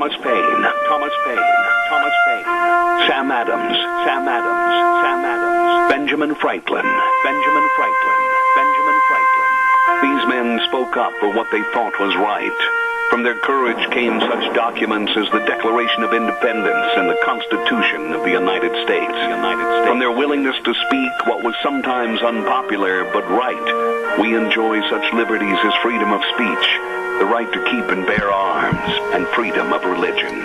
Thomas Paine, Thomas Paine, Thomas Paine, Sam Adams, Sam Adams, Sam Adams, Benjamin Franklin, Benjamin Franklin, Benjamin Franklin. These men spoke up for what they thought was right. From their courage came such documents as the Declaration of Independence and the Constitution of the United States. From their willingness to speak what was sometimes unpopular but right, we enjoy such liberties as freedom of speech, the right to keep and bear arms, and freedom of religion.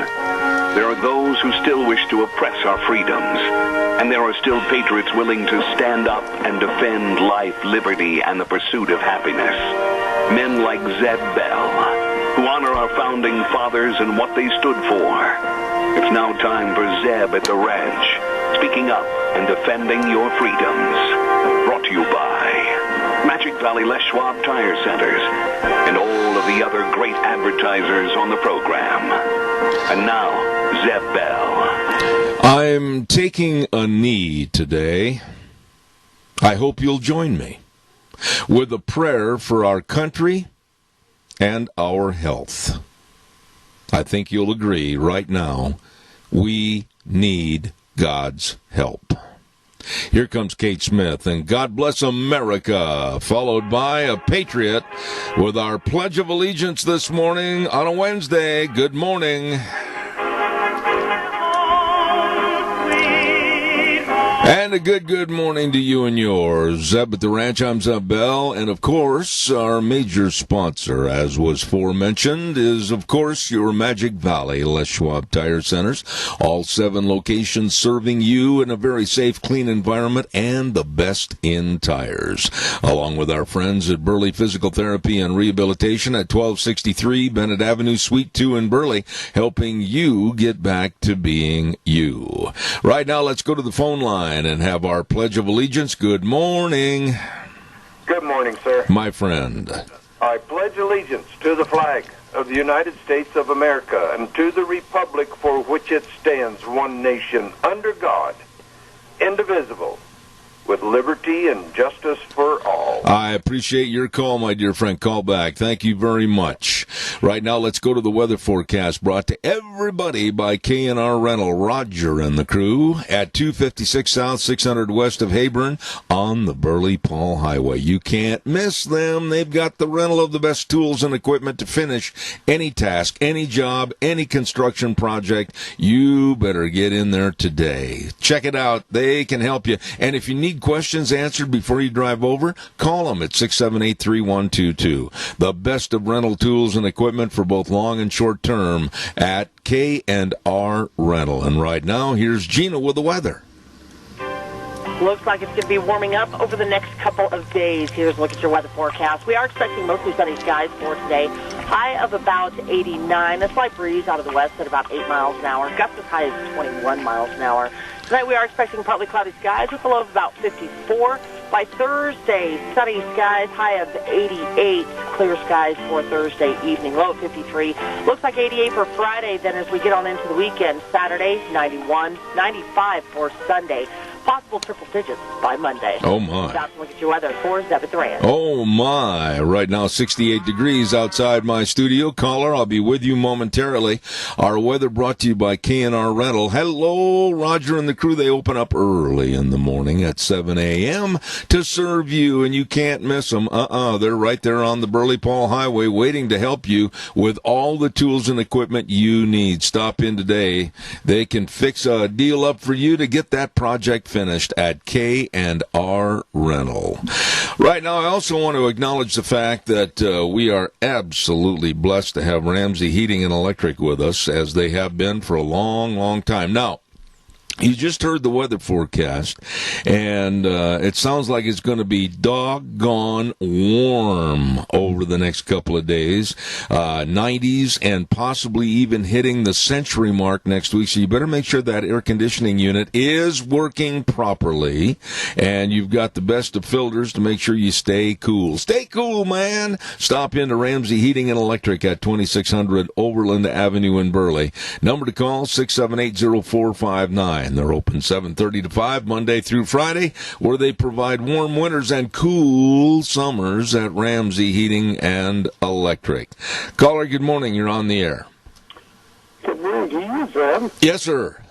There are those who still wish to oppress our freedoms, and there are still patriots willing to stand up and defend life, liberty, and the pursuit of happiness. Men like Zeb Bell, who honor our founding fathers and what they stood for. It's now time for Zeb at the ranch, speaking up and defending your freedoms. Brought to you by Magic Valley Les Schwab Tire Centers and all of the other great advertisers on the program. And now, Zeb Bell. I'm taking a knee today. I hope you'll join me with a prayer for our country and our health. I think you'll agree right now, we need God's help. Here comes Kate Smith, and God Bless America, followed by a Patriot with our Pledge of Allegiance this morning on a Wednesday. Good morning. And a good morning to you and yours. Zeb at the Ranch, I'm Zeb Bell. And, of course, our major sponsor, as was forementioned, is, of course, your Magic Valley Les Schwab Tire Centers. All 7 locations serving you in a very safe, clean environment and the best in tires. Along with our friends at Burley Physical Therapy and Rehabilitation at 1263 Bennett Avenue, Suite 2 in Burley, helping you get back to being you. Right now, let's go to the phone line and have our Pledge of Allegiance. Good morning. Good morning, sir. My friend. I pledge allegiance to the flag of the United States of America and to the republic for which it stands, one nation, under God, indivisible, with liberty and justice for all. I appreciate your call, my dear friend. Call back. Thank you very much. Right now, let's go to the weather forecast brought to everybody by K&R Rental. Roger and the crew at 256 South, 600 west of Hayburn on the Burley-Paul Highway. You can't miss them. They've got the rental of the best tools and equipment to finish any task, any job, any construction project. You better get in there today. Check it out. They can help you. And if you need questions answered before you drive over, call them at 678-3122. The best of rental tools and equipment for both long and short term at K&R Rental. And right now, here's Gina with the weather. Looks like it's going to be warming up over the next couple of days. Here's a look at your weather forecast. We are expecting mostly sunny skies for today. High of about 89. A slight breeze out of the west at about 8 miles an hour. Gusts as high as 21 miles an hour. Tonight we are expecting partly cloudy skies with a low of about 54. By Thursday, sunny skies, high of 88. Clear skies for Thursday evening, low of 53. Looks like 88 for Friday. Then as we get on into the weekend, Saturday, 91, 95 for Sunday. Possible triple digits by Monday. Oh, my. That's a look at your weather for Zeb at the Ranch. Oh, my. Right now, 68 degrees outside my studio. Caller, I'll be with you momentarily. Our weather brought to you by K&R Rental. Hello, Roger and the crew. They open up early in the morning at 7 a.m. to serve you, and you can't miss them. They're right there on the Burley-Paul Highway waiting to help you with all the tools and equipment you need. Stop in today. They can fix a deal up for you to get that project finished at K&R Rental. Right now, I also want to acknowledge the fact that we are absolutely blessed to have Ramsey Heating and Electric with us, as they have been for a long, long time. Now, you just heard the weather forecast, and it sounds like it's going to be doggone warm over the next couple of days. 90s and possibly even hitting the century mark next week. So you better make sure that air conditioning unit is working properly, and you've got the best of filters to make sure you stay cool. Stay cool, man. Stop into Ramsey Heating and Electric at 2600 Overland Avenue in Burley. Number to call, 678-0459. They're open 7:30 to 5, Monday through Friday, where they provide warm winters and cool summers at Ramsey Heating and Electric. Caller, good morning. You're on the air. Good Zeb. Yes, sir.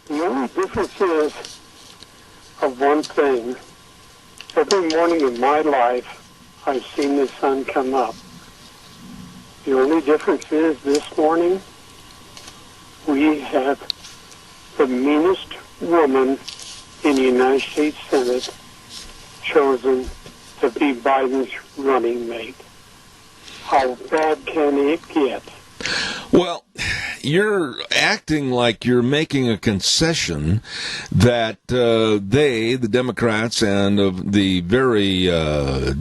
The only difference is of one thing. Every morning in my life, I've seen the sun come up. The only difference is this morning, we have the meanest woman in the United States Senate chosen to be Biden's running mate. How bad can it get? Well, you're acting like you're making a concession that they, the Democrats, and the very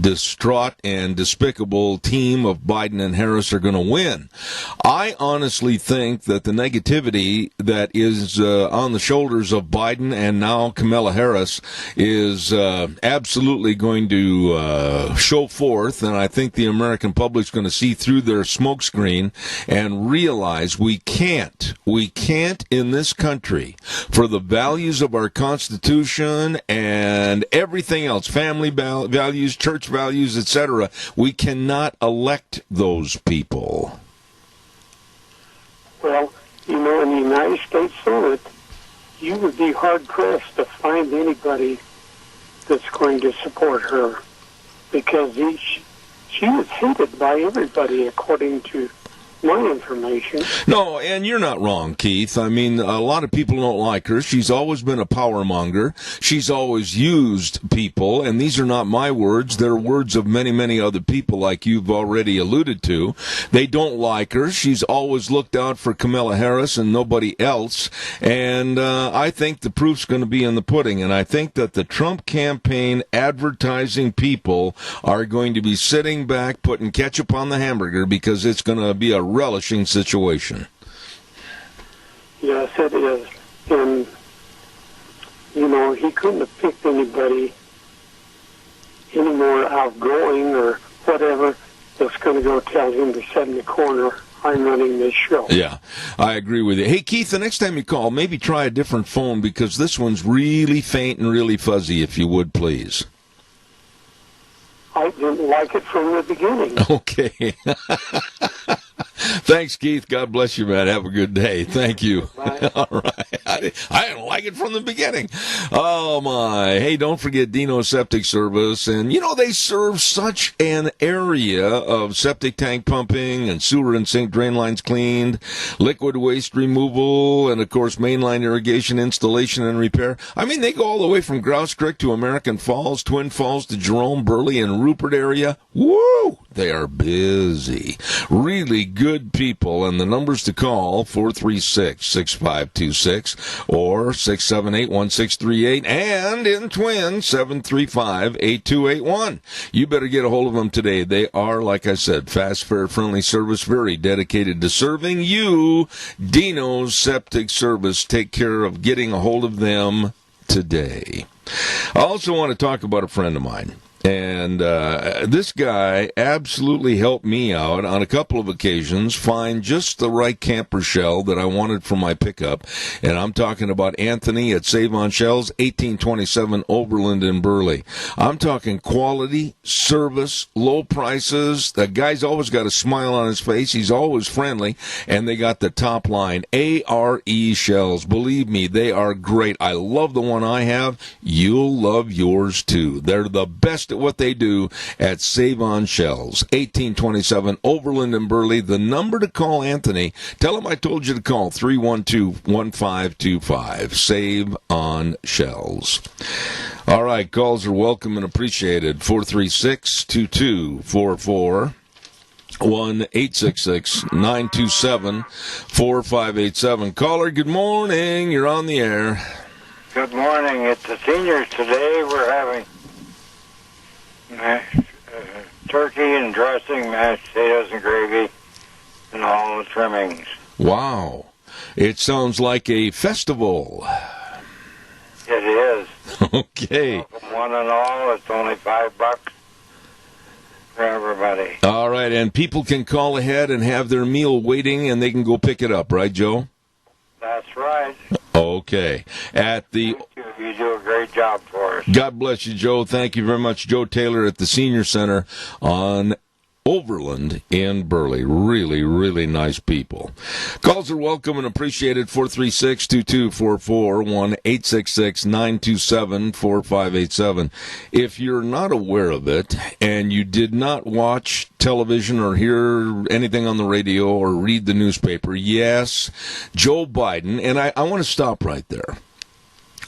distraught and despicable team of Biden and Harris are going to win. I honestly think that the negativity that is on the shoulders of Biden and now Kamala Harris is absolutely going to show forth, and I think the American public's going to see through their smokescreen and realize we can't in this country, for the values of our Constitution and everything else, family values, church values, etc., we cannot elect those people. Well, in the United States Senate, you would be hard-pressed to find anybody that's going to support her, because she was hated by everybody, according to my information. No, and you're not wrong, Keith. I mean, a lot of people don't like her. She's always been a power monger. She's always used people, and these are not my words. They're words of many, many other people, like you've already alluded to. They don't like her. She's always looked out for Kamala Harris and nobody else, and I think the proof's going to be in the pudding, and I think that the Trump campaign advertising people are going to be sitting back, putting ketchup on the hamburger, because it's going to be a relishing situation. Yes, it is. And, he couldn't have picked anybody any more outgoing or whatever that's going to go tell him to sit in the corner, I'm running this show. Yeah, I agree with you. Hey, Keith, the next time you call, maybe try a different phone, because this one's really faint and really fuzzy, if you would, please. I didn't like it from the beginning. Okay. Thanks, Keith. God bless you, man. Have a good day. Thank you. Bye. All right. I didn't like it from the beginning. Oh, my. Hey, don't forget Dino Septic Service. And, they serve such an area of septic tank pumping and sewer and sink drain lines cleaned, liquid waste removal, and, of course, mainline irrigation installation and repair. I mean, they go all the way from Grouse Creek to American Falls, Twin Falls to Jerome, Burley, and Rupert area. Woo! They are busy. Really good people. And the numbers to call, 436-6526 or 678-1638. And in Twin, 735-8281. You better get a hold of them today. They are, like I said, fast, fair, friendly service, very dedicated to serving you. Dino's Septic Service. Take care of getting a hold of them today. I also want to talk about a friend of mine. And this guy absolutely helped me out on a couple of occasions find just the right camper shell that I wanted for my pickup. And I'm talking about Anthony at Save on Shells, 1827 Overland in Burley. I'm talking quality, service, low prices. The guy's always got a smile on his face. He's always friendly. And they got the top line, ARE shells. Believe me, they are great. I love the one I have. You'll love yours, too. They're the best at what they do at Save on Shells, 1827 Overland and Burley. The number to call Anthony, tell him I told you to call, 312-1525. Save on Shells. All right, calls are welcome and appreciated. 436-2244. 1-866-927-4587. Caller, good morning. You're on the air. Good morning. It's the seniors today. We're having turkey and dressing, mashed potatoes and gravy, and all the trimmings. Wow. It sounds like a festival. It is. Okay. One and all, it's only $5 for everybody. All right, and people can call ahead and have their meal waiting, and they can go pick it up, right, Joe? That's right. Okay. At the... You do a great job for us. God bless you, Joe. Thank you very much. Joe Taylor at the Senior Center on Overland in Burley. Really, really nice people. Calls are welcome and appreciated. 436-2244, 1-866-927-4587. If you're not aware of it and you did not watch television or hear anything on the radio or read the newspaper, yes, Joe Biden, and I want to stop right there.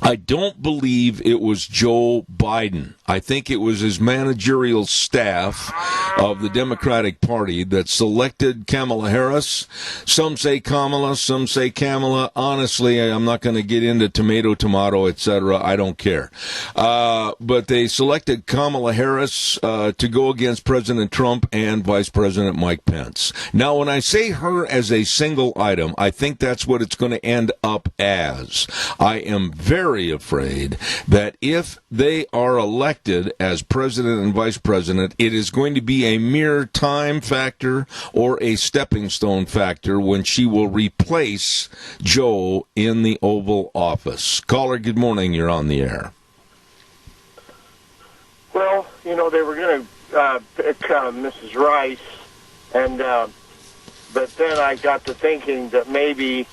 I don't believe it was Joe Biden. I think it was his managerial staff of the Democratic Party that selected Kamala Harris. Some say Kamala, some say Kamala. Honestly, I'm not going to get into tomato, etc. I don't care. But they selected Kamala Harris to go against President Trump and Vice President Mike Pence. Now, when I say her as a single item, I think that's what it's going to end up as. I am very afraid that if they are elected as president and vice president, it is going to be a mere time factor or a stepping stone factor when she will replace Joe in the Oval Office. Caller, good morning. You're on the air. Well, they were going to pick Mrs. Rice, and but then I got to thinking that maybe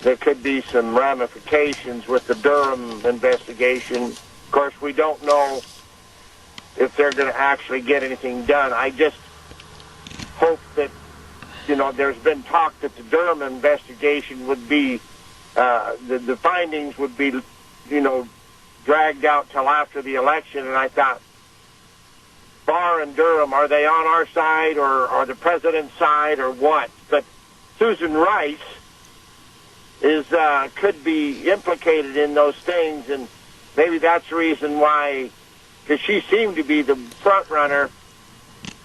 there could be some ramifications with the Durham investigation. Of course, we don't know if they're going to actually get anything done. I just hope that, there's been talk that the Durham investigation would be, the findings would be, dragged out till after the election. And I thought, Barr and Durham, are they on our side or the president's side or what? But Susan Rice could be implicated in those things, and maybe that's the reason why, because she seemed to be the front runner,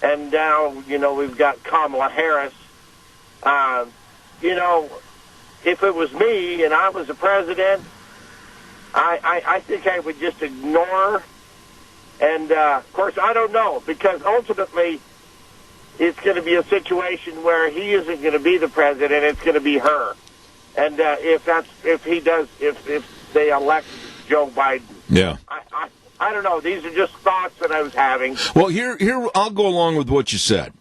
and now, we've got Kamala Harris. If it was me and I was the president, I think I would just ignore, and of course, I don't know, because ultimately, it's going to be a situation where he isn't going to be the president, it's going to be her. And if they elect Joe Biden, yeah, I don't know. These are just thoughts that I was having. Well, here I'll go along with what you said.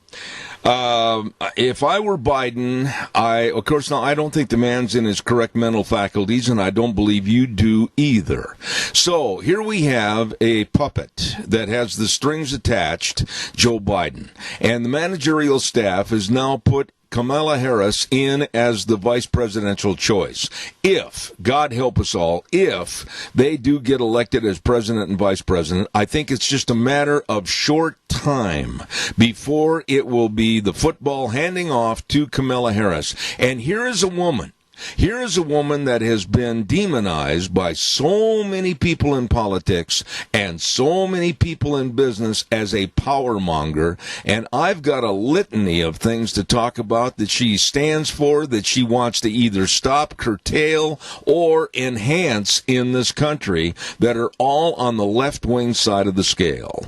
If I were Biden, of course, now I don't think the man's in his correct mental faculties, and I don't believe you do either. So here we have a puppet that has the strings attached, Joe Biden, and the managerial staff has now put Kamala Harris in as the vice presidential choice. If, God help us all, if they do get elected as president and vice president, I think it's just a matter of short time before it will be the football handing off to Kamala Harris. And here is a woman that has been demonized by so many people in politics and so many people in business as a power monger. And I've got a litany of things to talk about that she stands for, that she wants to either stop, curtail, or enhance in this country, that are all on the left-wing side of the scale.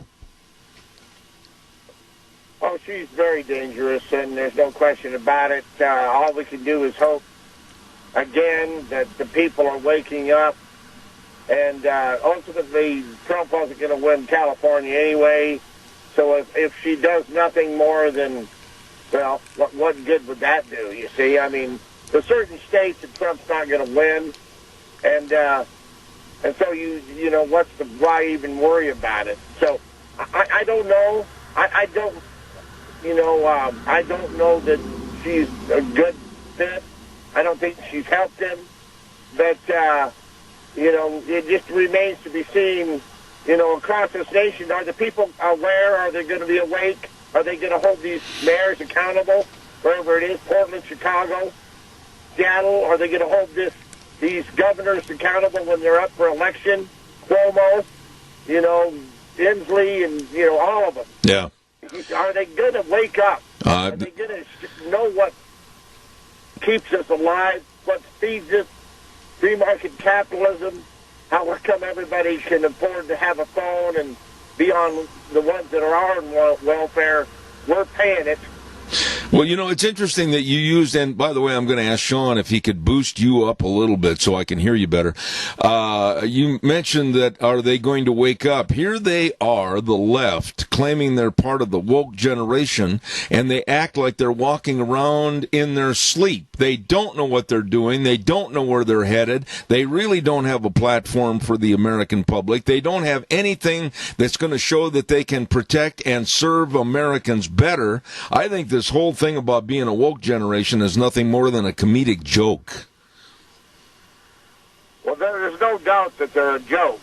Oh, she's very dangerous, and there's no question about it. All we can do is hope, again, that the people are waking up, and ultimately Trump wasn't going to win California anyway, so if she does nothing more than, well, what good would that do, you see? I mean, there's certain states that Trump's not going to win, and so why even worry about it? So I don't know. I don't know that she's a good fit. I don't think she's helped him, but, it just remains to be seen, across this nation. Are the people aware? Are they going to be awake? Are they going to hold these mayors accountable, wherever it is, Portland, Chicago, Seattle? Are they going to hold these governors accountable when they're up for election? Cuomo, Inslee, and, all of them. Yeah. Are they going to wake up? Are they going to know what keeps us alive, what feeds us, free market capitalism, how come everybody can afford to have a phone and be on the ones that are on welfare? We're paying it. Well, it's interesting that you used, and by the way, I'm going to ask Sean if he could boost you up a little bit so I can hear you better. You mentioned that, are they going to wake up? Here they are, the left, claiming they're part of the woke generation, and they act like they're walking around in their sleep. They don't know what they're doing. They don't know where they're headed. They really don't have a platform for the American public. They don't have anything that's going to show that they can protect and serve Americans better. I think this whole thing about being a woke generation is nothing more than a comedic joke. Well, there's no doubt that they're a joke.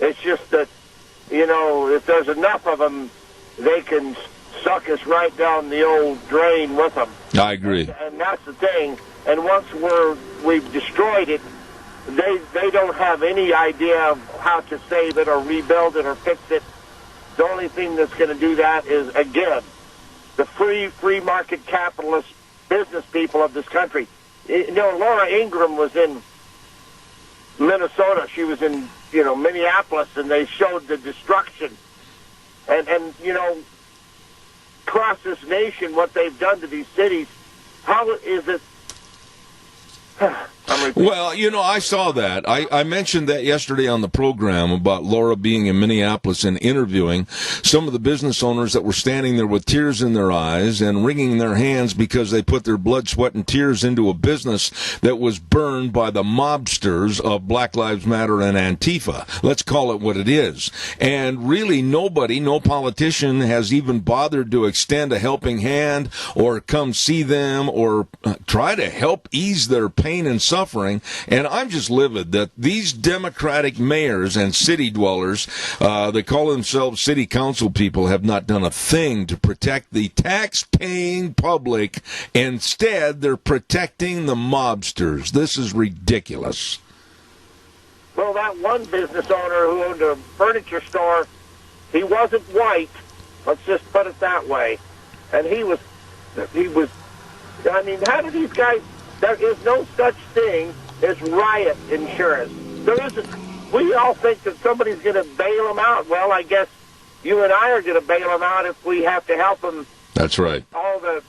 It's just that, if there's enough of them, they can suck us right down the old drain with them. I agree. And that's the thing. And once we've destroyed it, they don't have any idea of how to save it or rebuild it or fix it. The only thing that's going to do that is, again, the free market capitalist business people of this country. Laura Ingraham was in Minnesota. She was in, Minneapolis, and they showed the destruction. And across this nation, what they've done to these cities, how is it? Well, I saw that. I mentioned that yesterday on the program about Laura being in Minneapolis and interviewing some of the business owners that were standing there with tears in their eyes and wringing their hands because they put their blood, sweat, and tears into a business that was burned by the mobsters of Black Lives Matter and Antifa. Let's call it what it is. And really nobody, no politician has even bothered to extend a helping hand or come see them or try to help ease their pain and suffering. And I'm just livid that these Democratic mayors and city dwellers, they call themselves city council people, have not done a thing to protect the tax-paying public. Instead, they're protecting the mobsters. This is ridiculous. Well, that one business owner who owned a furniture store, he wasn't white. Let's just put it that way. And he was, how do these guys... There is no such thing as riot insurance. There isn't. We all think that somebody's going to bail them out. Well, I guess you and I are going to bail them out if we have to help them. That's right. All the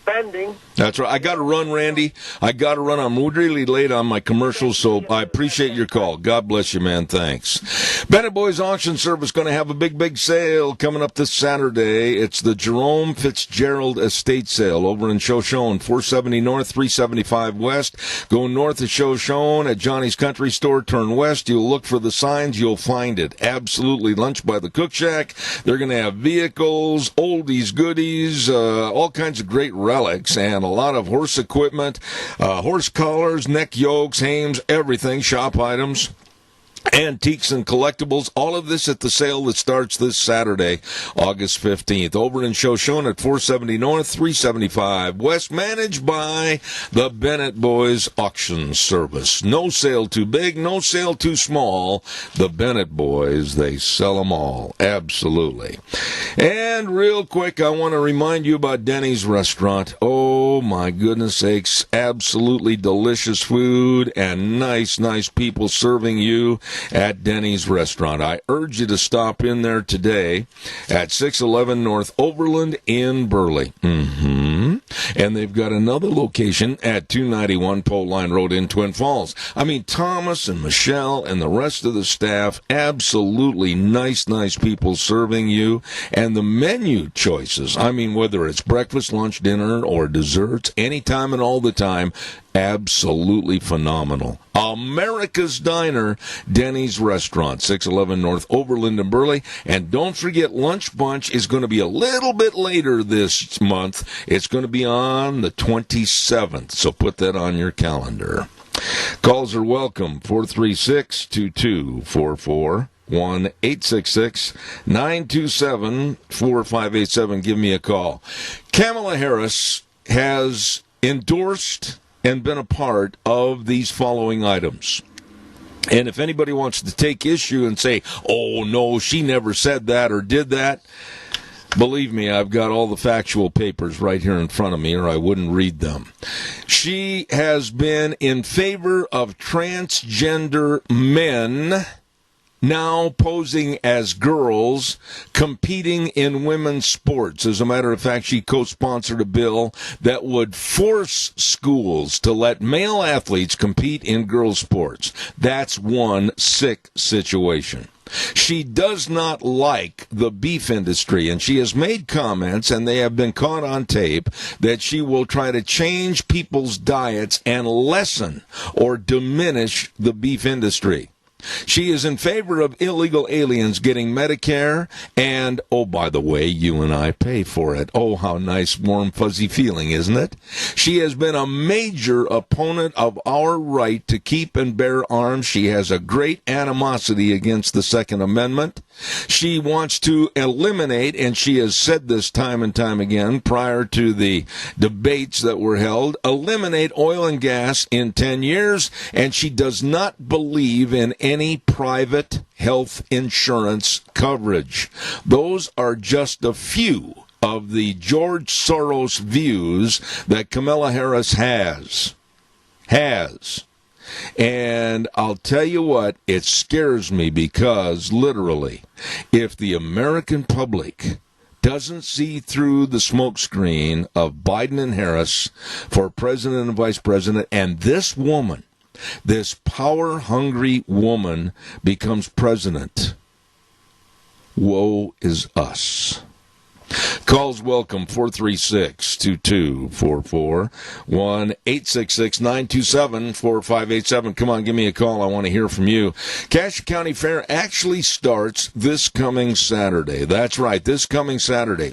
spending. That's right. I got to run, Randy. I got to run. I'm really late on my commercials, so I appreciate your call. God bless you, man. Thanks. Bennett Boys Auction Service going to have a big sale coming up this Saturday. It's the Jerome Fitzgerald Estate Sale over in Shoshone, 470 North, 375 West. Go north of Shoshone at Johnny's Country Store, turn west. You'll look for the signs. You'll find it. Absolutely. Lunch by the Cook Shack. They're going to have vehicles, oldies, goodies, all kinds of great relics, and a lot of horse equipment, horse collars, neck yokes, hames, everything, shop items, antiques and collectibles, all of this at the sale that starts this Saturday, August 15th, over in Shoshone at 470 North, 375 West, managed by the Bennett Boys Auction Service. No sale too big, no sale too small. The Bennett Boys, they sell them all. Absolutely. And real quick, I want to remind you about Denny's Restaurant. Oh, my goodness sakes, absolutely delicious food and nice people serving you at Denny's Restaurant. I urge you to stop in there today at 611 North Overland in Burley. And they've got another location at 291 Pole Line Road in Twin Falls. I mean, Thomas and Michelle and the rest of the staff, absolutely nice people serving you. And the menu choices, I mean, whether it's breakfast, lunch, dinner, or desserts, anytime and all the time, absolutely phenomenal. America's Diner, Denny's Restaurant, 611 North Overland and Burley. And don't forget, Lunch Bunch is going to be a little bit later this month. It's going to be on the 27th, so put that on your calendar. Calls are welcome, 436-2244. 1-866-927-4587. Give me a call. Kamala Harris has endorsed and been a part of these following items. And if anybody wants to take issue and say, oh, no, she never said that or did that, believe me, I've got all the factual papers right here in front of me, or I wouldn't read them. She has been in favor of transgender men now posing as girls competing in women's sports. As a matter of fact, she co-sponsored a bill that would force schools to let male athletes compete in girls' sports. That's one sick situation. She does not like the beef industry, and she has made comments, and they have been caught on tape, that she will try to change people's diets and lessen or diminish the beef industry. She is in favor of illegal aliens getting Medicare, and, oh, by the way, you and I pay for it. Oh, how nice, warm, fuzzy feeling, isn't it? She has been a major opponent of our right to keep and bear arms. She has a great animosity against the Second Amendment. She wants to eliminate, and she has said this time and time again prior to the debates that were held, eliminate oil and gas in 10 years, and she does not believe in any private health insurance coverage. Those are just a few of the George Soros views that Kamala Harris has. And I'll tell you what, it scares me because, literally, if the American public doesn't see through the smokescreen of Biden and Harris for president and vice president, and this woman, this power-hungry woman, becomes president, woe is us. Calls welcome, 436-2244, 1-866-927-4587. Come on, give me a call. I want to hear from you. Cassia County Fair actually starts this coming Saturday. That's right, this coming Saturday.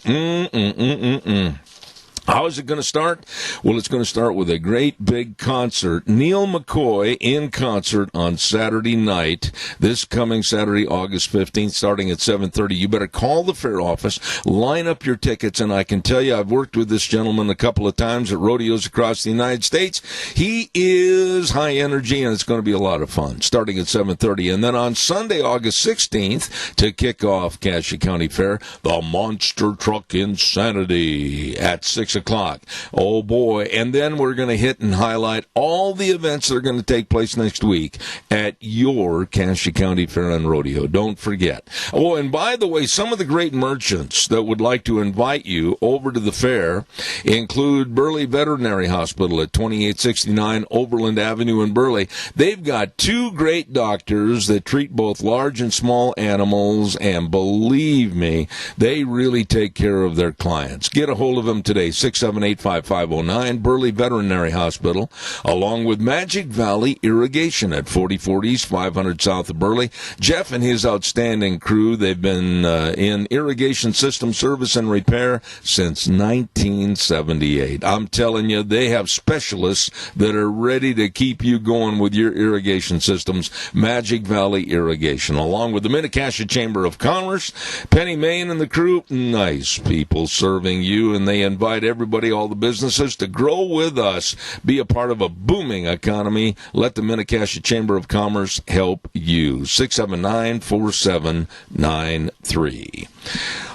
How is it going to start? Well, it's going to start with a great big concert. Neil McCoy in concert on Saturday night, this coming Saturday, August 15th, starting at 7:30. You better call the fair office, line up your tickets, and I can tell you I've worked with this gentleman a couple of times at rodeos across the United States. He is high energy, and it's going to be a lot of fun, starting at 7:30. And then on Sunday, August 16th, to kick off Cassia County Fair, the Monster Truck Insanity at 6 o'clock. Oh, boy. And then we're going to hit and highlight all the events that are going to take place next week at your Cassia County Fair and Rodeo. Don't forget. Oh, and by the way, some of the great merchants that would like to invite you over to the fair include Burley Veterinary Hospital at 2869 Overland Avenue in Burley. They've got two great doctors that treat both large and small animals, and believe me, they really take care of their clients. Get a hold of them today, 678-5509, Burley Veterinary Hospital, along with Magic Valley Irrigation at 44 East, 500 South of Burley. Jeff and his outstanding crew, they've been in irrigation system service and repair since 1978. I'm telling you, they have specialists that are ready to keep you going with your irrigation systems. Magic Valley Irrigation, along with the Minnetonka Chamber of Commerce, Penny Main and the crew, nice people serving you, and they invite everybody, all the businesses, to grow with us, be a part of a booming economy. Let the Minnetonka Chamber of Commerce help you. 679-4793.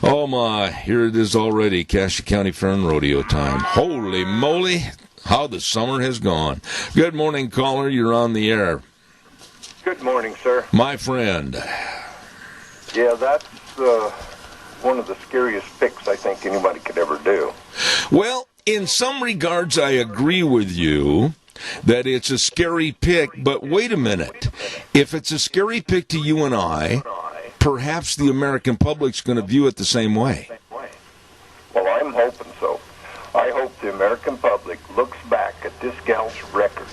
Oh my, here it is already, Cassia County Fair and Rodeo time. Holy moly, how the summer has gone. Good morning, caller, you're on the air. Good morning, sir. My friend. Yeah, that's one of the scariest picks I think anybody could ever do. Well, in some regards, I agree with you that it's a scary pick, but wait a minute. If it's a scary pick to you and I, perhaps the American public's going to view it the same way. Well, I'm hoping so. I hope the American public looks back at this gal's record,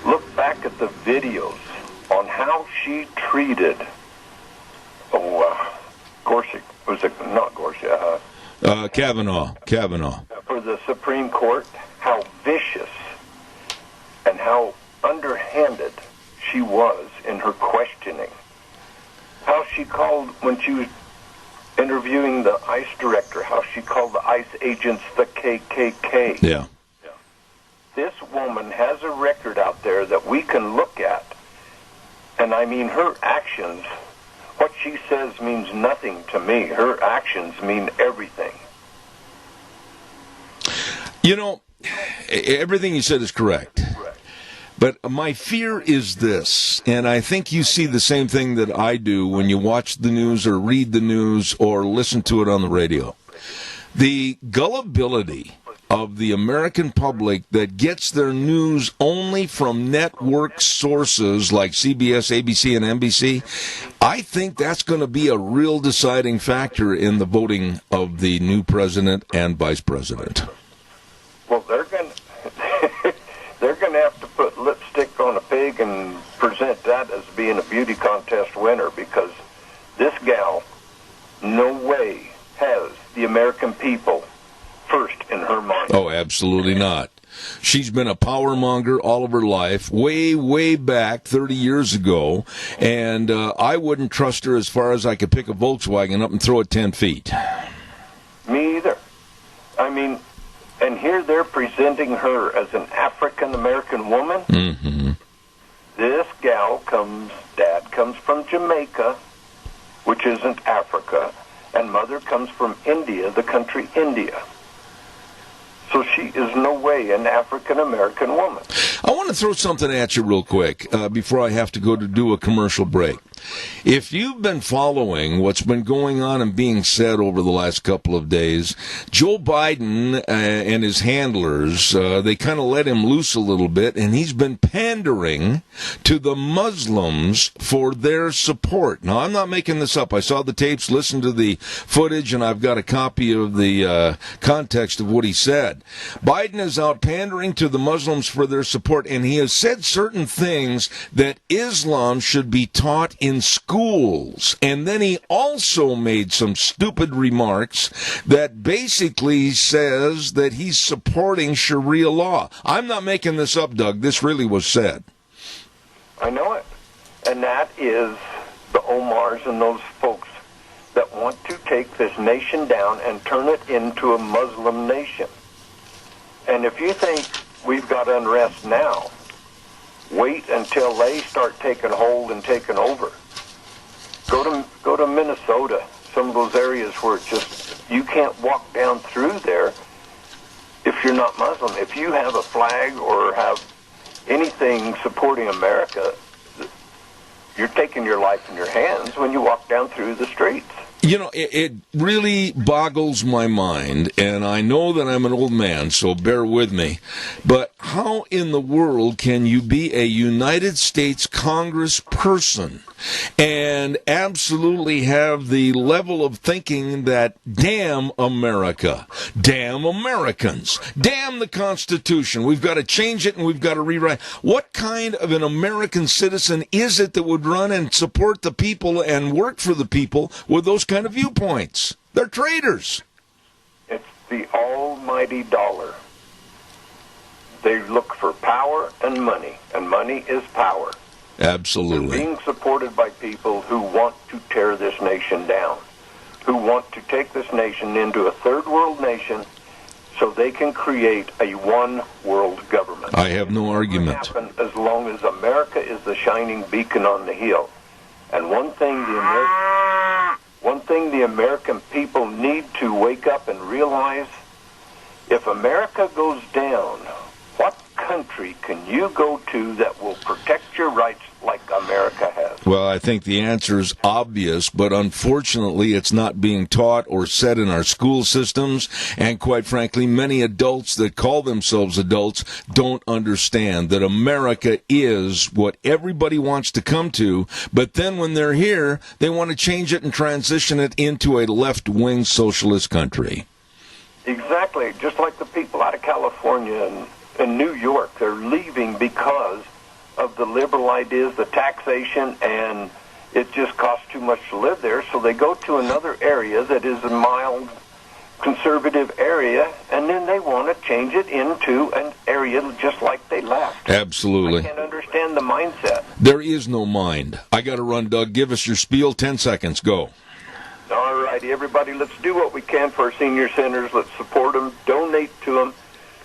look back at the videos on how she treated, Gorsuch, was it not Gorsuch? Kavanaugh. For the Supreme Court, how vicious and how underhanded she was in her questioning. How she called, when she was interviewing the ICE director, how she called the ICE agents the KKK. Yeah. This woman has a record out there that we can look at. And I mean, her actions, what she says means nothing to me. Her actions mean everything. You know, everything you said is correct. But my fear is this, and I think you see the same thing that I do when you watch the news or read the news or listen to it on the radio. The gullibility of the American public that gets their news only from network sources like CBS, ABC, and NBC, I think that's going to be a real deciding factor in the voting of the new president and vice president. Well, they're going to have to put lipstick on a pig and present that as being a beauty contest winner, because this gal, no way, has the American people first in her mind. Oh, absolutely not. She's been a power monger all of her life, way, way back 30 years ago, and I wouldn't trust her as far as I could pick a Volkswagen up and throw it 10 feet. Me either. I mean, and here they're presenting her as an African-American woman. Mm-hmm. This gal dad comes from Jamaica, which isn't Africa, and mother comes from India, the country India. So she is no way an African-American woman. I want to throw something at you real quick before I have to go to do a commercial break. If you've been following what's been going on and being said over the last couple of days, Joe Biden and his handlers, they kind of let him loose a little bit, and he's been pandering to the Muslims for their support. Now, I'm not making this up. I saw the tapes, listened to the footage, and I've got a copy of the context of what he said. Biden is out pandering to the Muslims for their support, and he has said certain things that Islam should be taught in schools. And then he also made some stupid remarks that basically says that he's supporting Sharia law. I'm not making this up, Doug. This really was said. I know it. And that is the Omars and those folks that want to take this nation down and turn it into a Muslim nation. And if you think we've got unrest now, wait until they start taking hold and taking over. Go to Minnesota, some of those areas where it's just, you can't walk down through there if you're not Muslim. If you have a flag or have anything supporting America, you're taking your life in your hands when you walk down through the streets. You know, it really boggles my mind, and I know that I'm an old man, so bear with me, but how in the world can you be a United States Congressperson and absolutely have the level of thinking that damn America, damn Americans, damn the Constitution, we've got to change it and we've got to rewrite? What kind of an American citizen is it that would run and support the people and work for the people with those kind of viewpoints? They're traitors. It's the almighty dollar. They look for power and money is power. Absolutely. They're being supported by people who want to tear this nation down, who want to take this nation into a third world nation so they can create a one world government. I have no argument. It will happen as long as America is the shining beacon on the hill. And one thing the American people need to wake up and realize, if America goes down, what country can you go to that will protect your rights like America has? Well, I think the answer is obvious, but unfortunately it's not being taught or said in our school systems, and quite frankly, many adults that call themselves adults don't understand that America is what everybody wants to come to, but then when they're here, they want to change it and transition it into a left-wing socialist country. Exactly, just like the people out of California and New York, they're leaving because of the liberal ideas, the taxation, and it just costs too much to live there, so they go to another area that is a mild conservative area, and then they want to change it into an area just like they left. Absolutely. I can't understand the mindset. There is no mind. I got to run, Doug. Give us your spiel. 10 seconds. Go. All righty, everybody, let's do what we can for our senior centers. Let's support them, donate to them.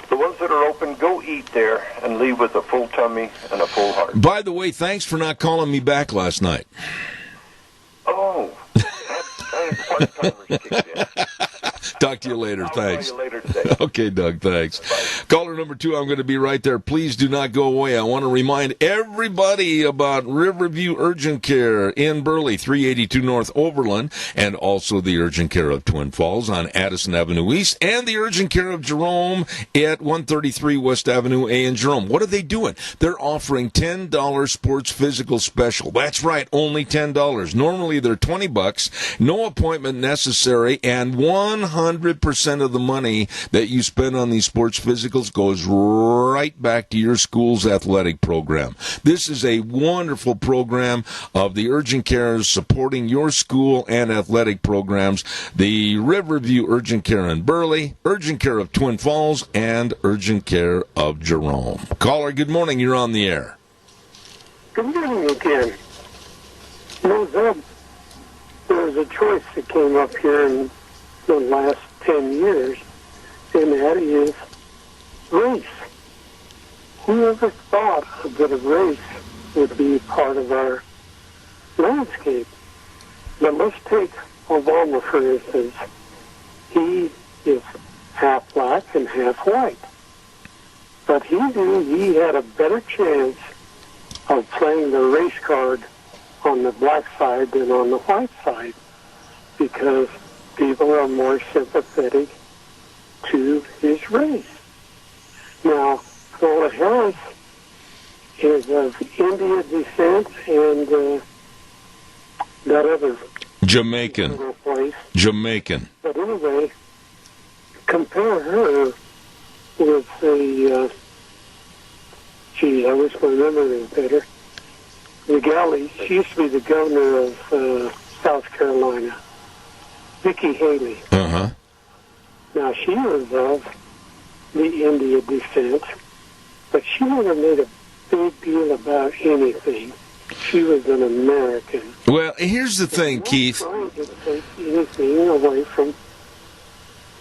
The ones that are open, go eat there and leave with a full tummy and a full heart. By the way, thanks for not calling me back last night. Oh, that part-timers kicked in. Talk to you later. I'll Thanks. call you later today. Okay, Doug, thanks. Bye. Caller number 2, I'm going to be right there. Please do not go away. I want to remind everybody about Riverview Urgent Care in Burley, 382 North Overland, and also the Urgent Care of Twin Falls on Addison Avenue East, and the Urgent Care of Jerome at 133 West Avenue A in Jerome. What are they doing? They're offering $10 sports physical special. That's right, only $10. Normally they're $20, no appointment necessary, and 100% of the money that you spend on these sports physicals goes right back to your school's athletic program. This is a wonderful program of the Urgent Care supporting your school and athletic programs. The Riverview Urgent Care in Burley, Urgent Care of Twin Falls, and Urgent Care of Jerome. Caller, good morning. You're on the air. Good morning again. You know, Zeb, there was a choice that came up here in the last 10 years, and that is race. Whoever thought that a race would be part of our landscape? But let's take Obama, for instance. He is half black and half white. But he knew he had a better chance of playing the race card on the black side than on the white side, because people are more sympathetic to his race. Now, Kamala Harris is of Indian descent and that other Jamaican. little place. Jamaican. But anyway, compare her with the, I wish my memory was better, the galley. She used to be the governor of South Carolina, Nikki Haley. Uh-huh. Now, she was of the Indian descent, but she never made a big deal about anything. She was an American. Well, here's the thing, Keith. Not trying to take anything away from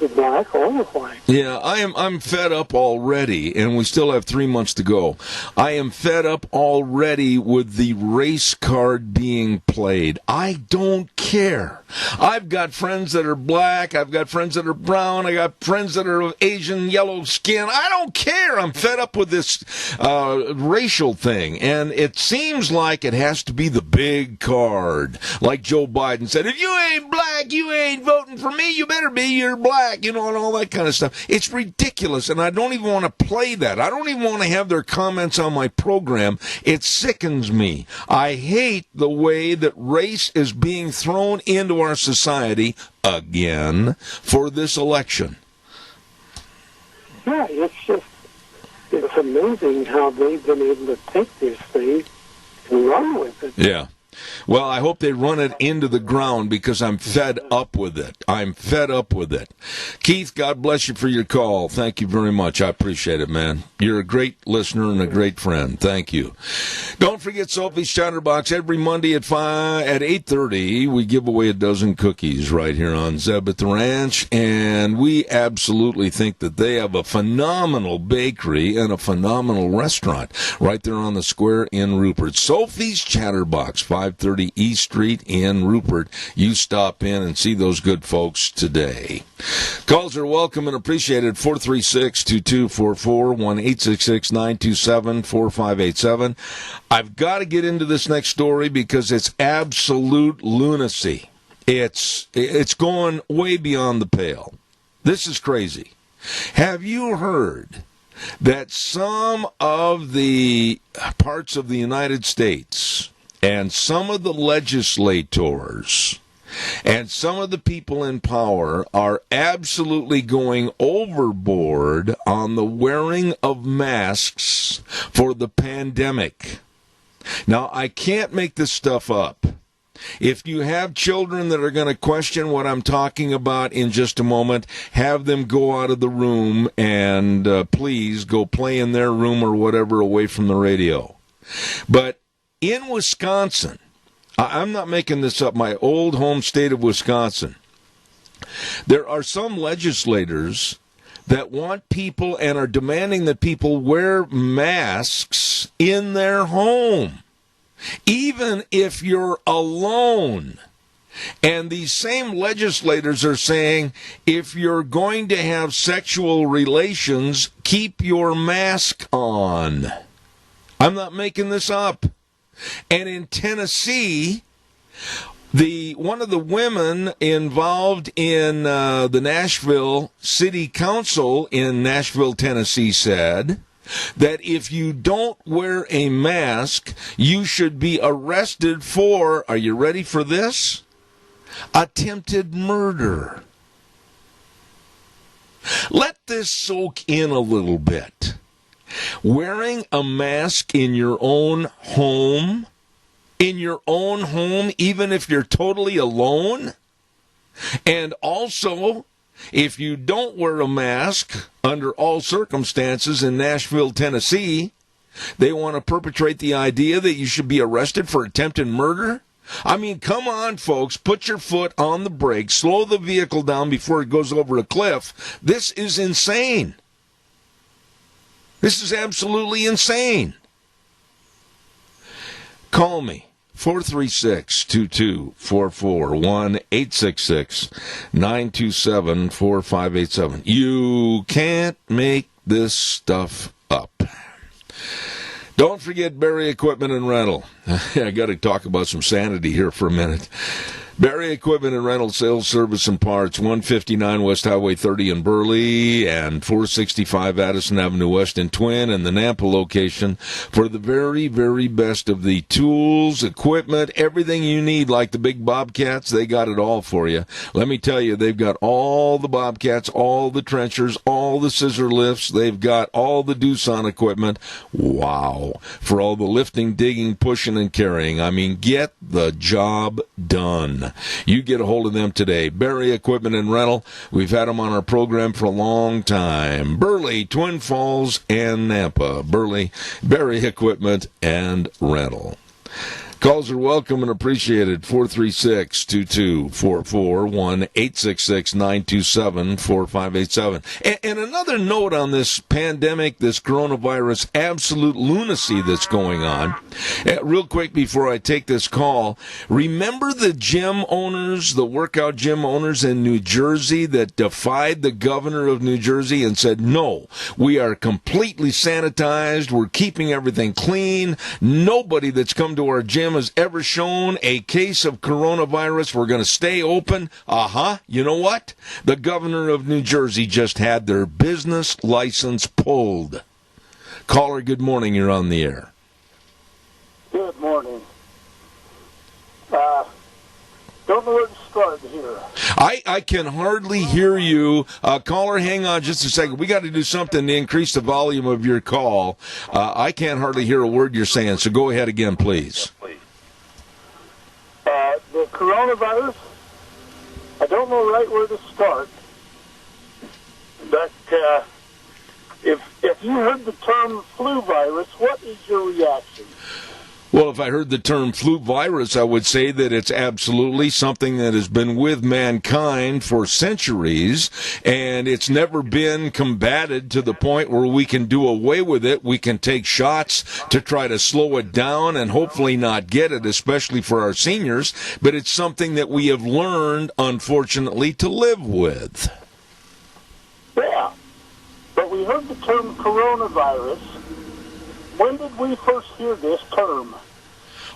the black or the white. Yeah, I'm fed up already, and we still have 3 months to go. I am fed up already with the race card being played. I don't care. I've got friends that are black. I've got friends that are brown. I got friends that are of Asian yellow skin. I don't care. I'm fed up with this racial thing, and it seems like it has to be the big card. Like Joe Biden said, if you ain't black, you ain't voting for me. You better be. You're black. And all that kind of stuff. It's ridiculous, and I don't even want to play that. I don't even want to have their comments on my program. It sickens me. I hate the way that race is being thrown into our society again for this election. Yeah, it's amazing how they've been able to take this thing and run with it. Yeah. Well, I hope they run it into the ground because I'm fed up with it. I'm fed up with it. Keith, God bless you for your call. Thank you very much. I appreciate it, man. You're a great listener and a great friend. Thank you. Don't forget Sophie's Chatterbox. Every Monday at 8:30, we give away a dozen cookies right here on Zeb at the Ranch, and we absolutely think that they have a phenomenal bakery and a phenomenal restaurant right there on the square in Rupert. Sophie's Chatterbox, 530 East Street in Rupert. You stop in and see those good folks today. Calls are welcome and appreciated. 436-2244, 1-866-927-4587. I've got to get into this next story because it's absolute lunacy. It's going way beyond the pale. This is crazy. Have you heard that some of the parts of the United States and some of the legislators and some of the people in power are absolutely going overboard on the wearing of masks for the pandemic? Now, I can't make this stuff up. If you have children that are going to question what I'm talking about in just a moment, have them go out of the room and please go play in their room or whatever away from the radio. But in Wisconsin, I'm not making this up, my old home state of Wisconsin, there are some legislators that want people and are demanding that people wear masks in their home, even if you're alone. And these same legislators are saying, if you're going to have sexual relations, keep your mask on. I'm not making this up. And in Tennessee, one of the women involved in the Nashville City Council in Nashville, Tennessee, said that if you don't wear a mask, you should be arrested for, are you ready for this? Attempted murder. Let this soak in a little bit. Wearing a mask in your own home, even if you're totally alone, and also, if you don't wear a mask under all circumstances in Nashville, Tennessee, they want to perpetrate the idea that you should be arrested for attempted murder? I mean, come on, folks. Put your foot on the brake. Slow the vehicle down before it goes over a cliff. This is insane. This is absolutely insane. Call me. 436-2244, 1-866-927-4587. You can't make this stuff up. Don't forget Barry Equipment and Rental. I got to talk about some sanity here for a minute. Barry Equipment and Rental, sales, service, and parts, 159 West Highway 30 in Burley and 465 Addison Avenue West in Twin, and the Nampa location for the very, very best of the tools, equipment, everything you need, like the big Bobcats. They got it all for you. Let me tell you, they've got all the Bobcats, all the trenchers, all the scissor lifts. They've got all the Doosan equipment. Wow. For all the lifting, digging, pushing, and carrying. I mean, get the job done. You get a hold of them today. Barry Equipment and Rental. We've had them on our program for a long time. Burley, Twin Falls, and Nampa. Burley, Barry Equipment and Rental. Calls are welcome and appreciated. 436-2244, 1-866-927-4587. And another note on this pandemic, this coronavirus absolute lunacy that's going on. Real quick before I take this call, remember the gym owners, the workout gym owners in New Jersey that defied the governor of New Jersey and said, no, we are completely sanitized, we're keeping everything clean, nobody that's come to our gym has ever shown a case of coronavirus. We're going to stay open. You know what? The governor of New Jersey just had their business license pulled. Caller, good morning. You're on the air. Good morning. Don't know where to start here. I can hardly hear you. Caller, hang on just a second. We got to do something to increase the volume of your call. I can't hardly hear a word you're saying, so go ahead again, please. The coronavirus, I don't know right where to start. But if you heard the term flu virus, what is your reaction? Well, if I heard the term flu virus, I would say that it's absolutely something that has been with mankind for centuries, and it's never been combated to the point where we can do away with it. We can take shots to try to slow it down and hopefully not get it, especially for our seniors, but it's something that we have learned, unfortunately, to live with. Yeah, but we heard the term coronavirus. When did we first hear this term?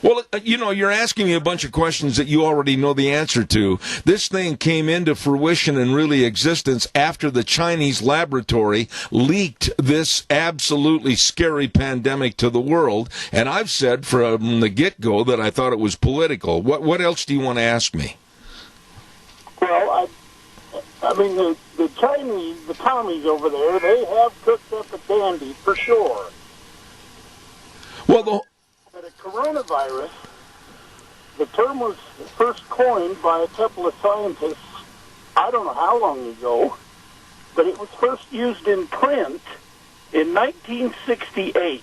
Well, you're asking me a bunch of questions that you already know the answer to. This thing came into fruition and really existence after the Chinese laboratory leaked this absolutely scary pandemic to the world. And I've said from the get-go that I thought it was political. What else do you want to ask me? Well, I mean, the Chinese, the commies over there, they have cooked up a dandy for sure. Well, but a coronavirus, the term was first coined by a couple of scientists, I don't know how long ago, but it was first used in print in 1968.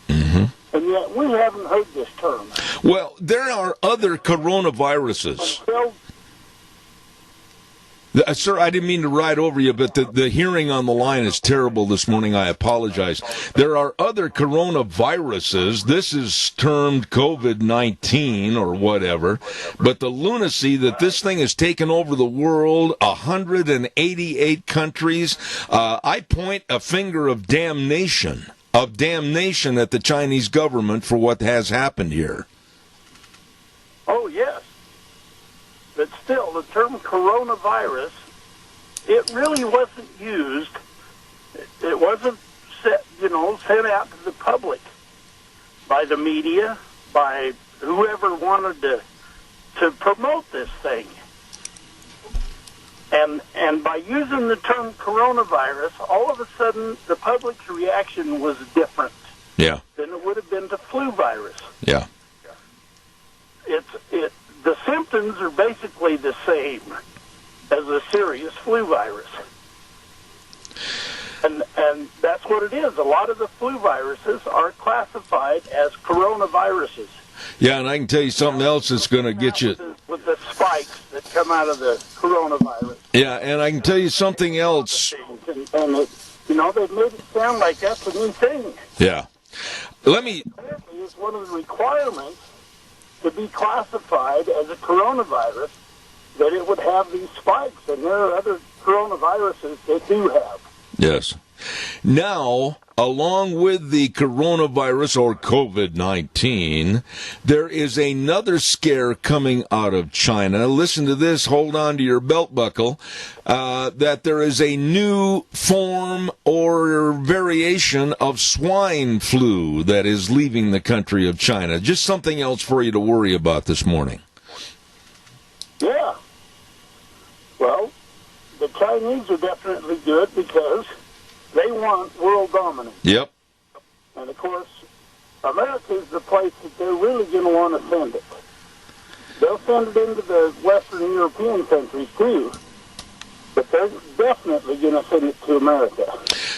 Mm-hmm. And yet we haven't heard this term. Well, there are other coronaviruses. Sir, I didn't mean to ride over you, but the hearing on the line is terrible this morning. I apologize. There are other coronaviruses. This is termed COVID-19 or whatever, but the lunacy that this thing has taken over the world, 188 countries. I point a finger of damnation at the Chinese government for what has happened here. Oh, yes. But still, the term coronavirus, it really wasn't used. It wasn't sent out to the public by the media, by whoever wanted to promote this thing. And by using the term coronavirus, all of a sudden the public's reaction was different. Yeah. Than it would have been to flu virus. Yeah. The symptoms are basically the same as a serious flu virus. And that's what it is. A lot of the flu viruses are classified as coronaviruses. Yeah, and I can tell you something else that's going to get you. With the spikes that come out of the coronavirus. Yeah, and I can tell you something else. And they've made it sound like that's a new thing. Yeah. Apparently, it's one of the requirements to be classified as a coronavirus that it would have these spikes, and there are other coronaviruses that do have. Yes. Now, along with the coronavirus or COVID-19, there is another scare coming out of China. Listen to this. Hold on to your belt buckle. That there is a new form or variation of swine flu that is leaving the country of China. Just something else for you to worry about this morning. Yeah. Well, the Chinese are definitely good because they want world dominance. Yep. And, of course, America is the place that they're really going to want to send it. They'll send it into the Western European countries, too. But they're definitely going to send it to America.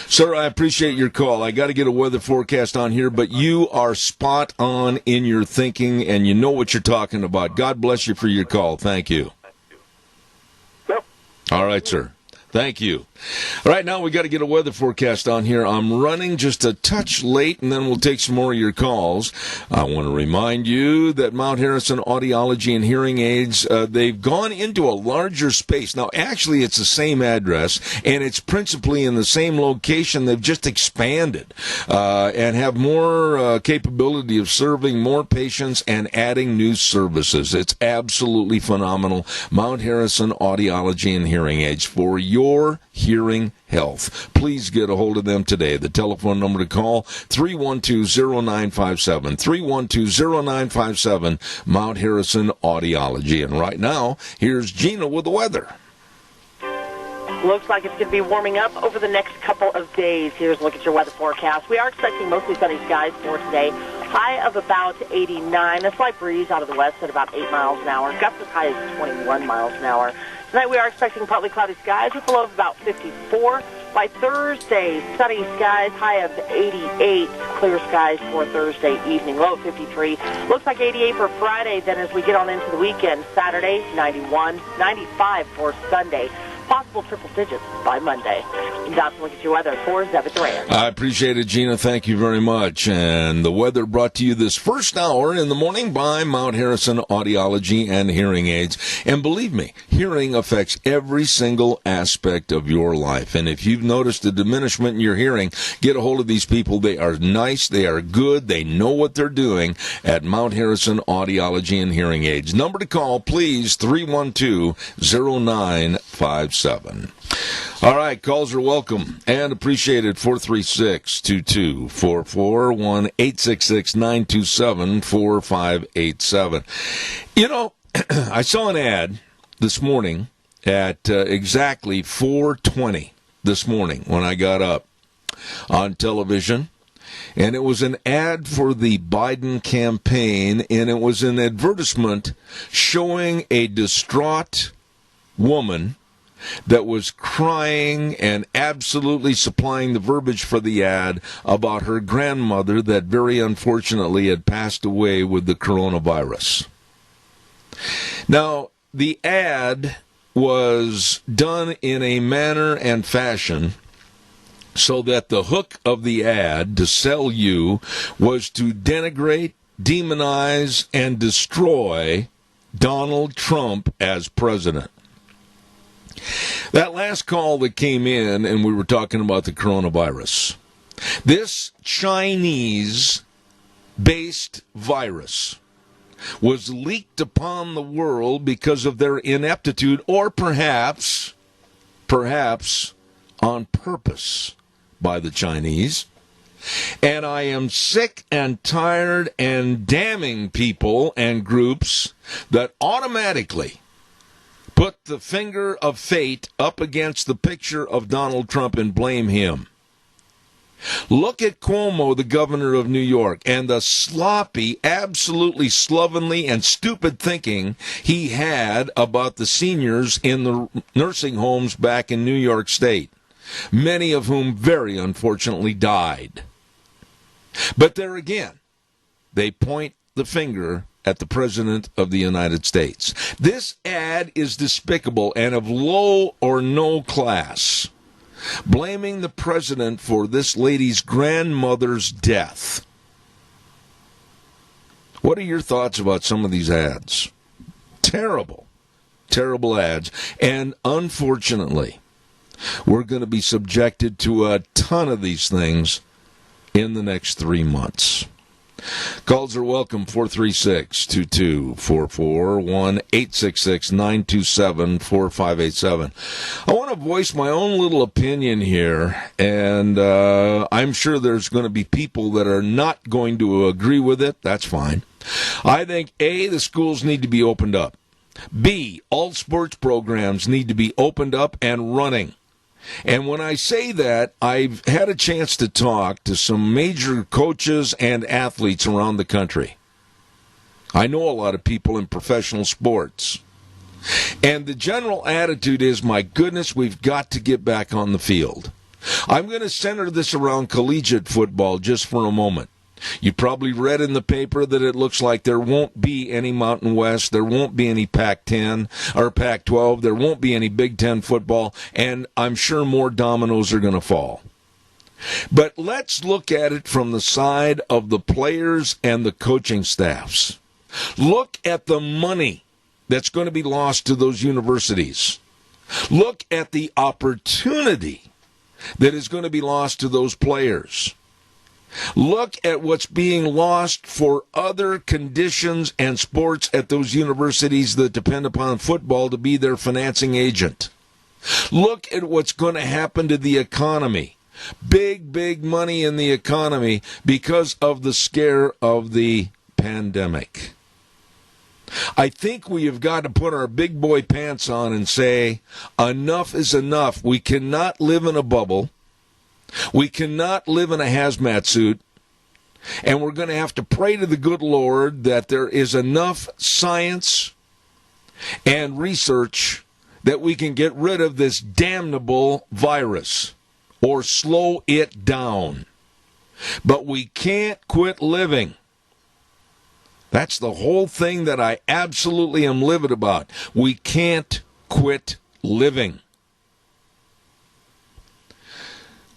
Sir, I appreciate your call. I got to get a weather forecast on here, but you are spot on in your thinking, and you know what you're talking about. God bless you for your call. Thank you. Yep. All right, sir. Thank you. All right, now we got to get a weather forecast on here. I'm running just a touch late, and then we'll take some more of your calls. I want to remind you that Mount Harrison Audiology and Hearing Aids, they've gone into a larger space. Now, actually, it's the same address, and it's principally in the same location. They've just expanded and have more capability of serving more patients and adding new services. It's absolutely phenomenal. Mount Harrison Audiology and Hearing Aids for your hearing health. Please get a hold of them today. The telephone number to call, 312-0957. 312-0957, Mount Harrison Audiology. And right now, here's Gina with the weather. Looks like it's going to be warming up over the next couple of days. Here's a look at your weather forecast. We are expecting mostly sunny skies for today. High of about 89. A slight breeze out of the west at about 8 miles an hour. Gusts as high as 21 miles an hour. Tonight we are expecting partly cloudy skies with a low of about 54. By Thursday, sunny skies, high of 88. Clear skies for Thursday evening, low of 53. Looks like 88 for Friday. Then as we get on into the weekend, Saturday, 91, 95 for Sunday. Possible triple digits by Monday. That's a look at your weather for Zevit Duran. I appreciate it, Gina. Thank you very much. And the weather brought to you this first hour in the morning by Mount Harrison Audiology and Hearing Aids. And believe me, hearing affects every single aspect of your life. And if you've noticed a diminishment in your hearing, get a hold of these people. They are nice. They are good. They know what they're doing at Mount Harrison Audiology and Hearing Aids. Number to call, please, 312-0957. All right, calls are welcome and appreciated. 436-2244, 1-866-927-4587. You know, I saw an ad this morning at exactly 4:20 this morning when I got up on television. And it was an ad for the Biden campaign, and it was an advertisement showing a distraught woman that was crying and absolutely supplying the verbiage for the ad about her grandmother that very unfortunately had passed away with the coronavirus. Now, the ad was done in a manner and fashion so that the hook of the ad to sell you was to denigrate, demonize, and destroy Donald Trump as president. That last call that came in, and we were talking about the coronavirus. This Chinese-based virus was leaked upon the world because of their ineptitude, or perhaps on purpose by the Chinese. And I am sick and tired and damning people and groups that automatically put the finger of fate up against the picture of Donald Trump and blame him. Look at Cuomo, the governor of New York, and the sloppy, absolutely slovenly and stupid thinking he had about the seniors in the nursing homes back in New York State, many of whom very unfortunately died. But there again, they point the finger at the President of the United States. This ad is despicable and of low or no class, blaming the President for this lady's grandmother's death. What are your thoughts about some of these ads? Terrible, terrible ads. And unfortunately, we're going to be subjected to a ton of these things in the next 3 months. Calls are welcome, 436-2244, 1-866-927-4587. I want to voice my own little opinion here, and I'm sure there's going to be people that are not going to agree with it. That's fine. I think, A, the schools need to be opened up. B, all sports programs need to be opened up and running. And when I say that, I've had a chance to talk to some major coaches and athletes around the country. I know a lot of people in professional sports. And the general attitude is, my goodness, we've got to get back on the field. I'm going to center this around collegiate football just for a moment. You probably read in the paper that it looks like there won't be any Mountain West, there won't be any Pac-10 or Pac-12, there won't be any Big Ten football, and I'm sure more dominoes are going to fall. But let's look at it from the side of the players and the coaching staffs. Look at the money that's going to be lost to those universities. Look at the opportunity that is going to be lost to those players. Look at what's being lost for other conditions and sports at those universities that depend upon football to be their financing agent. Look at what's going to happen to the economy. Big, big money in the economy because of the scare of the pandemic. I think we have got to put our big boy pants on and say, enough is enough. We cannot live in a bubble. We cannot live in a hazmat suit, and we're going to have to pray to the good Lord that there is enough science and research that we can get rid of this damnable virus or slow it down. But we can't quit living. That's the whole thing that I absolutely am livid about. We can't quit living.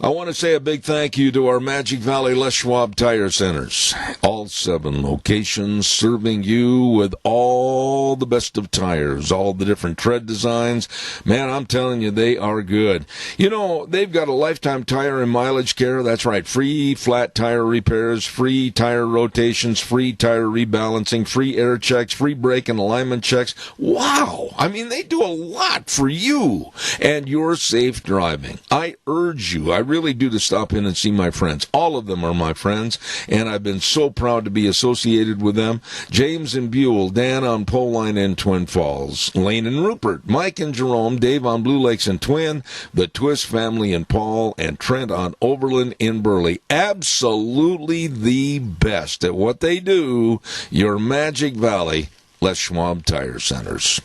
I want to say a big thank you to our Magic Valley Les Schwab Tire Centers. All 7 locations serving you with all the best of tires, all the different tread designs. Man, I'm telling you, they are good. You know, they've got a lifetime tire and mileage care. That's right. Free flat tire repairs, free tire rotations, free tire rebalancing, free air checks, free brake and alignment checks. Wow. I mean, they do a lot for you and your safe driving. I urge you, I really do, to stop in and see my friends. All of them are my friends, and I've been so proud to be associated with them. James and Buell, Dan on Pole Line in Twin Falls, Lane and Rupert, Mike and Jerome, Dave on Blue Lakes and Twin, the Twist family in Paul, and Trent on Overland in Burley. Absolutely the best at what they do. Your Magic Valley Les Schwab Tire Centers.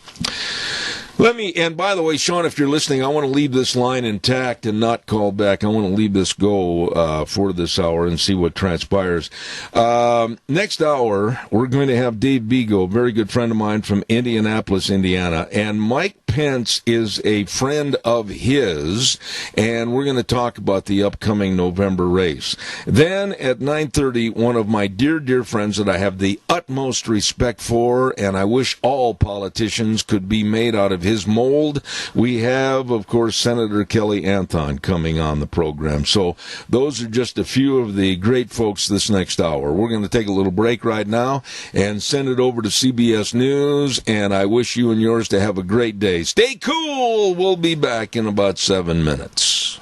And by the way, Sean, if you're listening, I want to leave this line intact and not call back. I want to leave this go for this hour and see what transpires. Next hour, we're going to have Dave Bego, a very good friend of mine from Indianapolis, Indiana. And Mike Pence is a friend of his, and we're going to talk about the upcoming November race. Then at 9:30, one of my dear, dear friends that I have the utmost respect for, and I wish all politicians could be made out of his mold, we have, of course, Senator Kelly Anthon coming on the program. So those are just a few of the great folks this next hour. We're going to take a little break right now and send it over to CBS News, and I wish you and yours to have a great day. Stay cool. We'll be back in about 7 minutes.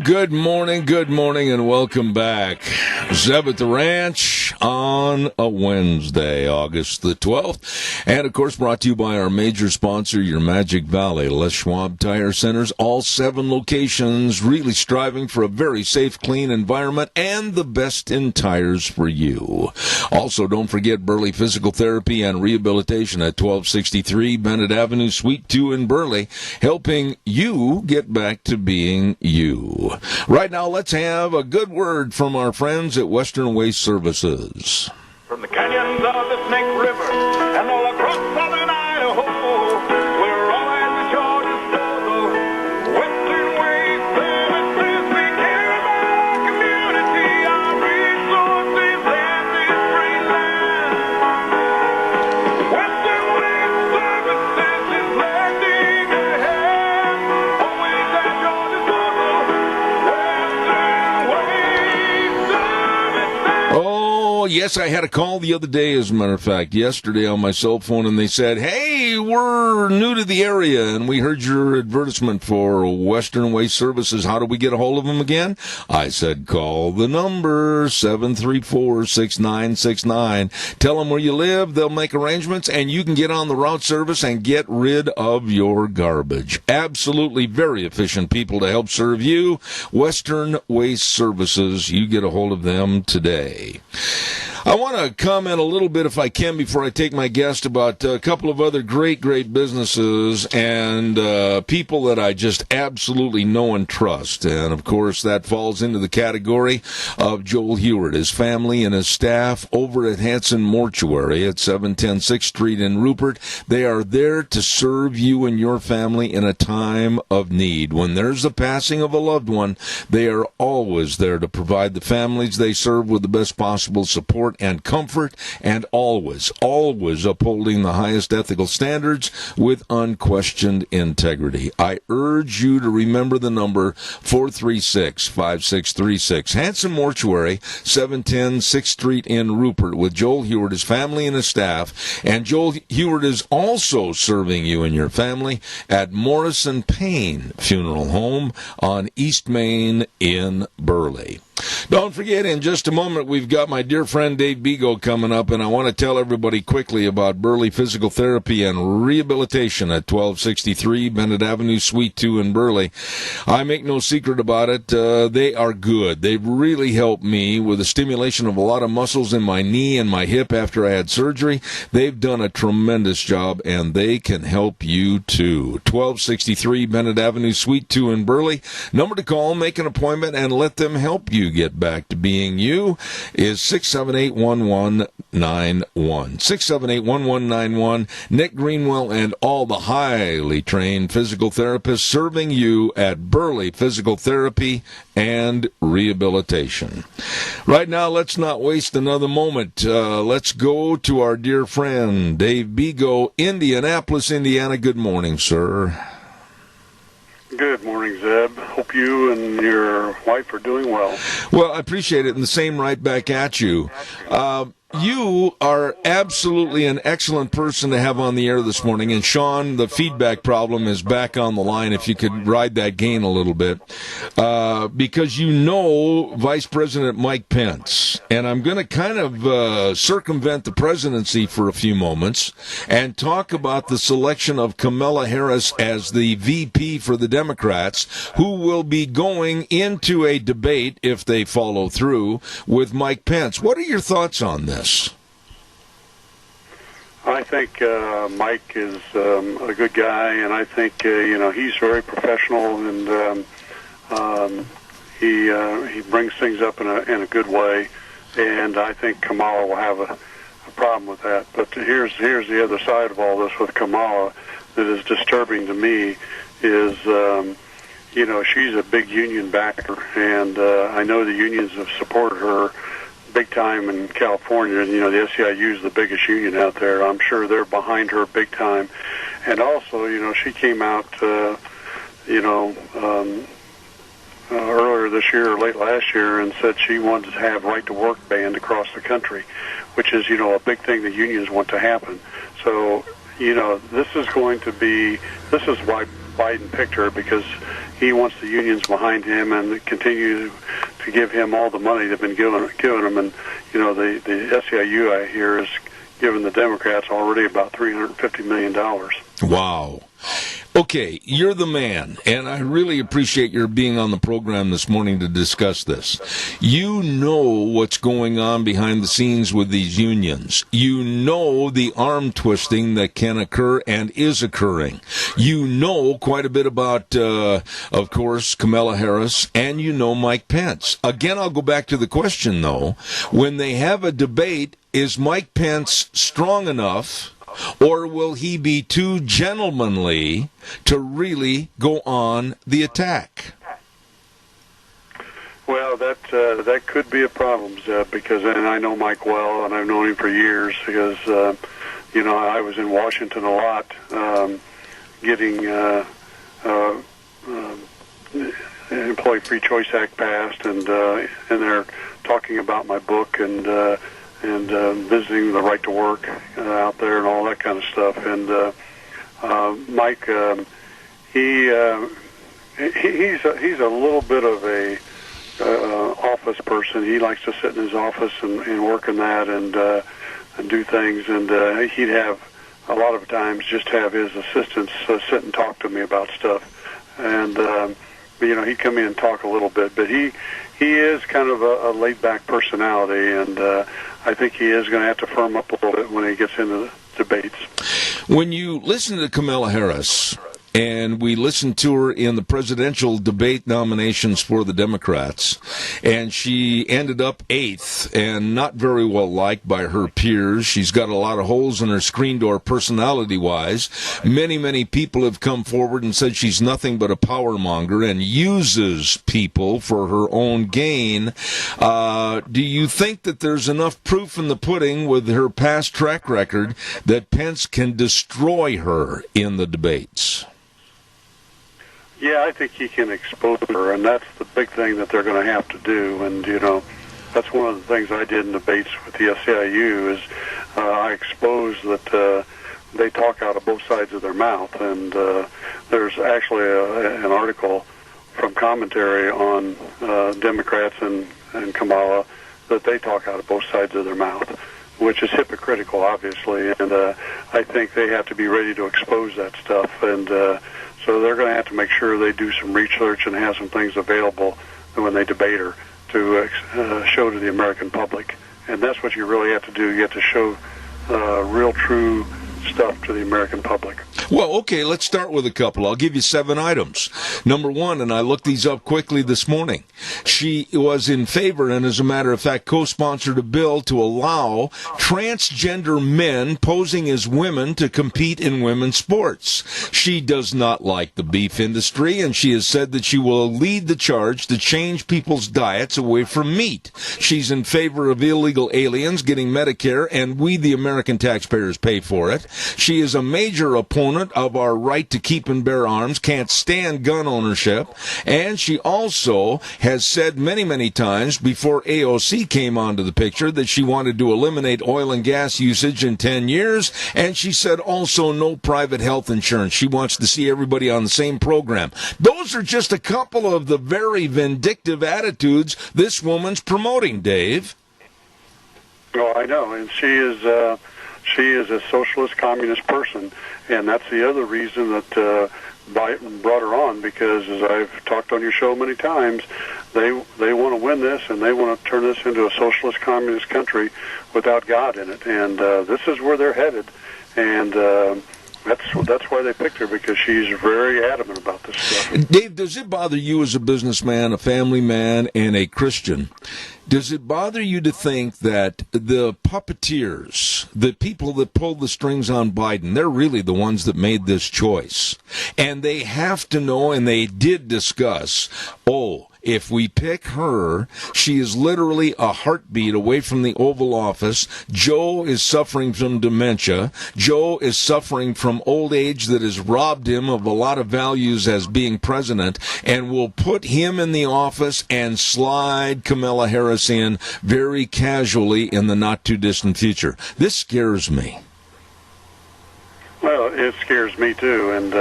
Good morning, and welcome back. Zeb at the Ranch on a Wednesday, August the 12th. And, of course, brought to you by our major sponsor, your Magic Valley, Les Schwab Tire Centers. All 7 locations really striving for a very safe, clean environment and the best in tires for you. Also, don't forget Burley Physical Therapy and Rehabilitation at 1263 Bennett Avenue, Suite 2 in Burley, helping you get back to being you. Right now, let's have a good word from our friends at Western Waste Services. From the canyons of the Snake River and all across southern Idaho, we're all at your disposal. Western Waste Services, we care about our community, our resources, and this great land. Western Waste Services is lending a hand, always at your disposal. Western Waste Services. Oh, yes, I had a call the other day, as a matter of fact, yesterday on my cell phone, and they said, hey, we're new to the area, and we heard your advertisement for Western Waste Services. How do we get a hold of them again? I said, call the number, 734-6969. Tell them where you live, they'll make arrangements, and you can get on the route service and get rid of your garbage. Absolutely very efficient people to help serve you. Western Waste Services, you get a hold of them today. I want to comment a little bit, if I can, before I take my guest, about a couple of other great businesses and people that I just absolutely know and trust. And, of course, that falls into the category of Joel Heward, his family and his staff over at Hanson Mortuary at 710 6th Street in Rupert. They are there to serve you and your family in a time of need. When there's the passing of a loved one, they are always there to provide the families they serve with the best possible support and comfort, and always upholding the highest ethical standards with unquestioned integrity. I urge you to remember the number 436-5636. Hanson Mortuary, 710 6th Street in Rupert, with Joel Heward, his family and his staff. And Joel Heward is also serving you and your family at Morrison Payne Funeral Home on East Main in Burley. Don't forget, in just a moment, we've got my dear friend Dave Bego coming up, and I want to tell everybody quickly about Burley Physical Therapy and Rehabilitation at 1263 Bennett Avenue, Suite 2 in Burley. I make no secret about it. They are good. They've really helped me with the stimulation of a lot of muscles in my knee and my hip after I had surgery. They've done a tremendous job, and they can help you too. 1263 Bennett Avenue, Suite 2 in Burley. Number to call, make an appointment, and let them help you get back to being you is 678-1191. 678-1191. Nick Greenwell and all the highly trained physical therapists serving you at Burley Physical Therapy and Rehabilitation. Right now, let's not waste another moment. Let's go to our dear friend Dave Bego, Indianapolis, Indiana. Good morning, sir. Good morning, Zeb. Hope you and your wife are doing well. Well, I appreciate it, and the same right back at you. You are absolutely an excellent person to have on the air this morning. And Sean, the feedback problem is back on the line, if you could ride that gain a little bit. Because you know Vice President Mike Pence. And I'm going to kind of circumvent the presidency for a few moments and talk about the selection of Kamala Harris as the VP for the Democrats, who will be going into a debate, if they follow through, with Mike Pence. What are your thoughts on this? I think Mike is a good guy, and I think he's very professional, and he brings things up in a good way. And I think Kamala will have a problem with that. But here's the other side of all this with Kamala that is disturbing to me is she's a big union backer, and I know the unions have supported her big time in California. The SEIU is the biggest union out there. I'm sure they're behind her big time. And also, she came out, earlier this year or late last year and said she wanted to have right to work banned across the country, which is, a big thing the unions want to happen. So, this is why Biden picked her, because he wants the unions behind him and continue to give him all the money they've been giving him. And, the SEIU, I hear, is giving the Democrats already about $350 million. Wow. Okay, you're the man, and I really appreciate your being on the program this morning to discuss this. You know what's going on behind the scenes with these unions. You know the arm twisting that can occur and is occurring. You know quite a bit about, of course, Kamala Harris, and you know Mike Pence. Again, I'll go back to the question, though. When they have a debate, is Mike Pence strong enough, or will he be too gentlemanly to really go on the attack? Well, that could be a problem, Zeb, because and I know Mike well, and I've known him for years because I was in Washington a lot, getting Employee Free Choice Act passed, and they're talking about my book and visiting the right to work out there and all that kind of stuff. And Mike, he's a little bit of a office person. He likes to sit in his office and work in that and do things. And he'd have a lot of times just have his assistants sit and talk to me about stuff. And he'd come in and talk a little bit, but he is kind of a laid-back personality, and I think he is going to have to firm up a little bit when he gets into the debates. When you listen to Kamala Harris, and we listened to her in the presidential debate nominations for the Democrats, and she ended up 8th and not very well liked by her peers. She's got a lot of holes in her screen door personality-wise. Many people have come forward and said she's nothing but a power monger and uses people for her own gain. Do you think that there's enough proof in the pudding with her past track record that Pence can destroy her in the debates? Yeah, I think he can expose her, and that's the big thing that they're going to have to do. And, that's one of the things I did in debates with the SEIU is I exposed that they talk out of both sides of their mouth. And there's actually an article from Commentary on Democrats and Kamala that they talk out of both sides of their mouth, which is hypocritical, obviously. And I think they have to be ready to expose that stuff. And so they're going to have to make sure they do some research and have some things available when they debate her to show to the American public. And that's what you really have to do. You have to show real, true stuff to the American public. Well, okay, let's start with a couple. I'll give you 7 items. Number 1, and I looked these up quickly this morning, she was in favor and, as a matter of fact, co-sponsored a bill to allow transgender men posing as women to compete in women's sports. She does not like the beef industry, and she has said that she will lead the charge to change people's diets away from meat. She's in favor of illegal aliens getting Medicare, and we, the American taxpayers, pay for it. She is a major opponent of our right to keep and bear arms, can't stand gun ownership, and she also has said many times before AOC came onto the picture that she wanted to eliminate oil and gas usage in 10 years, and she said also no private health insurance. She wants to see everybody on the same program. Those are just a couple of the very vindictive attitudes this woman's promoting, Dave. Oh, I know, and she is a socialist, communist person, and that's the other reason that brought her on because, as I've talked on your show many times, they want to win this, and they want to turn this into a socialist communist country without God in it. And this is where they're headed. And that's why they picked her, because she's very adamant about this stuff. Dave, does it bother you as a businessman, a family man, and a Christian? Does it bother you to think that the puppeteers, the people that pulled the strings on Biden, they're really the ones that made this choice? And they have to know, and they did discuss, if we pick her, she is literally a heartbeat away from the Oval Office. Joe is suffering from dementia. Joe is suffering from old age that has robbed him of a lot of values as being president, and we'll put him in the office and slide Kamala Harris in very casually in the not-too-distant future. This scares me. Well, it scares me too, and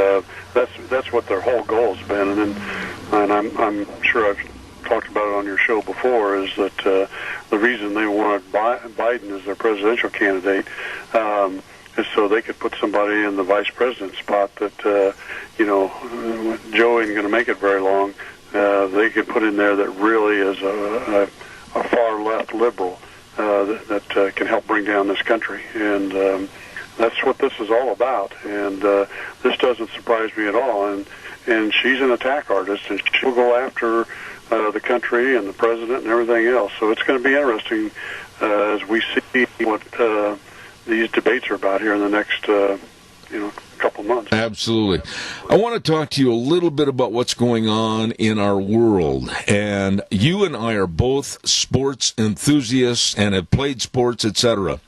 that's what their whole goal has been. And I'm sure I've talked about it on your show before, is that the reason they wanted Biden as their presidential candidate is so they could put somebody in the vice president spot that Joe ain't going to make it very long. They could put in there that really is a far left liberal that can help bring down this country, and that's what this is all about. And this doesn't surprise me at all. And she's an attack artist, and she'll go after the country and the president and everything else. So it's going to be interesting as we see what these debates are about here in the next couple months. Absolutely. I want to talk to you a little bit about what's going on in our world. And you and I are both sports enthusiasts and have played sports, etc.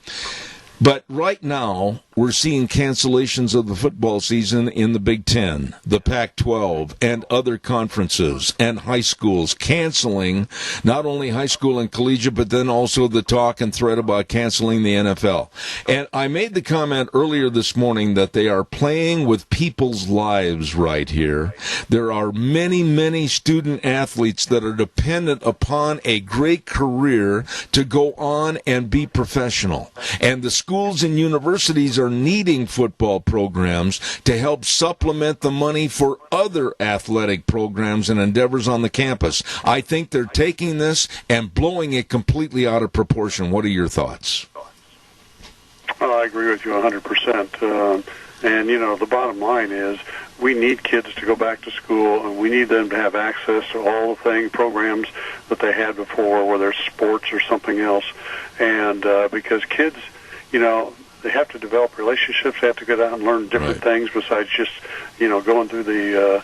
But right now, we're seeing cancellations of the football season in the Big Ten, the Pac-12, and other conferences and high schools canceling not only high school and collegiate, but then also the talk and threat about canceling the NFL. And I made the comment earlier this morning that they are playing with people's lives right here. There are many, many student athletes that are dependent upon a great career to go on and be professional. And the schools and universities are needing football programs to help supplement the money for other athletic programs and endeavors on the campus. I think they're taking this and blowing it completely out of proportion. What are your thoughts? Well, I agree with you 100%. And, the bottom line is we need kids to go back to school, and we need them to have access to all the programs that they had before, whether it's sports or something else. And because kids, they have to develop relationships. They have to get out and learn different things besides just, going through the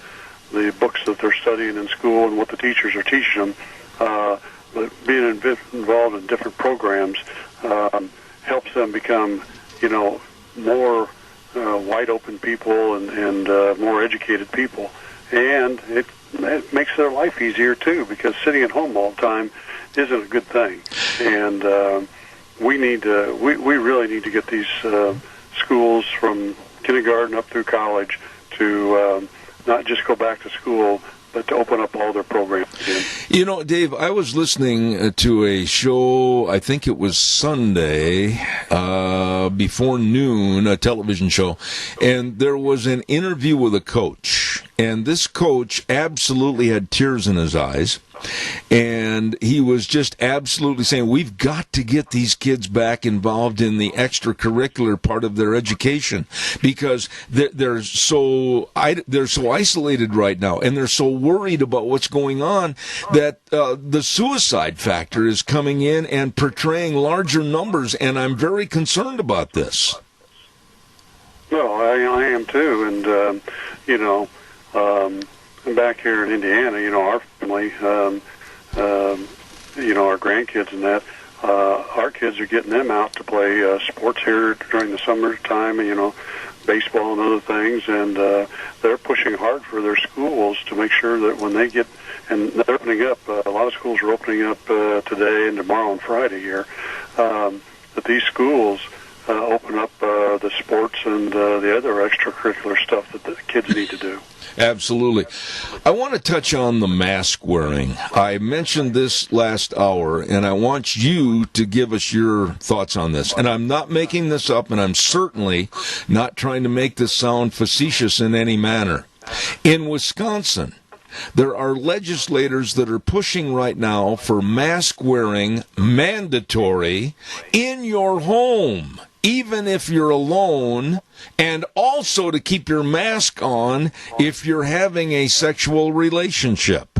books that they're studying in school and what the teachers are teaching them. But being involved in different programs helps them become, more wide open people and more educated people. And it makes their life easier too, because sitting at home all the time isn't a good thing. And we really need to get these schools from kindergarten up through college to not just go back to school, but to open up all their programs again. Dave, I was listening to a show, I think it was Sunday, before noon, a television show, and there was an interview with a coach, and this coach absolutely had tears in his eyes. And he was just absolutely saying, we've got to get these kids back involved in the extracurricular part of their education, because they're so isolated right now, and they're so worried about what's going on that the suicide factor is coming in and portraying larger numbers, and I'm very concerned about this. Well, I am too, and back here in Indiana, our family, our grandkids and that, our kids are getting them out to play sports here during the summertime, baseball and other things, and they're pushing hard for their schools to make sure that when they get, and they're opening up, a lot of schools are opening up today and tomorrow and Friday here, that these schools open up the sports and the other extracurricular stuff that the kids need to do. Absolutely. I want to touch on the mask wearing. I mentioned this last hour, and I want you to give us your thoughts on this. And I'm not making this up, and I'm certainly not trying to make this sound facetious in any manner. In Wisconsin, there are legislators that are pushing right now for mask wearing mandatory in your home, even if you're alone, and also to keep your mask on if you're having a sexual relationship.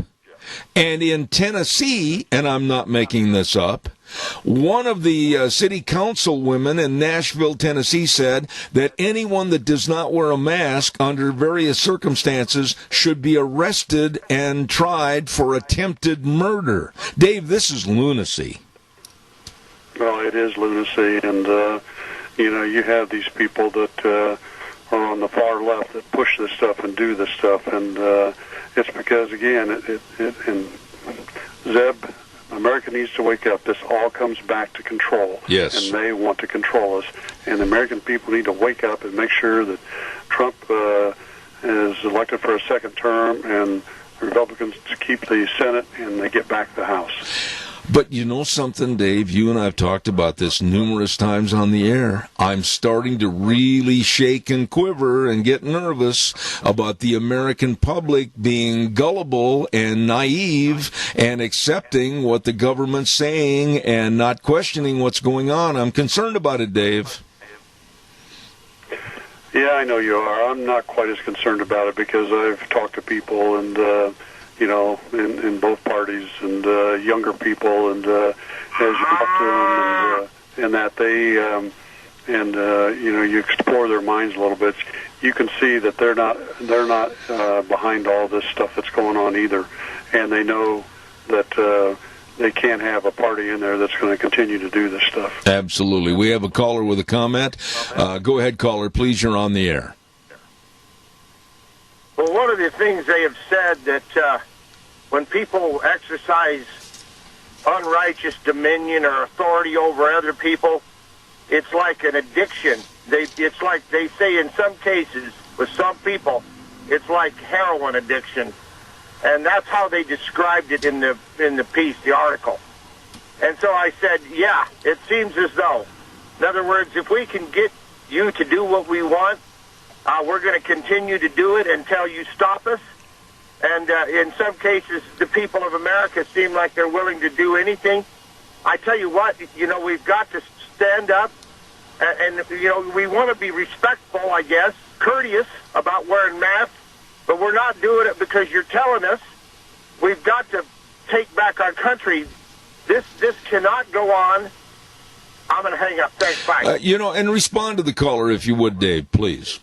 And in Tennessee, and I'm not making this up, one of the city council women in Nashville, Tennessee said that anyone that does not wear a mask under various circumstances should be arrested and tried for attempted murder. Dave, this is lunacy. Well, it is lunacy, and, you have these people that are on the far left that push this stuff and do this stuff, and it's because, again, and Zeb, America needs to wake up. This all comes back to control. Yes. And they want to control us. And the American people need to wake up and make sure that Trump is elected for a second term and Republicans keep the Senate and they get back the House. But you know something, Dave? You and I have talked about this numerous times on the air. I'm starting to really shake and quiver and get nervous about the American public being gullible and naive and accepting what the government's saying and not questioning what's going on. I'm concerned about it, Dave. Yeah, I know you are. I'm not quite as concerned about it because I've talked to people and, in both parties and younger people, and as you talk to them and that they, you explore their minds a little bit, you can see that they're not behind all this stuff that's going on either, and they know that they can't have a party in there that's going to continue to do this stuff. Absolutely. We have a caller with a comment. Go ahead, caller. Please, you're on the air. Well, one of the things they have said that when people exercise unrighteous dominion or authority over other people, it's like an addiction. It's like they say in some cases with some people, it's like heroin addiction, and that's how they described it in the piece, the article. And so I said, yeah, it seems as though. In other words, if we can get you to do what we want, we're going to continue to do it until you stop us. And in some cases, the people of America seem like they're willing to do anything. I tell you what, we've got to stand up, and we want to be respectful, I guess, courteous about wearing masks, but we're not doing it because you're telling us. We've got to take back our country. This cannot go on. I'm going to hang up. Thanks, bye. And respond to the caller if you would, Dave, please.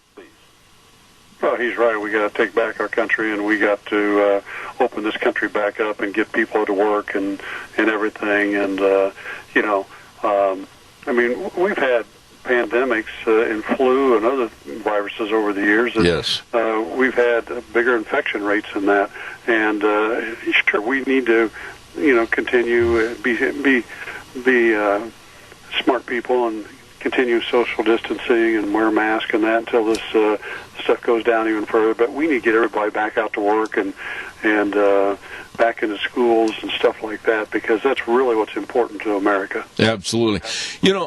Well, he's right. We got to take back our country, and we got to open this country back up and get people to work and everything. And we've had pandemics in flu and other viruses over the years. And, yes. We've had bigger infection rates than that, and sure, we need to, continue be smart people and continue social distancing and wear masks and that until this stuff goes down even further. But we need to get everybody back out to work and back into schools and stuff like that, because that's really what's important to America. Absolutely.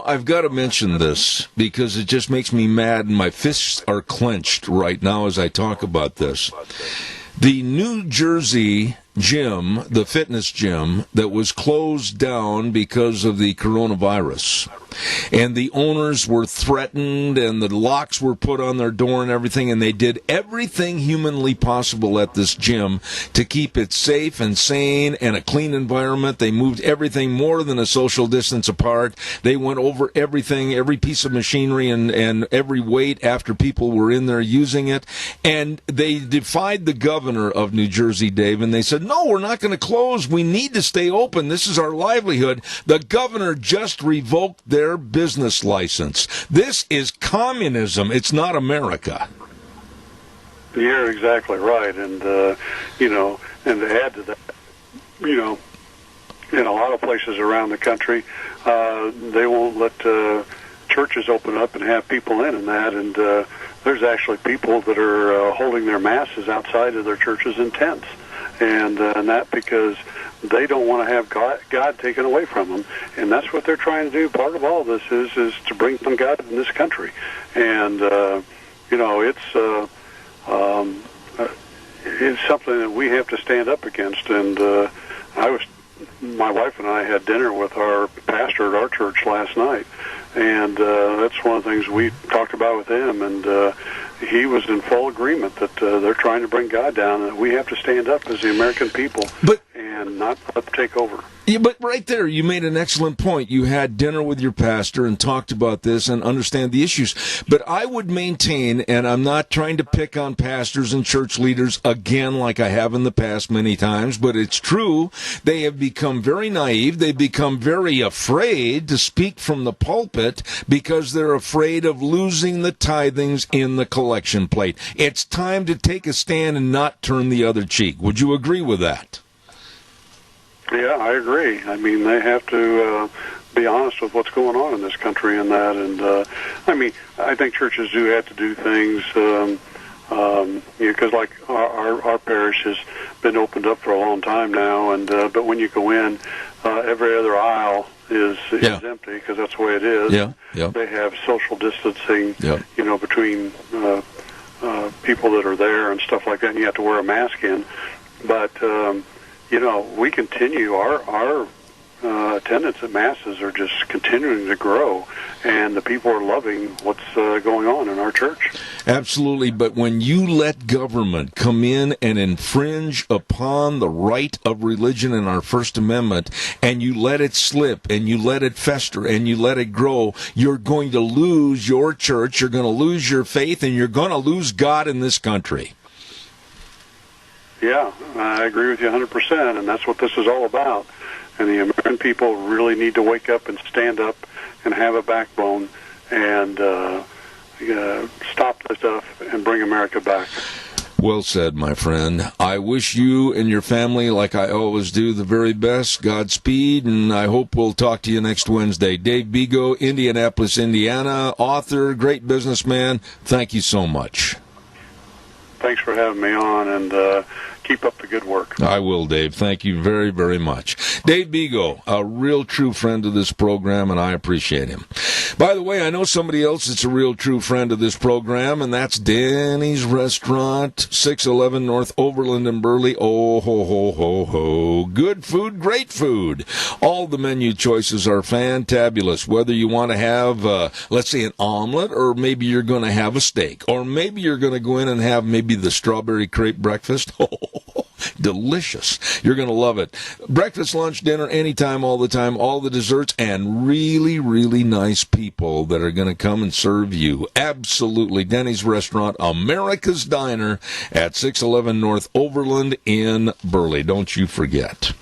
I've got to mention this because it just makes me mad and my fists are clenched right now as I talk about this. The New Jersey gym, the fitness gym that was closed down because of the coronavirus, and the owners were threatened and the locks were put on their door and everything, and they did everything humanly possible at this gym to keep it safe and sane and a clean environment. They moved everything more than a social distance apart. They went over everything, every piece of machinery and every weight after people were in there using it, and they defied the governor of New Jersey, Dave, and they said, no, we're not going to close. We need to stay open. This is our livelihood. The governor just revoked their business license. This is communism. It's not America. You're exactly right. And, and to add to that, in a lot of places around the country, they won't let churches open up and have people in and that. And there's actually people that are holding their masses outside of their churches in tents. And that because they don't want to have God taken away from them, and that's what they're trying to do. Part of all this is to bring some God in this country, and it's is something that we have to stand up against. And my wife and I had dinner with our pastor at our church last night, and that's one of the things we talked about with him, and he was in full agreement that they're trying to bring God down, and that we have to stand up as the American people and not let them take over. Yeah, but right there, you made an excellent point. You had dinner with your pastor and talked about this and understand the issues. But I would maintain, and I'm not trying to pick on pastors and church leaders again like I have in the past many times, but it's true. They have become very naive. They've become very afraid to speak from the pulpit because they're afraid of losing the tithings in the collection plate. It's time to take a stand and not turn the other cheek. Would you agree with that? Yeah, I agree. I mean, they have to be honest with what's going on in this country and that. And I mean, I think churches do have to do things, because like our parish has been opened up for a long time now. And but when you go in, every other aisle is empty because that's the way it is. Yeah. Yeah. They have social distancing, Yeah. Between people that are there and stuff like that. And you have to wear a mask in, but. We continue, our attendance at masses are just continuing to grow, and the people are loving what's going on in our church. Absolutely, but when you let government come in and infringe upon the right of religion in our First Amendment, and you let it slip, and you let it fester, and you let it grow, you're going to lose your church, you're going to lose your faith, and you're going to lose God in this country. Yeah, I agree with you 100%, and that's what this is all about. And the American people really need to wake up and stand up and have a backbone and stop this stuff and bring America back. Well said, my friend. I wish you and your family, like I always do, the very best. Godspeed, and I hope we'll talk to you next Wednesday. Dave Bego, Indianapolis, Indiana, author, great businessman. Thank you so much. Thanks for having me on, and keep up the good work. I will, Dave. Thank you very, very much. Dave Bego, a real true friend of this program, and I appreciate him. By the way, I know somebody else that's a real true friend of this program, and that's Danny's Restaurant, 611 North Overland in Burley. Oh, ho, ho, ho, ho. Good food, great food. All the menu choices are fantabulous, whether you want to have, let's say, an omelet, or maybe you're going to have a steak, or maybe you're going to go in and have maybe the strawberry crepe breakfast. Delicious. You're going to love it. Breakfast, lunch, dinner, anytime, all the time, all the desserts, and really, really nice people that are going to come and serve you. Absolutely. Denny's Restaurant, America's Diner at 611 North Overland in Burley. Don't you forget.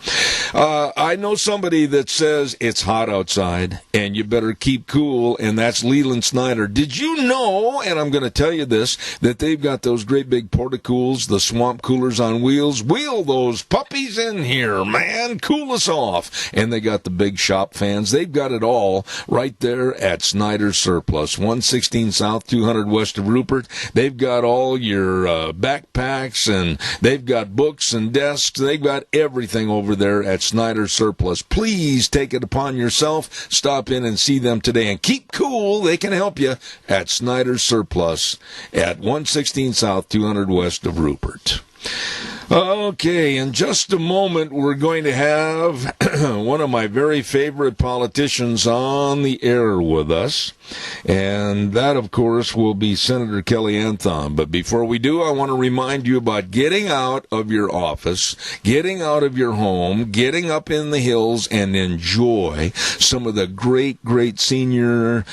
I know somebody that says it's hot outside and you better keep cool, and that's Leland Snyder. Did you know, and I'm going to tell you this, that they've got those great big porta-cools, the swamp coolers on wheels? Wheel those puppies in here, man. Cool us off. And they got the big shop fans. They've got it all right there at Snyder's Surplus, 116 South, 200 west of Rupert. They've got all your backpacks, and they've got books and desks. They've got everything over there at Snyder's Surplus. Please take it upon yourself. Stop in and see them today. And keep cool. They can help you at Snyder's Surplus at 116 South, 200 west of Rupert. Okay, in just a moment, we're going to have one of my very favorite politicians on the air with us, and that, of course, will be Senator Kelly Anthon. But before we do, I want to remind you about getting out of your office, getting out of your home, getting up in the hills, and enjoy some of the great, great scenic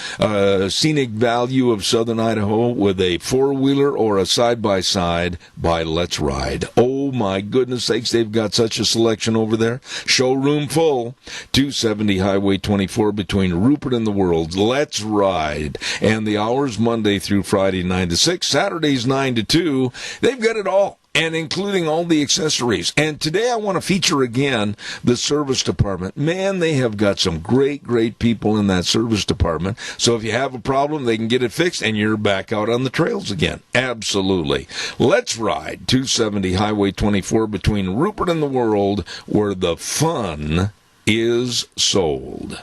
value of southern Idaho with a four-wheeler or a side-by-side by Let's Ride. Oh, my goodness sakes, they've got such a selection over there. Showroom full. 270 Highway 24 between Rupert and the World. Let's Ride. And the hours Monday through Friday, 9 to 6. Saturdays, 9 to 2. They've got it all, and including all the accessories. And today I want to feature again the service department. Man, they have got some great, great people in that service department. So if you have a problem, they can get it fixed, and you're back out on the trails again. Absolutely. Let's Ride, 270 Highway 24 between Rupert and the World, where the fun is sold.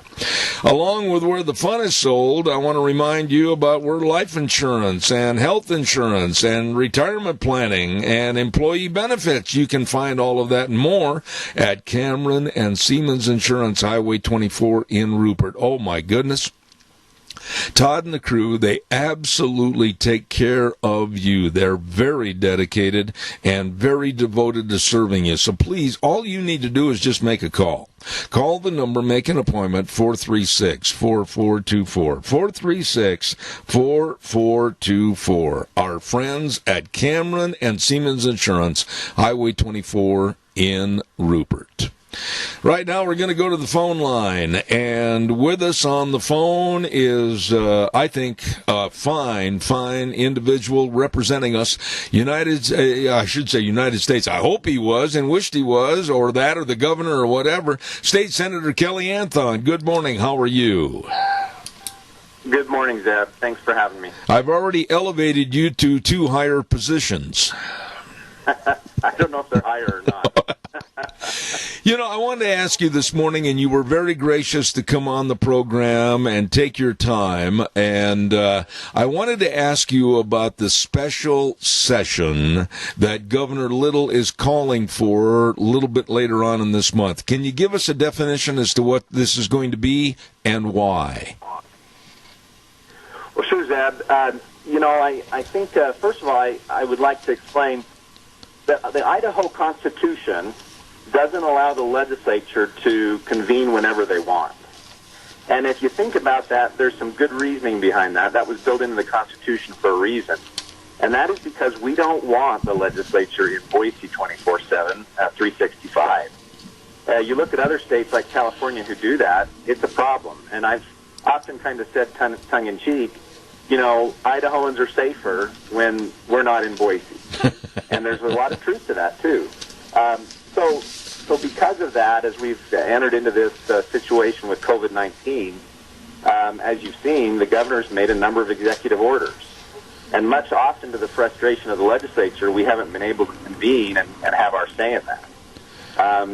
Along with where the fun is sold, I want to remind you about where life insurance and health insurance and retirement planning and employee benefits. You can find all of that and more at Cameron and Siemens Insurance, Highway 24 in Rupert. Oh, my goodness. Todd and the crew, they absolutely take care of you. They're very dedicated and very devoted to serving you. So please, all you need to do is just make a call. Call the number, make an appointment, 436-4424. 436-4424. Our friends at Cameron and Siemens Insurance, Highway 24 in Rupert. Right now, we're going to go to the phone line, and with us on the phone is, I think, a fine individual representing us, United States. I hope he was and wished he was, or that, or the governor, or whatever. State Senator Kelly Anthon, good morning. How are you? Good morning, Zeb. Thanks for having me. I've already elevated you to 2 higher positions. I don't know if they're higher or not. You know, I wanted to ask you this morning, and you were very gracious to come on the program and take your time, and I wanted to ask you about the special session that Governor Little is calling for a little bit later on in this month. Can you give us a definition as to what this is going to be and why? Well, sure, Zeb. I think, first of all, I would like to explain that the Idaho Constitution doesn't allow the legislature to convene whenever they want. And if you think about that, there's some good reasoning behind that. That was built into the Constitution for a reason. And that is because we don't want the legislature in Boise 24/7, 365. You look at other states like California who do that, it's a problem. And I've often kind of said tongue-in-cheek, Idahoans are safer when we're not in Boise. And there's a lot of truth to that, too. So because of that, as we've entered into this situation with COVID-19, as you've seen, the governor's made a number of executive orders. And much often to the frustration of the legislature, we haven't been able to convene and have our say in that.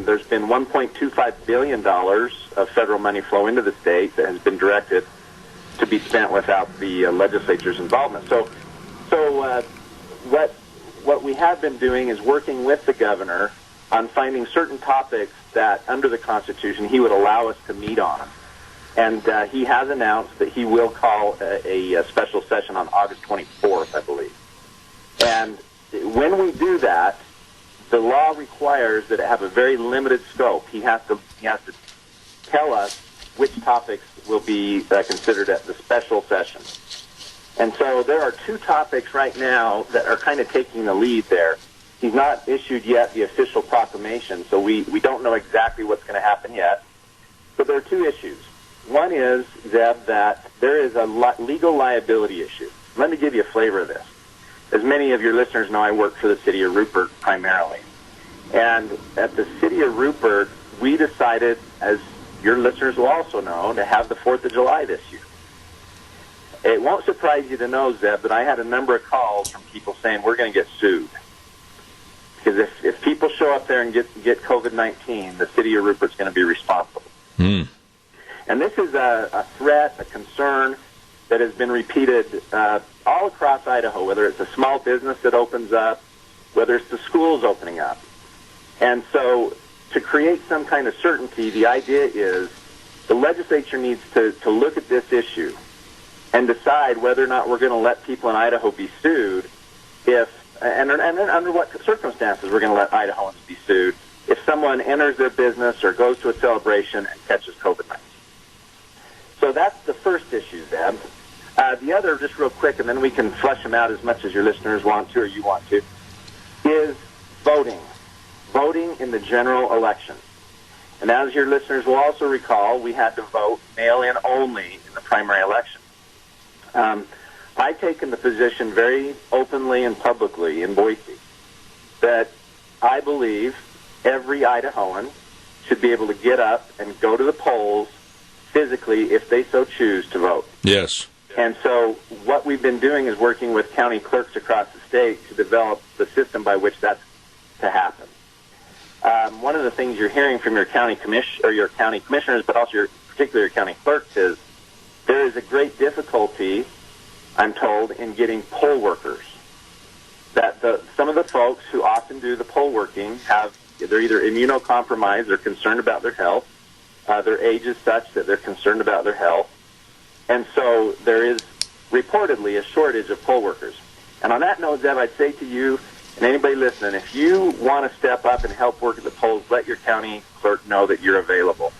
There's been $1.25 billion of federal money flow into the state that has been directed to be spent without the legislature's involvement. So what we have been doing is working with the governor on finding certain topics that, under the Constitution, he would allow us to meet on. And he has announced that he will call a special session on August 24th, I believe. And when we do that, the law requires that it have a very limited scope. He has to tell us which topics will be considered at the special session. And so there are 2 topics right now that are kind of taking the lead there. He's not issued yet the official proclamation, so we don't know exactly what's going to happen yet. But there are 2 issues. One is, Zeb, that there is a legal liability issue. Let me give you a flavor of this. As many of your listeners know, I work for the city of Rupert primarily. And at the city of Rupert, we decided, as your listeners will also know, to have the 4th of July this year. It won't surprise you to know, Zeb, that I had a number of calls from people saying we're going to get sued. Because if people show up there and get COVID-19, the city of Rupert's going to be responsible. And this is a threat, a concern that has been repeated all across Idaho, whether it's a small business that opens up, whether it's the schools opening up. And so to create some kind of certainty, the idea is the legislature needs to look at this issue and decide whether or not we're going to let people in Idaho be sued and under what circumstances we're going to let Idahoans be sued if someone enters their business or goes to a celebration and catches COVID-19. So that's the first issue, Zeb. The other, just real quick, and then we can flesh them out as much as your listeners want to or you want to, is voting. Voting in the general election. And as your listeners will also recall, we had to vote mail-in only in the primary election. I've taken the position very openly and publicly in Boise that I believe every Idahoan should be able to get up and go to the polls physically if they so choose to vote. Yes. And so what we've been doing is working with county clerks across the state to develop the system by which that's to happen. one of the things you're hearing from your county commissioners, but also particularly your county clerks, is there is a great difficulty, I'm told, in getting poll workers. That some of the folks who often do the poll working they're either immunocompromised, they're concerned about their health, their age is such that they're concerned about their health, and so there is reportedly a shortage of poll workers. And on that note, Zeb, I'd say to you and anybody listening, if you want to step up and help work at the polls, let your county clerk know that you're available.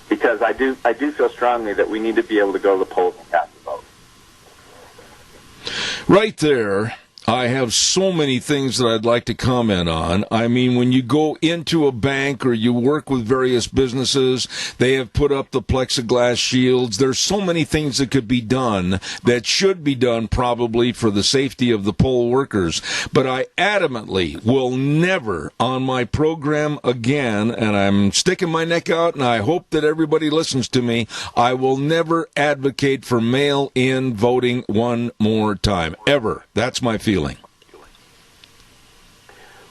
Because I do feel strongly that we need to be able to go to the polls and cast a vote. Right there, I have so many things that I'd like to comment on. I mean, when you go into a bank or you work with various businesses, they have put up the plexiglass shields. There's so many things that could be done that should be done probably for the safety of the poll workers. But I adamantly will never on my program again, and I'm sticking my neck out and I hope that everybody listens to me, I will never advocate for mail-in voting one more time. Ever. That's my feeling.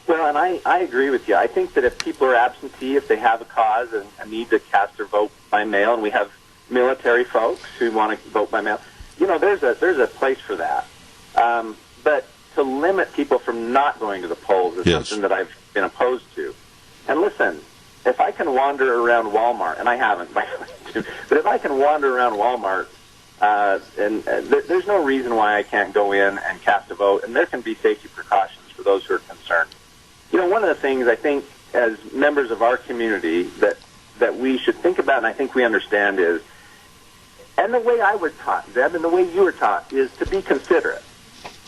Well, and I agree with you. I think that if people are absentee, if they have a cause and a need to cast their vote by mail, and we have military folks who want to vote by mail, there's a place for that. But to limit people from not going to the polls is something that I've been opposed to. And listen, if I can wander around Walmart, and I haven't, by the way, but if I can wander around Walmart, there's no reason why I can't go in and cast a vote, and there can be safety precautions for those who are concerned. One of the things I think as members of our community that we should think about, and I think we understand is, and the way I was taught, Zeb, and the way you were taught, is to be considerate.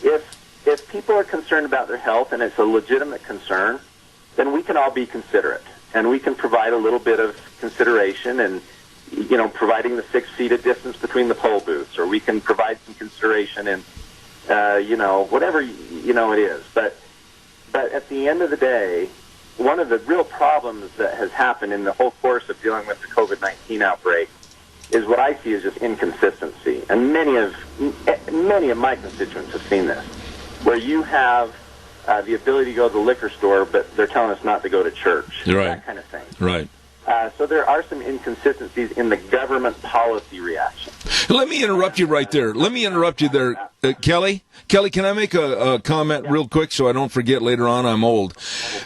If people are concerned about their health and it's a legitimate concern, then we can all be considerate, and we can provide a little bit of consideration and providing the 6 feet of distance between the poll booths, or we can provide some consideration in, whatever, it is. But at the end of the day, one of the real problems that has happened in the whole course of dealing with the COVID-19 outbreak is what I see as just inconsistency. And many of my constituents have seen this, where you have the ability to go to the liquor store, but they're telling us not to go to church, that kind of thing. Right. So there are some inconsistencies in the government policy reaction. Let me interrupt you right there. Kelly? Kelly, can I make a comment real quick so I don't forget later on? I'm old.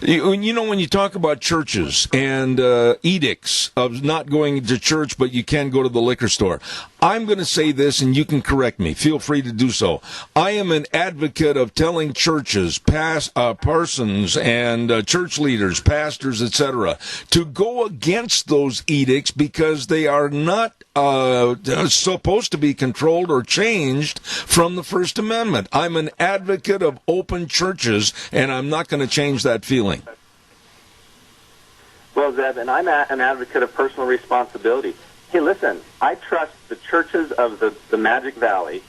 When you talk about churches and edicts of not going to church, but you can go to the liquor store, I'm going to say this, and you can correct me. Feel free to do so. I am an advocate of telling churches, parsons, and church leaders, pastors, etc., to go against those edicts because they are not supposed to be controlled or changed from the First Amendment. I'm an advocate of open churches, and I'm not going to change that feeling. Well, Zeb, and I'm an advocate of personal responsibility. Hey, listen, I trust the churches of the Magic Valley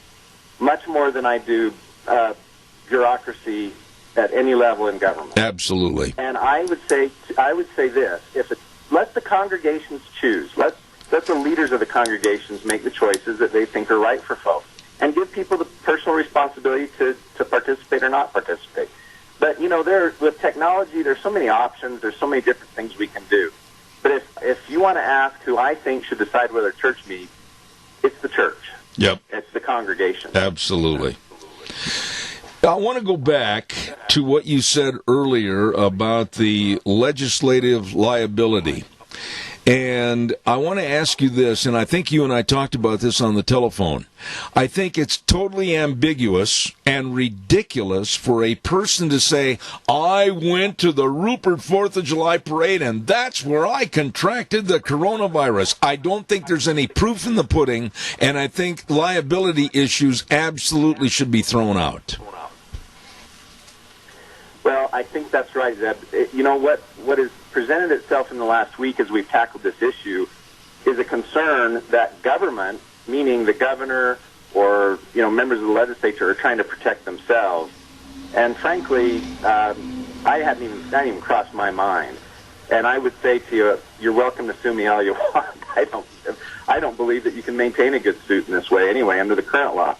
much more than I do bureaucracy at any level in government. Absolutely. And I would say this: let the congregations choose. Let the leaders of the congregations make the choices that they think are right for folks, and give people the personal responsibility to participate or not participate. But with technology, there's so many options. There's so many different things we can do. But if you want to ask who I think should decide whether church meets, it's the church. Yep. It's the congregation. Absolutely. I want to go back to what you said earlier about the legislative liability. And I want to ask you this, and I think you and I talked about this on the telephone. I think it's totally ambiguous and ridiculous for a person to say, I went to the Rupert 4th of July parade, and that's where I contracted the coronavirus. I don't think there's any proof in the pudding, and I think liability issues absolutely should be thrown out. Well, I think that's right, Zeb. What has presented itself in the last week as we've tackled this issue is a concern that government, meaning the governor or members of the legislature, are trying to protect themselves. And frankly, I hadn't even crossed my mind. And I would say to you, you're welcome to sue me all you want. I don't believe that you can maintain a good suit in this way anyway under the current law.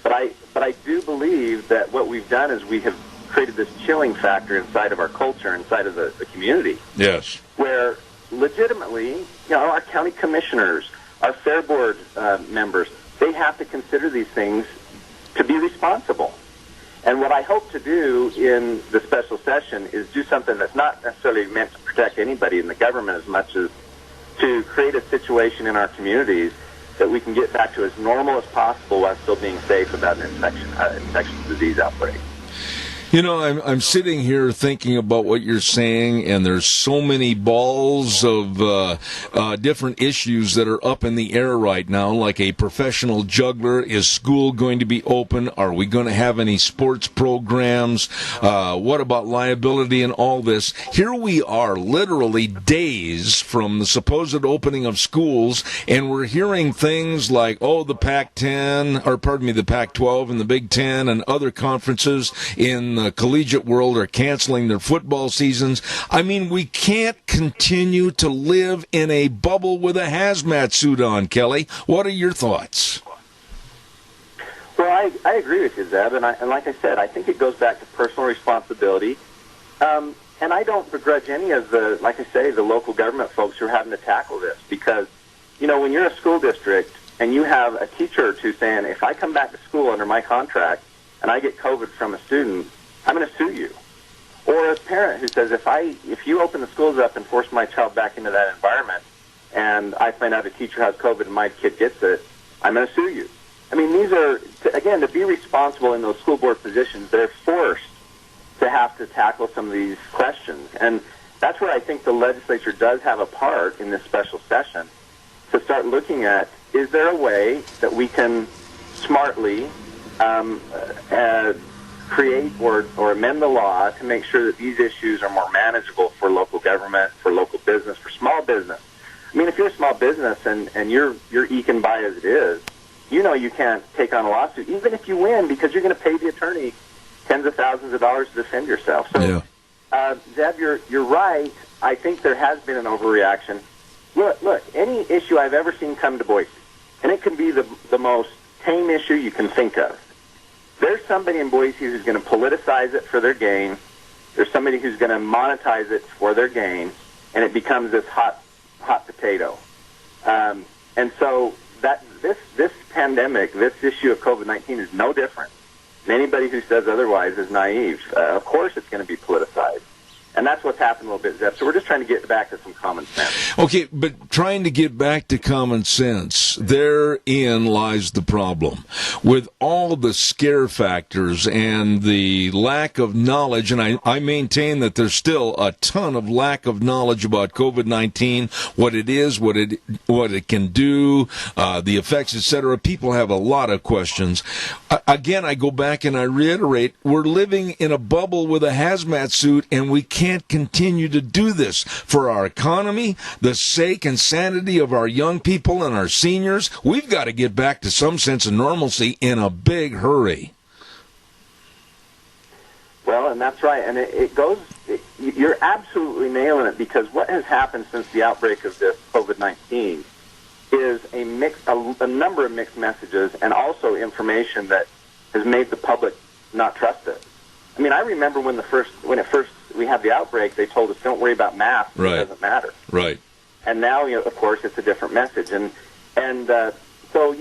But I do believe that what we've done is we have created this chilling factor inside of our culture, inside of the community. Yes. Where legitimately, our county commissioners, our fair board members, they have to consider these things to be responsible. And what I hope to do in the special session is do something that's not necessarily meant to protect anybody in the government as much as to create a situation in our communities that we can get back to as normal as possible while still being safe about an infectious disease outbreak. I'm sitting here thinking about what you're saying, and there's so many balls of different issues that are up in the air right now, like a professional juggler. Is school going to be open? Are we going to have any sports programs? What about liability and all this? Here we are, literally days from the supposed opening of schools, and we're hearing things like, the the Pac-12 and the Big Ten and other conferences in the collegiate world are canceling their football seasons. I mean, we can't continue to live in a bubble with a hazmat suit on, Kelly. What are your thoughts? Well, I agree with you, Zeb, and like I said, I think it goes back to personal responsibility. And I don't begrudge any of the local government folks who are having to tackle this because, when you're a school district and you have a teacher or two saying, if I come back to school under my contract and I get COVID from a student, I'm going to sue you. Or a parent who says, if you open the schools up and force my child back into that environment and I find out a teacher has COVID and my kid gets it, I'm going to sue you. I mean, these are, again, to be responsible in those school board positions, they're forced to have to tackle some of these questions. And that's where I think the legislature does have a part in this special session to start looking at, is there a way that we can smartly create or amend the law to make sure that these issues are more manageable for local government, for local business, for small business. I mean, if you're a small business and you're eking by as it is, you can't take on a lawsuit, even if you win, because you're going to pay the attorney tens of thousands of dollars to defend yourself. So, Zeb, you're right. I think there has been an overreaction. Look, any issue I've ever seen come to Boise, and it can be the most tame issue you can think of. There's somebody in Boise who's going to politicize it for their gain. There's somebody who's going to monetize it for their gain, and it becomes this hot potato. And so this pandemic, this issue of COVID-19 is no different. And anybody who says otherwise is naive. Of course it's going to be politicized. And that's what's happened a little bit, Zeb. So we're just trying to get back to some common sense. Okay, but trying to get back to common sense, therein lies the problem. With all the scare factors and the lack of knowledge, and I maintain that there's still a ton of lack of knowledge about COVID-19, what it is, what it can do, the effects, etc. People have a lot of questions. Again, I go back and I reiterate, we're living in a bubble with a hazmat suit, and we can't continue to do this for our economy, the sake and sanity of our young people and our seniors. We've got to get back to some sense of normalcy in a big hurry. Well, and that's right. And you're absolutely nailing it, because what has happened since the outbreak of this COVID-19 is a number of mixed messages, and also information that has made the public not trust it. I mean, I remember when we had the outbreak, they told us, don't worry about masks, right. It doesn't matter. Right. And now, of course, it's a different message. And so,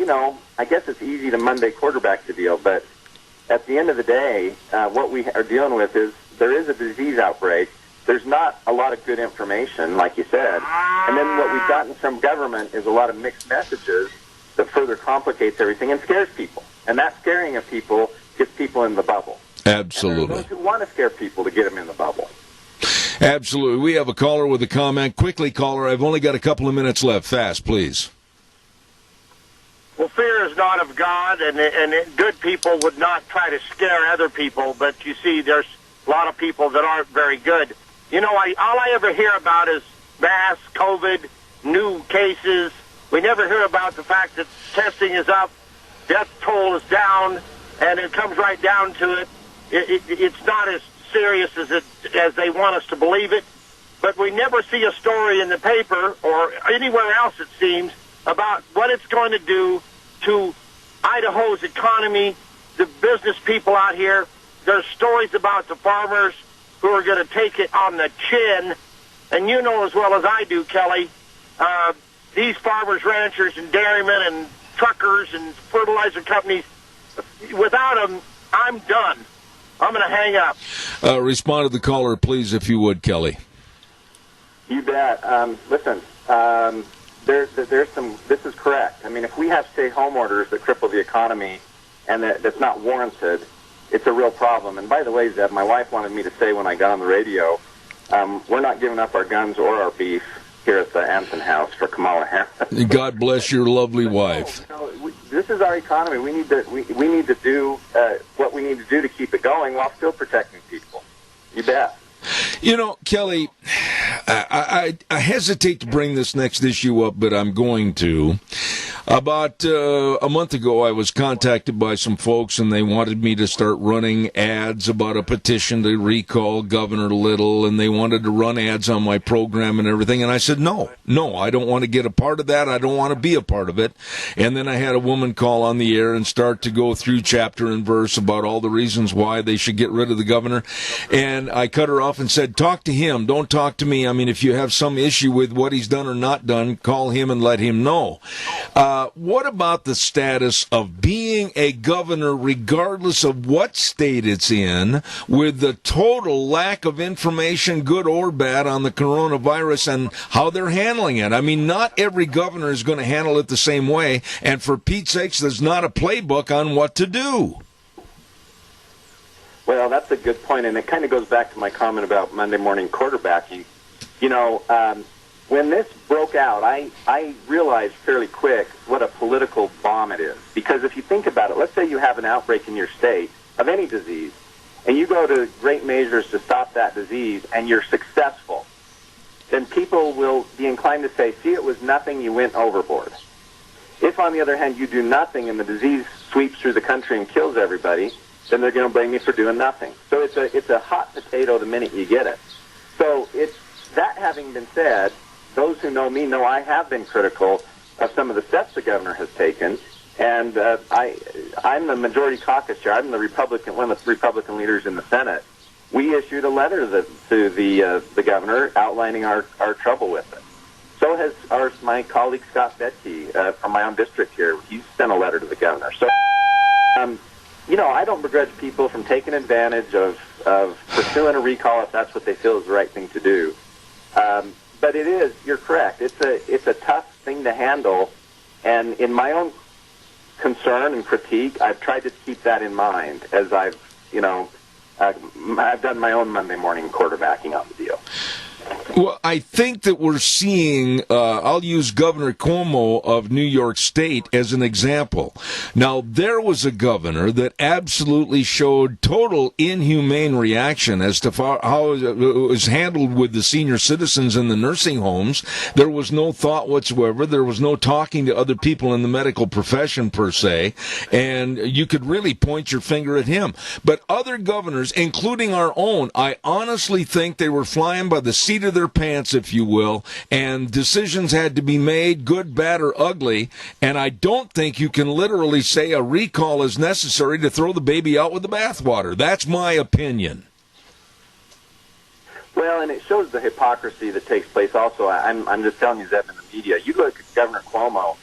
I guess it's easy to Monday quarterback the deal, but at the end of the day, what we are dealing with is there is a disease outbreak. There's not a lot of good information, like you said. And then what we've gotten from government is a lot of mixed messages that further complicates everything and scares people. And that scaring of people gets people in the bubble. Absolutely. And there are those who want to scare people to get them in the bubble. Absolutely. We have a caller with a comment. Quickly, caller, I've only got a couple of minutes left. Fast, please. Well, fear is not of God, and good people would not try to scare other people, but you see there's a lot of people that aren't very good. All I ever hear about is masks, COVID, new cases. We never hear about the fact that testing is up, death toll is down, and it comes right down to it. It's not as serious as they want us to believe it, but we never see a story in the paper or anywhere else, it seems, about what it's going to do to Idaho's economy, the business people out here. there's stories about the farmers who are going to take it on the chin. And you know as well as I do, Kelly, these farmers, ranchers, and dairymen and truckers and fertilizer companies, without them, I'm done. I'm going to hang up. Respond to the caller, please, if you would, Kelly. You bet. Listen, there's some. This is correct. I mean, if we have stay-home orders that cripple the economy and that's not warranted, it's a real problem. And by the way, Zeb, my wife wanted me to say when I got on the radio, we're not giving up our guns or our beef here at the Anson House for Kamala Harris. God bless your lovely wife. This is our economy. We need to do what we need to do to keep it going while still protecting people. You bet. You know, Kelly, I hesitate to bring this next issue up, but I'm going to. About a month ago, I was contacted by some folks, and they wanted me to start running ads about a petition to recall Governor Little, and they wanted to run ads on my program and everything. And I said, no, I don't want to get a part of that. I don't want to be a part of it. And then I had a woman call on the air and start to go through chapter and verse about all the reasons why they should get rid of the governor. And I cut her off and said, talk to him. Don't talk to me. I mean, if you have some issue with what he's done or not done, call him and let him know. What about the status of being a governor, regardless of what state it's in, with the total lack of information, good or bad, on the coronavirus and how they're handling it? I mean, not every governor is going to handle it the same way, and for Pete's sakes, there's not a playbook on what to do. Well, that's a good point, and it kind of goes back to my comment about Monday morning quarterbacking. You know, when this broke out, I realized fairly quick what a political bomb it is. Because if you think about it, let's say you have an outbreak in your state of any disease, and you go to great measures to stop that disease, and you're successful, then people will be inclined to say, see, it was nothing, you went overboard. If, on the other hand, you do nothing and the disease sweeps through the country and kills everybody, then they're going to blame you for doing nothing. So it's a hot potato the minute you get it. So that having been said, those who know me know I have been critical of some of the steps the governor has taken, and I'm the majority caucus chair. I'm one of the Republican leaders in the Senate. We issued a letter to the governor outlining our trouble with it. So has my colleague Scott Betke from my own district here. He's sent a letter to the governor. So, you know, I don't begrudge people from taking advantage of pursuing a recall if that's what they feel is the right thing to do. But it is, you're correct, it's a tough thing to handle, and in my own concern and critique, I've tried to keep that in mind as I've done my own Monday morning quarterbacking on the deal. Well, I think that we're seeing, I'll use Governor Cuomo of New York State as an example. Now, there was a governor that absolutely showed total inhumane reaction as to how it was handled with the senior citizens in the nursing homes. There was no thought whatsoever. There was no talking to other people in the medical profession, per se, and you could really point your finger at him. But other governors, including our own, I honestly think they were flying by the seat of their pants, if you will, and decisions had to be made, good, bad, or ugly, and I don't think you can literally say a recall is necessary to throw the baby out with the bathwater. That's my opinion. Well, and it shows the hypocrisy that takes place also. I'm just telling you, Zeb, in the media. You look at Governor Cuomo.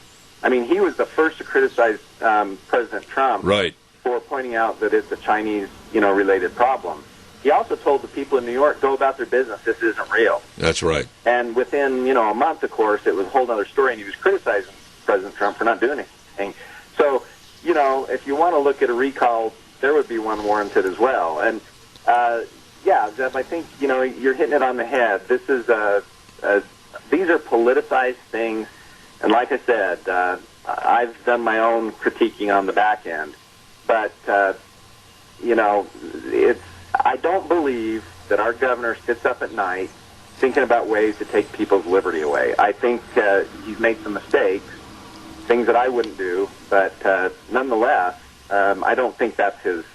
I mean, he was the first to criticize President Trump for pointing out that it's a Chinese, related problem. He also told the people in New York, go about their business. This isn't real. That's right. And within, a month, of course, it was a whole other story, and he was criticizing President Trump for not doing anything. So, if you want to look at a recall, there would be one warranted as well. And, yeah, Jeff, I think, you're hitting it on the head. This is these are politicized things. And like I said, I've done my own critiquing on the back end. But, I don't believe that our governor sits up at night thinking about ways to take people's liberty away. I think he's made some mistakes, things that I wouldn't do, but nonetheless, I don't think that's his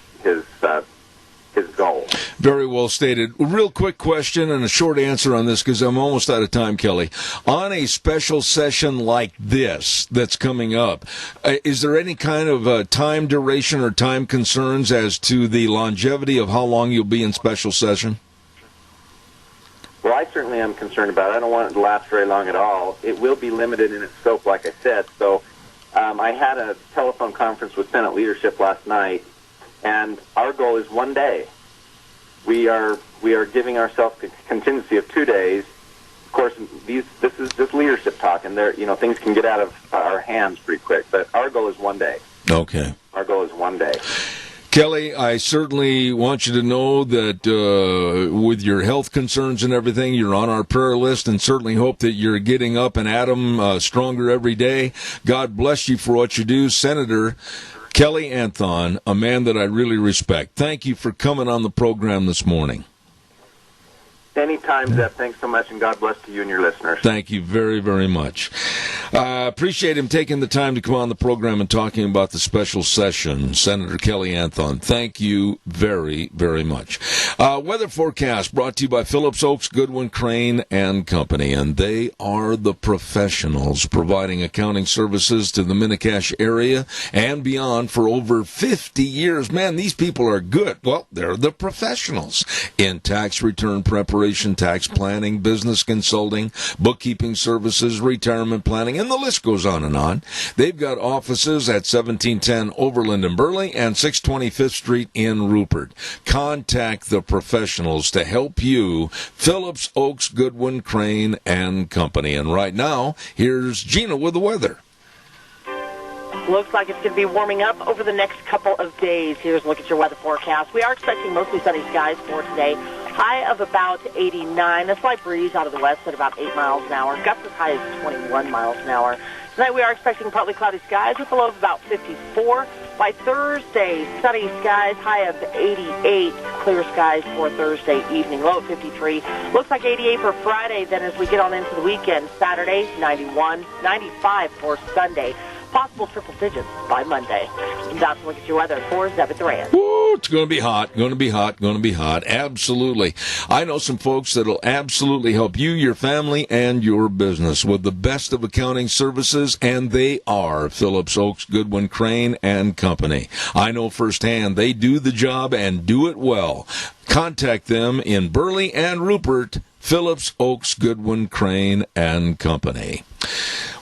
goal. Very well stated. A real quick question and a short answer on this because I'm almost out of time, Kelly. On a special session like this that's coming up, is there any kind of time duration or time concerns as to the longevity of how long you'll be in special session? Well, I certainly am concerned about it. I don't want it to last very long at all. It will be limited in its scope, like I said. So I had a telephone conference with Senate leadership last night, and our goal is 1 day. We are giving ourselves a contingency of 2 days. Of course, this is just leadership talk, and things can get out of our hands pretty quick. But our goal is 1 day. Okay. Our goal is 1 day. Kelly, I certainly want you to know that with your health concerns and everything, you're on our prayer list, and certainly hope that you're getting up and at 'em stronger every day. God bless you for what you do. Senator Kelly Anthon, a man that I really respect. Thank you for coming on the program this morning. Anytime, Zeb. Thanks so much, and God bless to you and your listeners. Thank you very, very much. Appreciate him taking the time to come on the program and talking about the special session. Senator Kelly Anthon, thank you very, very much. Weather forecast brought to you by Phillips Oaks, Goodwin, Crane, and Company, and they are the professionals providing accounting services to the Mini-Cash area and beyond for over 50 years. Man, these people are good. Well, they're the professionals in tax return preparation, tax planning, business consulting, bookkeeping services, retirement planning, and the list goes on and on. They've got offices at 1710 Overland in Burley and 625th Street in Rupert. Contact the professionals to help you. Phillips Oaks, Goodwin, Crane, and Company. And right now, here's Gina with the weather. Looks like it's going to be warming up over the next couple of days. Here's a look at your weather forecast. We are expecting mostly sunny skies for today. High of about 89. A slight breeze out of the west at about 8 miles an hour. Gusts as high as 21 miles an hour. Tonight we are expecting partly cloudy skies with a low of about 54. By Thursday, sunny skies, high of 88. Clear skies for Thursday evening, low of 53. Looks like 88 for Friday. Then as we get on into the weekend, Saturday, 91, 95 for Sunday. Possible triple digits by Monday. And that's a look at your weather for Zeb Duran. Woo, it's going to be hot, going to be hot, going to be hot. Absolutely. I know some folks that will absolutely help you, your family, and your business with the best of accounting services, and they are Phillips Oaks, Goodwin, Crane, and Company. I know firsthand they do the job and do it well. Contact them in Burley and Rupert, Phillips Oaks, Goodwin, Crane, and Company.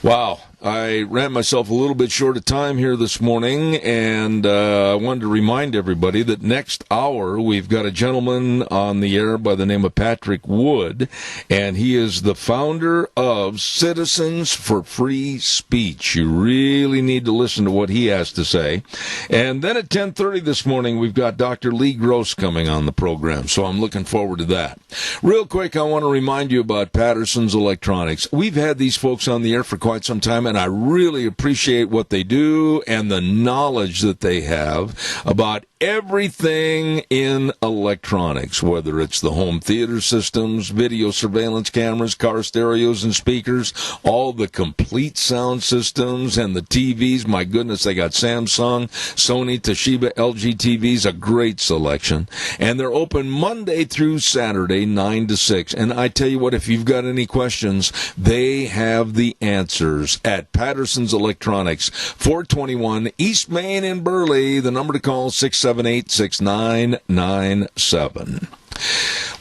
Wow. I ran myself a little bit short of time here this morning, and I wanted to remind everybody that next hour we've got a gentleman on the air by the name of Patrick Wood, and he is the founder of Citizens for Free Speech. You really need to listen to what he has to say. And then at 10:30 this morning, we've got Dr. Lee Gross coming on the program, so I'm looking forward to that. Real quick, I want to remind you about Patterson's Electronics. We've had these folks on the air for quite some time, and I really appreciate what they do and the knowledge that they have about everything in electronics, whether it's the home theater systems, video surveillance cameras, car stereos and speakers, all the complete sound systems and the TVs. My goodness, they got Samsung, Sony, Toshiba, LG TVs, a great selection. And they're open Monday through Saturday, 9 to 6. And I tell you what, if you've got any questions, they have the answers at Patterson's Electronics, 421 East Main in Burley. The number to call, 678-6997.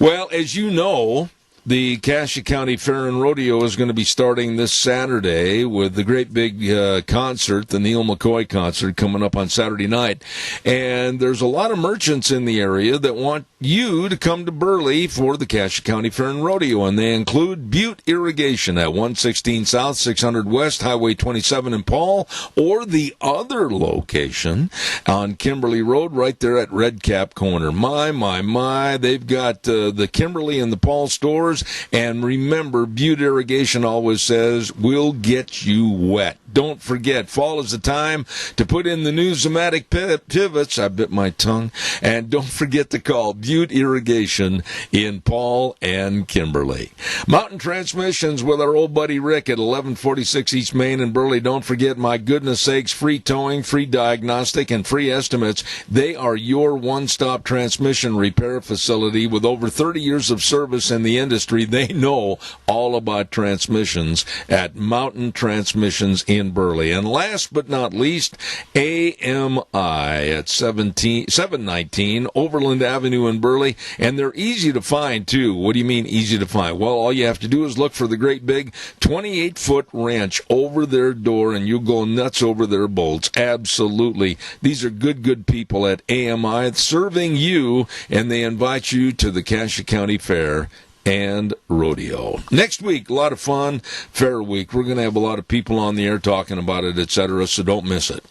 Well, as you know, the Cassia County Fair and Rodeo is going to be starting this Saturday with the great big concert, the Neil McCoy concert, coming up on Saturday night. And there's a lot of merchants in the area that want you to come to Burley for the Cassia County Fair and Rodeo, and they include Butte Irrigation at 116 South, 600 West, Highway 27 in Paul, or the other location on Kimberly Road right there at Red Cap Corner. My, they've got the Kimberly and the Paul stores floors. And remember, Butte Irrigation always says, we'll get you wet. Don't forget, fall is the time to put in the new Zomatic pivots. I bit my tongue. And don't forget to call Butte Irrigation in Paul and Kimberly. Mountain Transmissions with our old buddy Rick at 1146 East Main in Burley. Don't forget, my goodness sakes, free towing, free diagnostic, and free estimates. They are your one-stop transmission repair facility with over 30 years of service in the industry. They know all about transmissions at Mountain Transmissions in Burley. And last but not least, AMI at 719 Overland Avenue in Burley. And they're easy to find, too. What do you mean easy to find? Well, all you have to do is look for the great big 28-foot wrench over their door, and you'll go nuts over their bolts. Absolutely. These are good people at AMI serving you, and they invite you to the Cassia County Fair and rodeo. Next week, a lot of fun, Fair Week. We're going to have a lot of people on the air talking about it, etc., so don't miss it.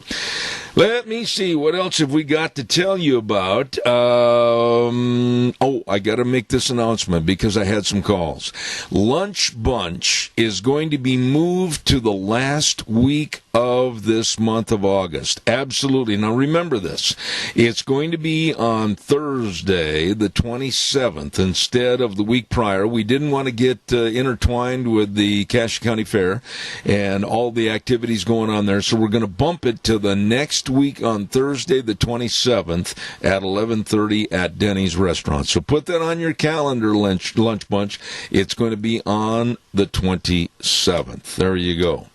Let me see, what else have we got to tell you about? I got to make this announcement because I had some calls. Lunch Bunch is going to be moved to the last week of this month of August. Absolutely. Now remember this. It's going to be on Thursday, the 27th, instead of the week prior. We didn't want to get intertwined with the Cassia County Fair and all the activities going on there, so we're going to bump it to the next week on Thursday, the 27th at 11:30 at Denny's Restaurant. So put that on your calendar, Lunch Bunch. It's going to be on the 27th. There you go.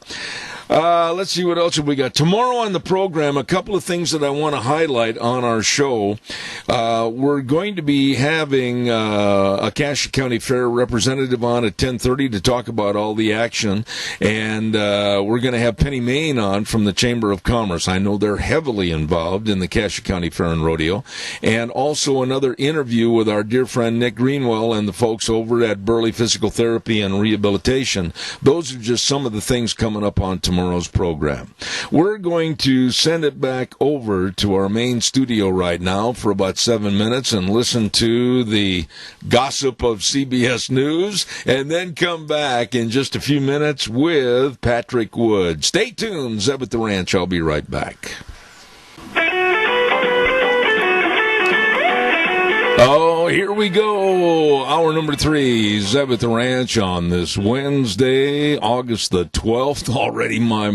Let's see what else have we got. Tomorrow on the program, a couple of things that I want to highlight on our show. We're going to be having a Cassia County Fair representative on at 10:30 to talk about all the action. And we're going to have Penny Main on from the Chamber of Commerce. I know they're heavily involved in the Cassia County Fair and Rodeo. And also another interview with our dear friend Nick Greenwell and the folks over at Burley Physical Therapy and Rehabilitation. Those are just some of the things coming up on tomorrow's program. We're going to send it back over to our main studio right now for about 7 minutes and listen to the gossip of CBS News, and then come back in just a few minutes with Patrick Wood. Stay tuned. Zeb at the Ranch. I'll be right back. Oh, here we go. Hour number 3, Zeb at the Ranch on this Wednesday, August the 12th. Already, my,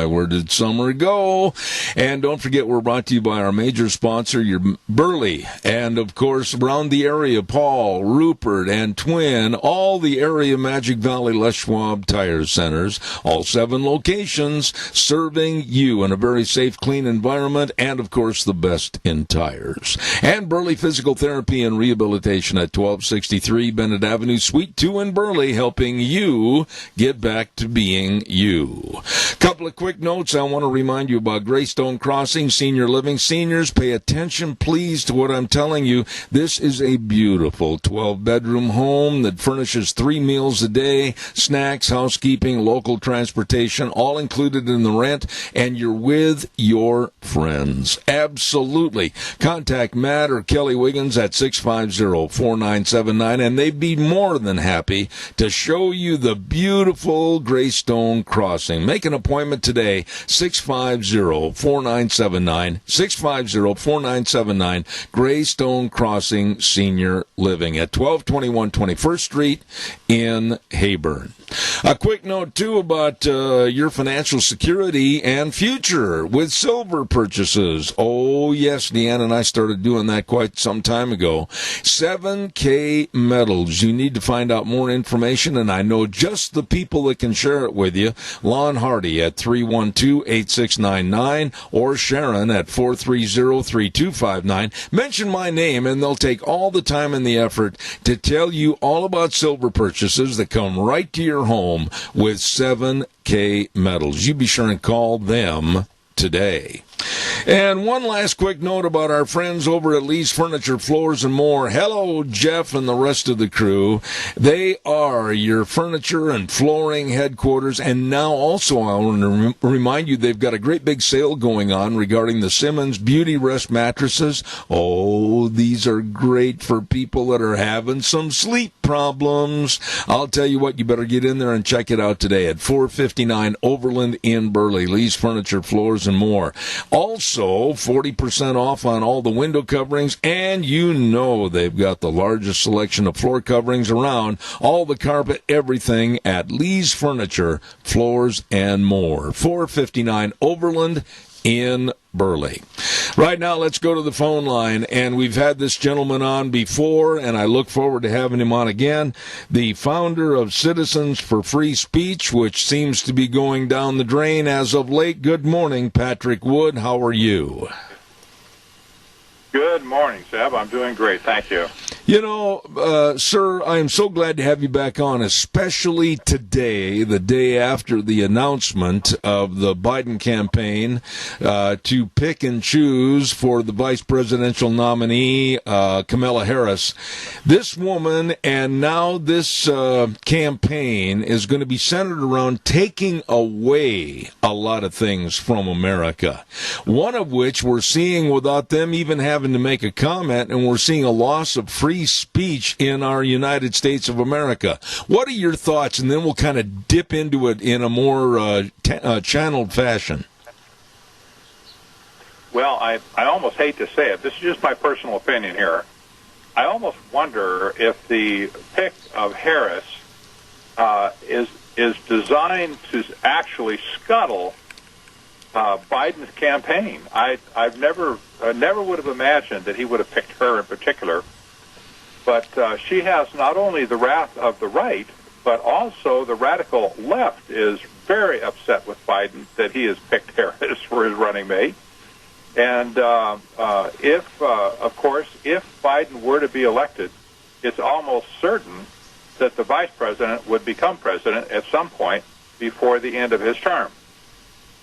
where did summer go? And don't forget, we're brought to you by our major sponsor, your Burley. And, of course, around the area, Paul, Rupert, and Twin, all the area Magic Valley Les Schwab Tire Centers, all 7 locations, serving you in a very safe, clean environment, and, of course, the best in tires. And Burley Physical Therapy and Rehabilitation at 1263 Bennett Avenue, Suite 2 in Burley, helping you get back to being you. Couple of quick notes. I want to remind you about Greystone Crossing Senior Living. Seniors, pay attention, please, to what I'm telling you. This is a beautiful 12-bedroom home that furnishes 3 meals a day, snacks, housekeeping, local transportation, all included in the rent, and you're with your friends. Absolutely. Contact Matt or Kelly Wiggins at 650-4979, and they'd be more than happy to show you the beautiful Greystone Crossing. Make an appointment today, 650-4979, 650-4979, Greystone Crossing Senior Living at 1221 21st Street in Hayburn. A quick note, too, about your financial security and future with silver purchases. Oh, yes, Deanne and I started doing that quite some time ago. 7K Metals. You need to find out more information, and I know just the people that can share it with you. Lon Hardy at 312-8699 or Sharon at 430-3259. Mention my name, and they'll take all the time and the effort to tell you all about silver purchases that come right to your home with 7K Metals. You be sure and call them today. And one last quick note about our friends over at Lee's Furniture, Floors, and More. Hello, Jeff and the rest of the crew. They are your furniture and flooring headquarters. And now also I want to remind you they've got a great big sale going on regarding the Simmons Beauty Rest mattresses. Oh, these are great for people that are having some sleep problems. I'll tell you what, you better get in there and check it out today at 459 Overland in Burley. Lee's Furniture, Floors, and more. Also, 40% off on all the window coverings, and you know they've got the largest selection of floor coverings around. All the carpet, everything at Lee's Furniture, Floors, and more. 459 Overland in Burley. Right now, let's go to the phone line, and we've had this gentleman on before, and I look forward to having him on again. The founder of Citizens for Free Speech, which seems to be going down the drain as of late. Good morning, Patrick Wood. How are you? Good morning, Seb. I'm doing great. Thank you. You know, sir, I am so glad to have you back on, especially today, the day after the announcement of the Biden campaign to pick and choose for the vice presidential nominee, Kamala Harris. This woman and now this campaign is going to be centered around taking away a lot of things from America, one of which we're seeing without them even having to make a comment, and we're seeing a loss of free speech in our United States of America. What are your thoughts? And then we'll kind of dip into it in a more channeled fashion. Well, I almost hate to say it. This is just my personal opinion here. I almost wonder if the pick of Harris is designed to actually scuttle Biden's campaign. I never would have imagined that he would have picked her in particular. But she has not only the wrath of the right, but also the radical left is very upset with Biden that he has picked Harris for his running mate. And if Biden were to be elected, it's almost certain that the vice president would become president at some point before the end of his term.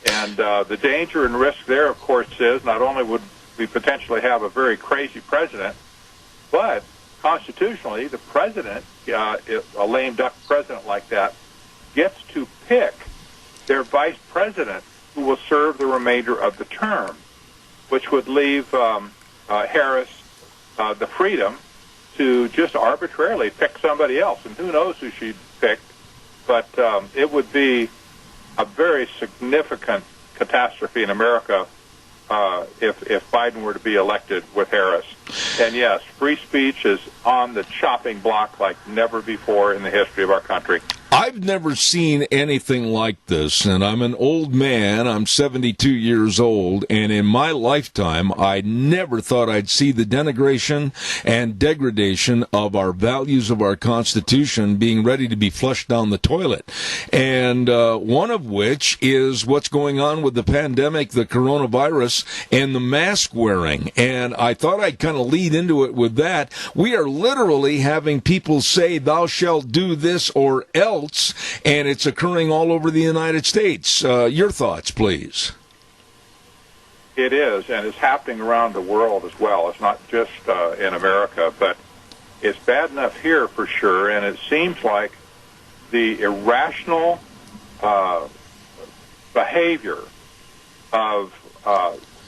And the danger and risk there, of course, is not only would we potentially have a very crazy president, but constitutionally, the president, a lame duck president like that, gets to pick their vice president who will serve the remainder of the term, which would leave Harris the freedom to just arbitrarily pick somebody else. And who knows who she'd pick, but it would be a very significant catastrophe in America if Biden were to be elected with Harris. And yes, free speech is on the chopping block like never before in the history of our country. I've never seen anything like this, and I'm an old man. I'm 72 years old, and in my lifetime, I never thought I'd see the denigration and degradation of our values of our Constitution being ready to be flushed down the toilet. And one of which is what's going on with the pandemic, the coronavirus, and the mask wearing. And I thought I'd kind of lead into it with that. We are literally having people say, "Thou shalt do this or else," and it's occurring all over the United States. Your thoughts, please. It is, and it's happening around the world as well. It's not just in America, but it's bad enough here for sure, and it seems like the irrational behavior of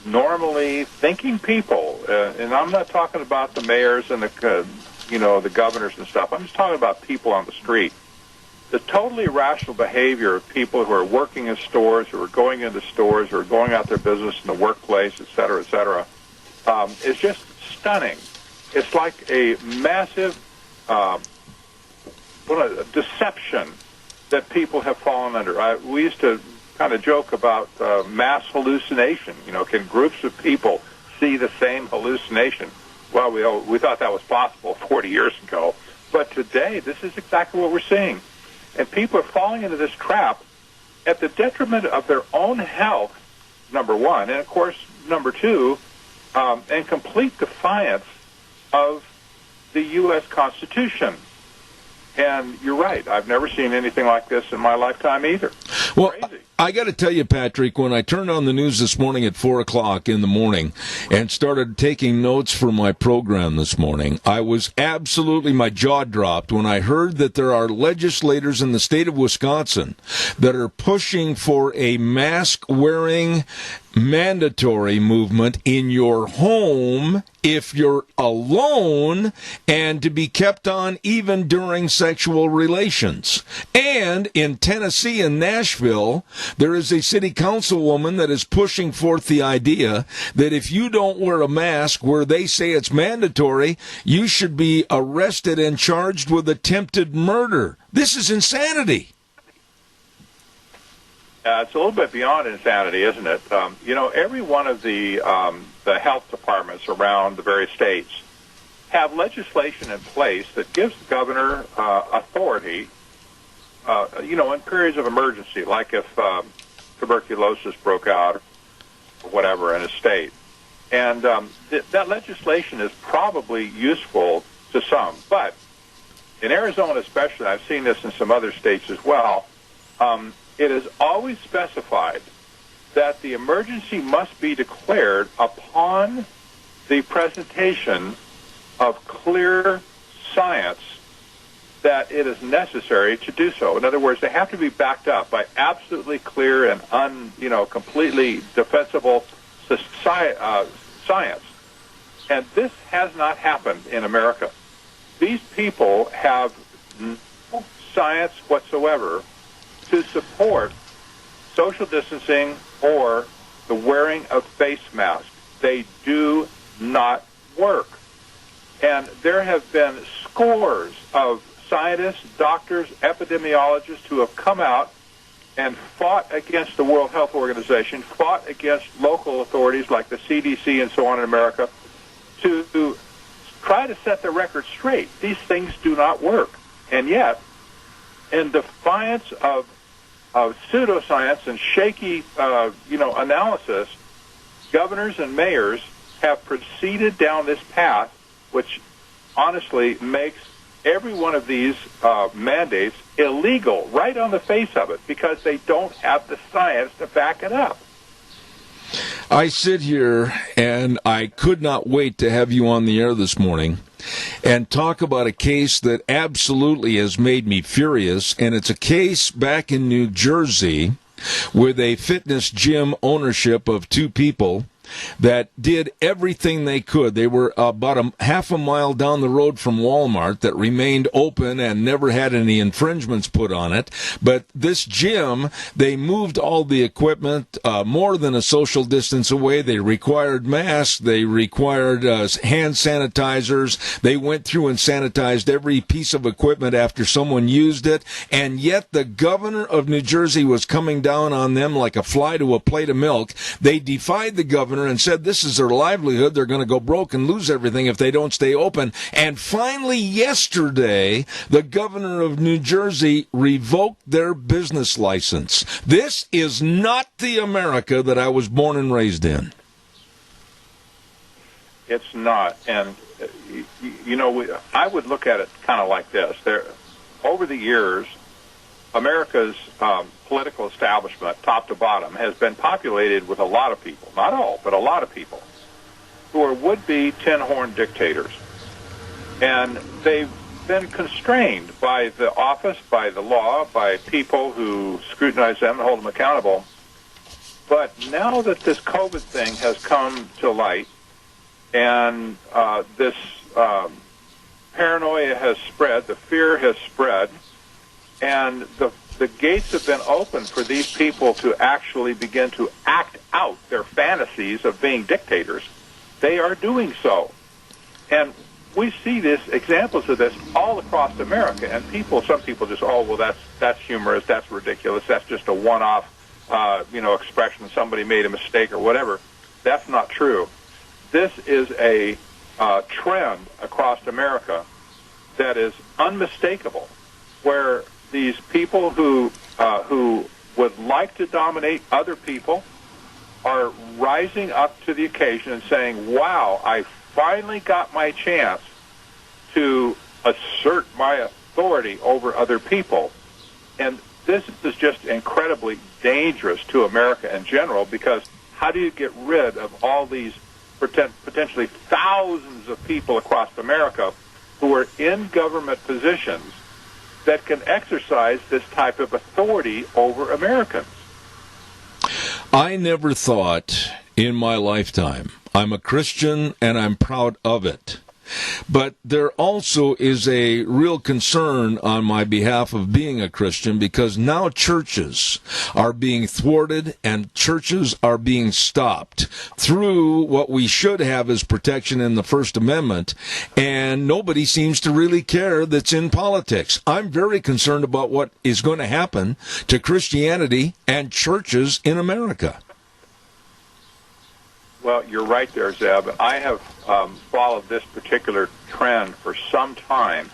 normally thinking people, and I'm not talking about the mayors and the governors and stuff. I'm just talking about people on the street. The totally irrational behavior of people who are working in stores, who are going into stores, who are going out their business in the workplace, et cetera, is just stunning. It's like a massive deception that people have fallen under. We used to kind of joke about mass hallucination. Can groups of people see the same hallucination? Well, we thought that was possible 40 years ago. But today, this is exactly what we're seeing. And people are falling into this trap at the detriment of their own health, number one, and, of course, number two, in complete defiance of the U.S. Constitution. And you're right. I've never seen anything like this in my lifetime either. Well, Crazy. I got to tell you, Patrick, when I turned on the news this morning at 4 o'clock in the morning and started taking notes for my program this morning, I was absolutely, my jaw dropped when I heard that there are legislators in the state of Wisconsin that are pushing for a mask-wearing mandatory movement in your home if you're alone, and to be kept on even during sexual relations. And in Tennessee and Nashville, there is a city councilwoman that is pushing forth the idea that if you don't wear a mask where they say it's mandatory, you should be arrested and charged with attempted murder. This is insanity. It's a little bit beyond insanity, isn't it? Every one of the health departments around the various states have legislation in place that gives the governor authority, in periods of emergency, like if tuberculosis broke out or whatever in a state. And that legislation is probably useful to some. But in Arizona especially, I've seen this in some other states as well, it is always specified that the emergency must be declared upon the presentation of clear science that it is necessary to do so. In other words, they have to be backed up by absolutely clear and completely defensible science. And this has not happened in America. These people have no science whatsoever to support social distancing or the wearing of face masks. They do not work. And there have been scores of scientists, doctors, epidemiologists who have come out and fought against the World Health Organization, fought against local authorities like the CDC and so on in America, to try to set the record straight. These things do not work. And yet, in defiance of pseudoscience and shaky, analysis, governors and mayors have proceeded down this path, which honestly makes every one of these mandates illegal right on the face of it because they don't have the science to back it up. I sit here and I could not wait to have you on the air this morning and talk about a case that absolutely has made me furious, and it's a case back in New Jersey with a fitness gym ownership of two people that did everything they could. They were about half a mile down the road from Walmart that remained open and never had any infringements put on it. But this gym, they moved all the equipment more than a social distance away. They required masks. They required hand sanitizers. They went through and sanitized every piece of equipment after someone used it. And yet the governor of New Jersey was coming down on them like a fly to a plate of milk. They defied the governor and said this is their livelihood. They're going to go broke and lose everything if they don't stay open. And finally, yesterday, the governor of New Jersey revoked their business license. This is not the America that I was born and raised in. It's not. And, I would look at it kind of like this. Over the years, America's political establishment, top to bottom, has been populated with a lot of people, not all, but a lot of people, who are would-be tin-horn dictators. And they've been constrained by the office, by the law, by people who scrutinize them and hold them accountable. But now that this COVID thing has come to light and this paranoia has spread, the fear has spread, and the gates have been opened for these people to actually begin to act out their fantasies of being dictators. They are doing so. And we see examples of this all across America. And some people just, that's humorous, that's ridiculous, that's just a one-off, expression, somebody made a mistake or whatever. That's not true. This is a trend across America that is unmistakable, where these people who would like to dominate other people are rising up to the occasion and saying, wow, I finally got my chance to assert my authority over other people. And this is just incredibly dangerous to America in general, because how do you get rid of all these potentially thousands of people across America who are in government positions that can exercise this type of authority over Americans? I never thought in my lifetime, I'm a Christian and I'm proud of it. But there also is a real concern on my behalf of being a Christian, because now churches are being thwarted and churches are being stopped through what we should have as protection in the First Amendment, and nobody seems to really care that's in politics. I'm very concerned about what is going to happen to Christianity and churches in America. Well, you're right there, Zeb. I have followed this particular trend for some time.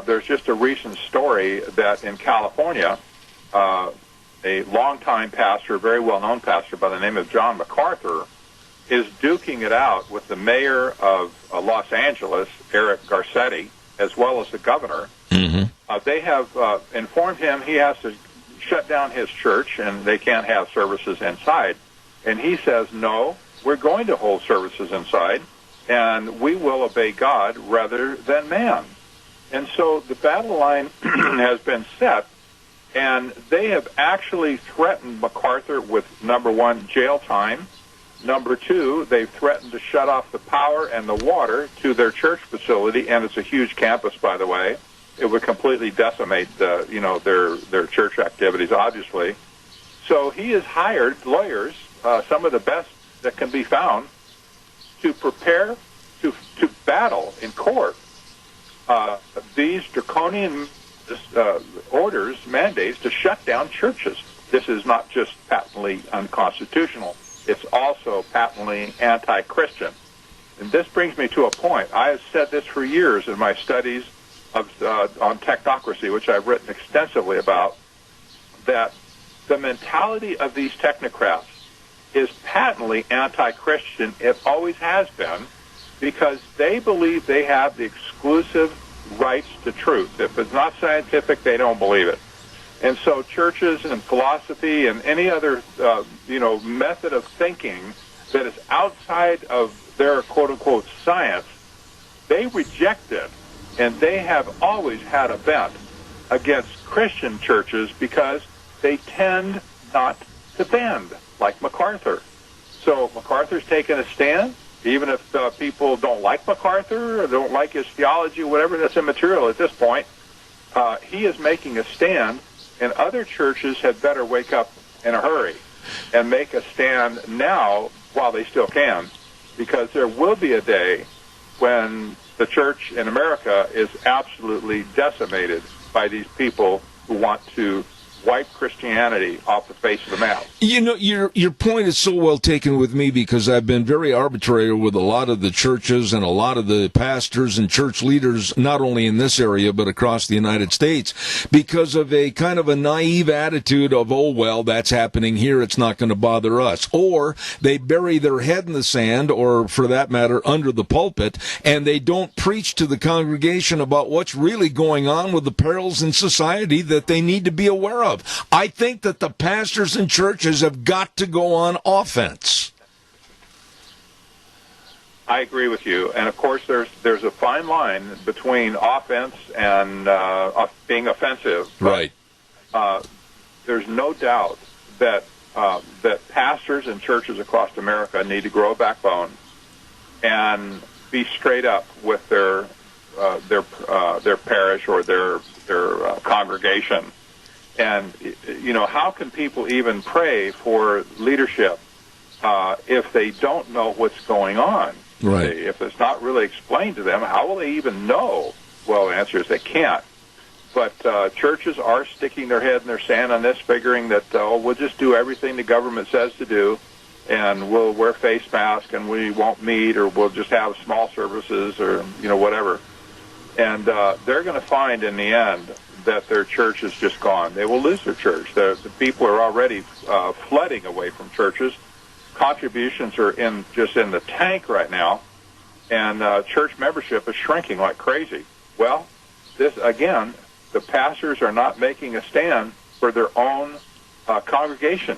There's just a recent story that in California, a longtime pastor, a very well-known pastor by the name of John MacArthur, is duking it out with the mayor of Los Angeles, Eric Garcetti, as well as the governor. Mm-hmm. They have informed him he has to shut down his church and they can't have services inside. And he says, no, we're going to hold services inside, and we will obey God rather than man. And so the battle line has been set, and they have actually threatened MacArthur with, number one, jail time. Number two, they've threatened to shut off the power and the water to their church facility, and it's a huge campus, by the way. It would completely decimate their church activities, obviously. So he has hired lawyers, some of the best that can be found, to prepare to battle in court these draconian orders, mandates to shut down churches. This is not just patently unconstitutional. It's also patently anti-Christian. And this brings me to a point. I have said this for years in my studies on technocracy, which I've written extensively about, that the mentality of these technocrats is patently anti-Christian. It always has been, because they believe they have the exclusive rights to truth. If it's not scientific, they don't believe it. And so churches and philosophy and any other method of thinking that is outside of their quote-unquote science, they reject it. And they have always had a bent against Christian churches because they tend not to bend, like MacArthur. So MacArthur's taken a stand, even if people don't like MacArthur or don't like his theology or whatever, that's immaterial at this point. He is making a stand, and other churches had better wake up in a hurry and make a stand now while they still can, because there will be a day when the church in America is absolutely decimated by these people who want to wipe Christianity off the face of the map. You know, your point is so well taken with me, because I've been very arbitrary with a lot of the churches and a lot of the pastors and church leaders, not only in this area but across the United States, because of a kind of a naive attitude of, oh, well, that's happening here, it's not going to bother us. Or they bury their head in the sand, or for that matter, under the pulpit, and they don't preach to the congregation about what's really going on with the perils in society that they need to be aware of. I think that the pastors and churches have got to go on offense. I agree with you. And, of course, there's a fine line between offense and being offensive. Right. There's no doubt that pastors and churches across America need to grow a backbone and be straight up with their parish or their congregation. And, how can people even pray for leadership if they don't know what's going on? Right. If it's not really explained to them, how will they even know? Well, the answer is they can't. But churches are sticking their head in their sand on this, figuring that, we'll just do everything the government says to do, and we'll wear face masks, and we won't meet, or we'll just have small services, or, whatever. And they're going to find in the end that their church is just gone. They will lose their church. The people are already flooding away from churches. Contributions are in the tank right now, and church membership is shrinking like crazy. Well, this again, the pastors are not making a stand for their own congregation,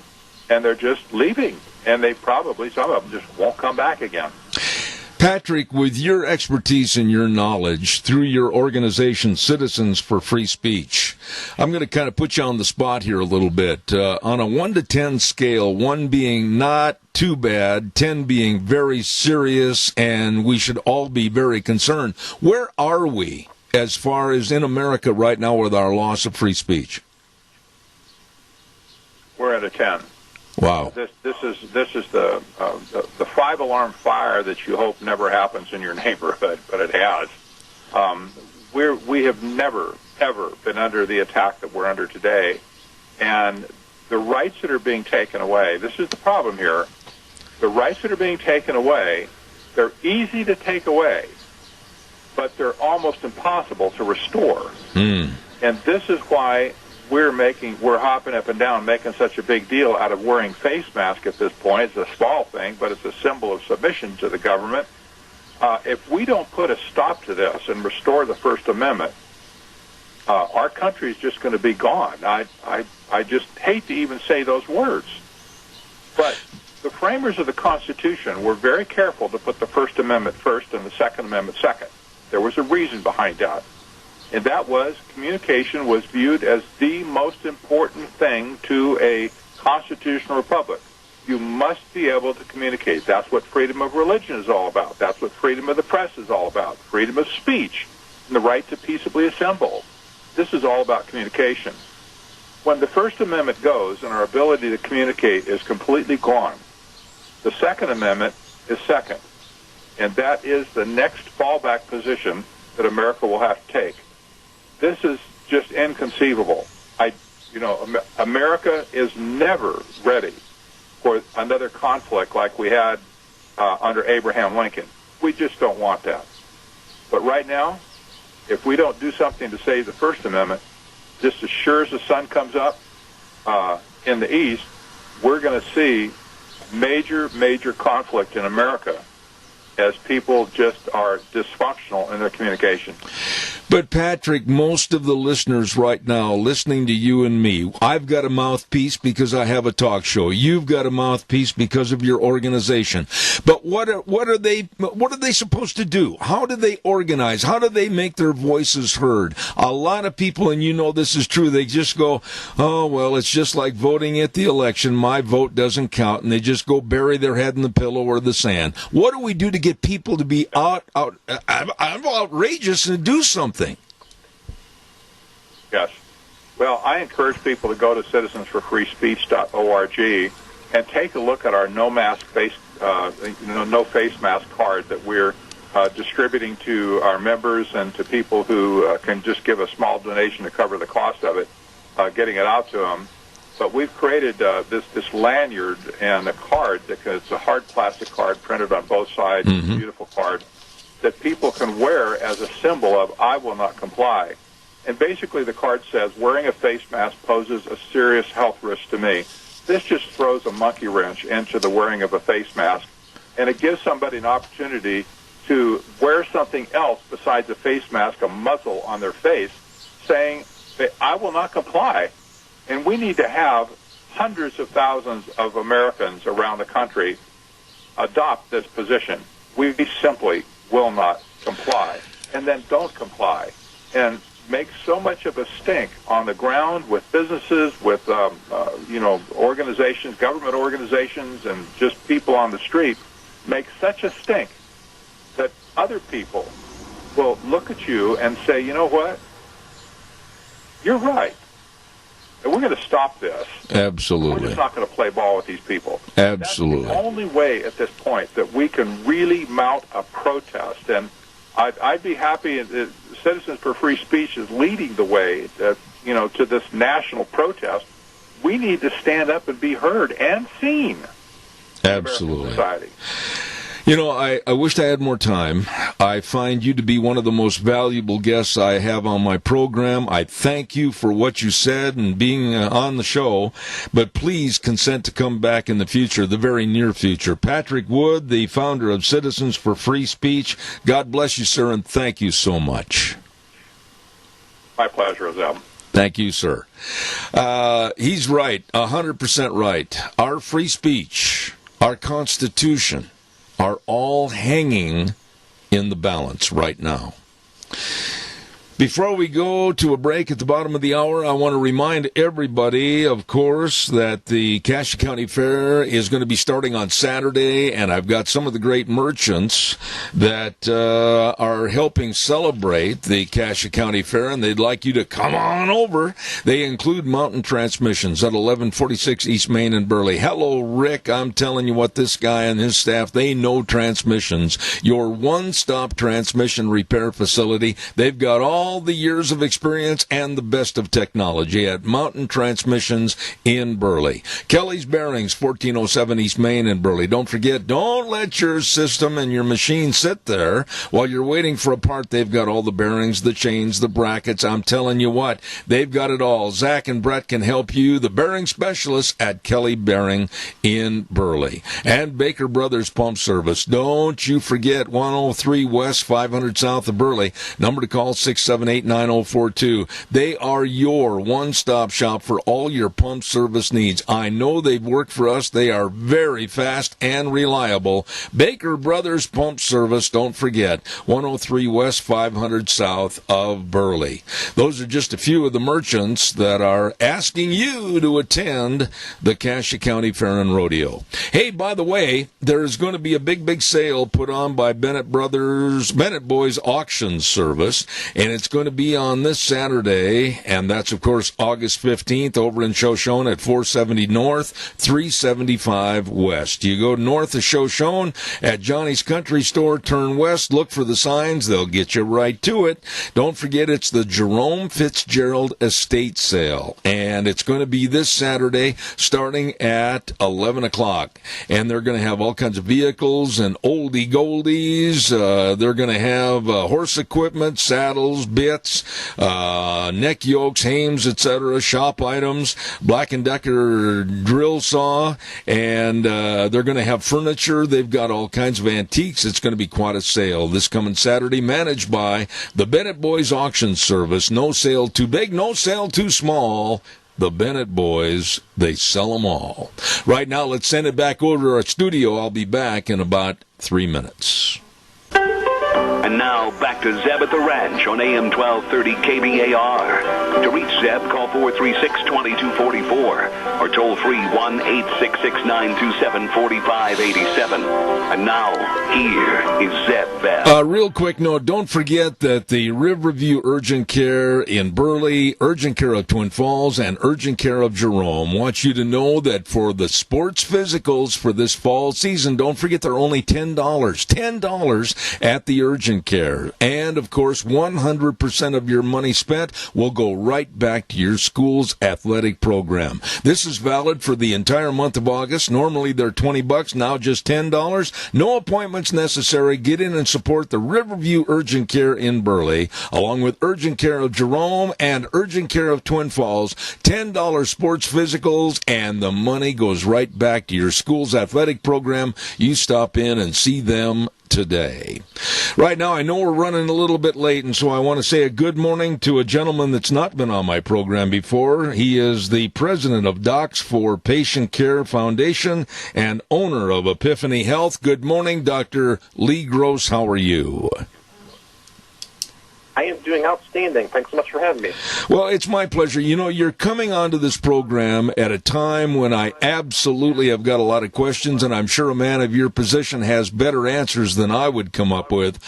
and they're just leaving, and they probably, some of them, just won't come back again. Patrick, with your expertise and your knowledge through your organization, Citizens for Free Speech, I'm going to kind of put you on the spot here a little bit. On a 1 to 10 scale, 1 being not too bad, 10 being very serious, and we should all be very concerned, where are we as far as in America right now with our loss of free speech? We're at a 10. Wow. This is the 5-alarm fire that you hope never happens in your neighborhood, but it has. We have never ever been under the attack that we're under today, and the rights that are being taken away. This is the problem here. The rights that are being taken away, they're easy to take away, but they're almost impossible to restore. And this is why we're hopping up and down, making such a big deal out of wearing face masks at this point. It's a small thing, but it's a symbol of submission to the government. If we don't put a stop to this and restore the First Amendment, our country is just going to be gone. I just hate to even say those words. But the framers of the Constitution were very careful to put the First Amendment first and the Second Amendment second. There was a reason behind that. And that was communication was viewed as the most important thing to a constitutional republic. You must be able to communicate. That's what freedom of religion is all about. That's what freedom of the press is all about. Freedom of speech and the right to peaceably assemble. This is all about communication. When the First Amendment goes and our ability to communicate is completely gone, the Second Amendment is second. And that is the next fallback position that America will have to take. This is just inconceivable. America is never ready for another conflict like we had under Abraham Lincoln. We just don't want that. But right now, if we don't do something to save the First Amendment, just as sure as the sun comes up in the east, we're going to see major conflict in America as people just are dysfunctional in their communication. But Patrick, most of the listeners right now listening to you and me, I've got a mouthpiece because I have a talk show. You've got a mouthpiece because of your organization. But what are they supposed to do? How do they organize? How do they make their voices heard? A lot of people, and you know this is true, they just go, oh, well, it's just like voting at the election. My vote doesn't count. And they just go bury their head in the pillow or the sand. What do we do to get people to be outrageous and do something? Yes. Well, I encourage people to go to citizensforfreespeech.org and take a look at our no face mask card that we're distributing to our members and to people who can just give a small donation to cover the cost of it, getting it out to them. But we've created this lanyard and a card it's a hard plastic card printed on both sides, a beautiful card that people can wear as a symbol of I will not comply. And basically the card says, wearing a face mask poses a serious health risk to me. This just throws a monkey wrench into the wearing of a face mask, and it gives somebody an opportunity to wear something else besides a face mask, a muzzle on their face, saying, I will not comply. And we need to have hundreds of thousands of Americans around the country adopt this position. We simply will not comply, and then don't comply, and make so much of a stink on the ground with businesses, with organizations, government organizations, and just people on the street, make such a stink that other people will look at you and say, you know what, you're right. And we're going to stop this. Absolutely. We're just not going to play ball with these people. Absolutely. That's the only way at this point that we can really mount a protest. And I'd be happy. Citizens for Free Speech is leading the way, to this national protest. We need to stand up and be heard and seen. Absolutely. In American society. I wished I had more time. I find you to be one of the most valuable guests I have on my program. I thank you for what you said and being on the show, but please consent to come back in the future, the very near future. Patrick Wood, the founder of Citizens for Free Speech, God bless you, sir, and thank you so much. My pleasure, Zeb. Thank you, sir. He's right, 100% right. Our free speech, our Constitution, are all hanging in the balance right now. Before we go to a break at the bottom of the hour, I want to remind everybody, of course, that the Cache County Fair is going to be starting on Saturday, and I've got some of the great merchants that are helping celebrate the Cache County Fair, and they'd like you to come on over. They include Mountain Transmissions at 1146 East Main in Burley. Hello, Rick. I'm telling you what, this guy and his staff, they know transmissions. Your one-stop transmission repair facility. They've got all the years of experience and the best of technology at Mountain Transmissions in Burley. Kelly's Bearings, 1407 East Main in Burley. Don't forget, don't let your system and your machine sit there while you're waiting for a part. They've got all the bearings, the chains, the brackets. I'm telling you what, they've got it all. Zach and Brett can help you, the bearing specialists at Kelly Bearing in Burley. And Baker Brothers Pump Service. Don't you forget, 103 West, 500 South of Burley. Number to call, 678-9042. They are your one-stop shop for all your pump service needs. I know they've worked for us. They are very fast and reliable. Baker Brothers Pump Service, don't forget, 103 West, 500 South of Burley. Those are just a few of the merchants that are asking you to attend the Cache County Fair and Rodeo. Hey, by the way, there is going to be a big sale put on by Bennett Boys Auction Service, and it's going to be on this Saturday, and that's, of course, August 15th over in Shoshone at 470 North, 375 West. You go north of Shoshone at Johnny's Country Store, turn west, look for the signs. They'll get you right to it. Don't forget, it's the Jerome Fitzgerald Estate Sale, and it's going to be this Saturday starting at 11 o'clock. And they're going to have all kinds of vehicles and oldie goldies. They're going to have horse equipment, saddles, bits, neck yokes, hames, etc., shop items, Black & Decker drill saw, and they're going to have furniture. They've got all kinds of antiques. It's going to be quite a sale this coming Saturday, managed by the Bennett Boys Auction Service. No sale too big, no sale too small. The Bennett Boys, they sell them all. Right now, let's send it back over to our studio. I'll be back in about 3 minutes. And now, back to Zeb at the Ranch on AM 1230 KBAR. To reach Zeb, call 436-2244 or toll free 1-866-927-4587. And now, here is Zeb Bell. Real quick note, don't forget that the Riverview Urgent Care in Burley, Urgent Care of Twin Falls, and Urgent Care of Jerome want you to know that for the sports physicals for this fall season, don't forget they're only $10 at the Urgent Care. And, of course, 100% of your money spent will go right back to your school's athletic program. This is valid for the entire month of August. Normally they're $20, now just $10. No appointments necessary. Get in and support the Riverview Urgent Care in Burley, along with Urgent Care of Jerome and Urgent Care of Twin Falls. $10 sports physicals, and the money goes right back to your school's athletic program. You stop in and see them today. Right now, I know we're running a little bit late, and so I want to say a good morning to a gentleman that's not been on my program before. He is the president of Docs for Patient Care Foundation and owner of Epiphany Health. Good morning, Dr. Lee Gross. How are you? I am doing outstanding. Thanks so much for having me. Well, it's my pleasure. You know, you're coming onto this program at a time when I absolutely have got a lot of questions, and I'm sure a man of your position has better answers than I would come up with.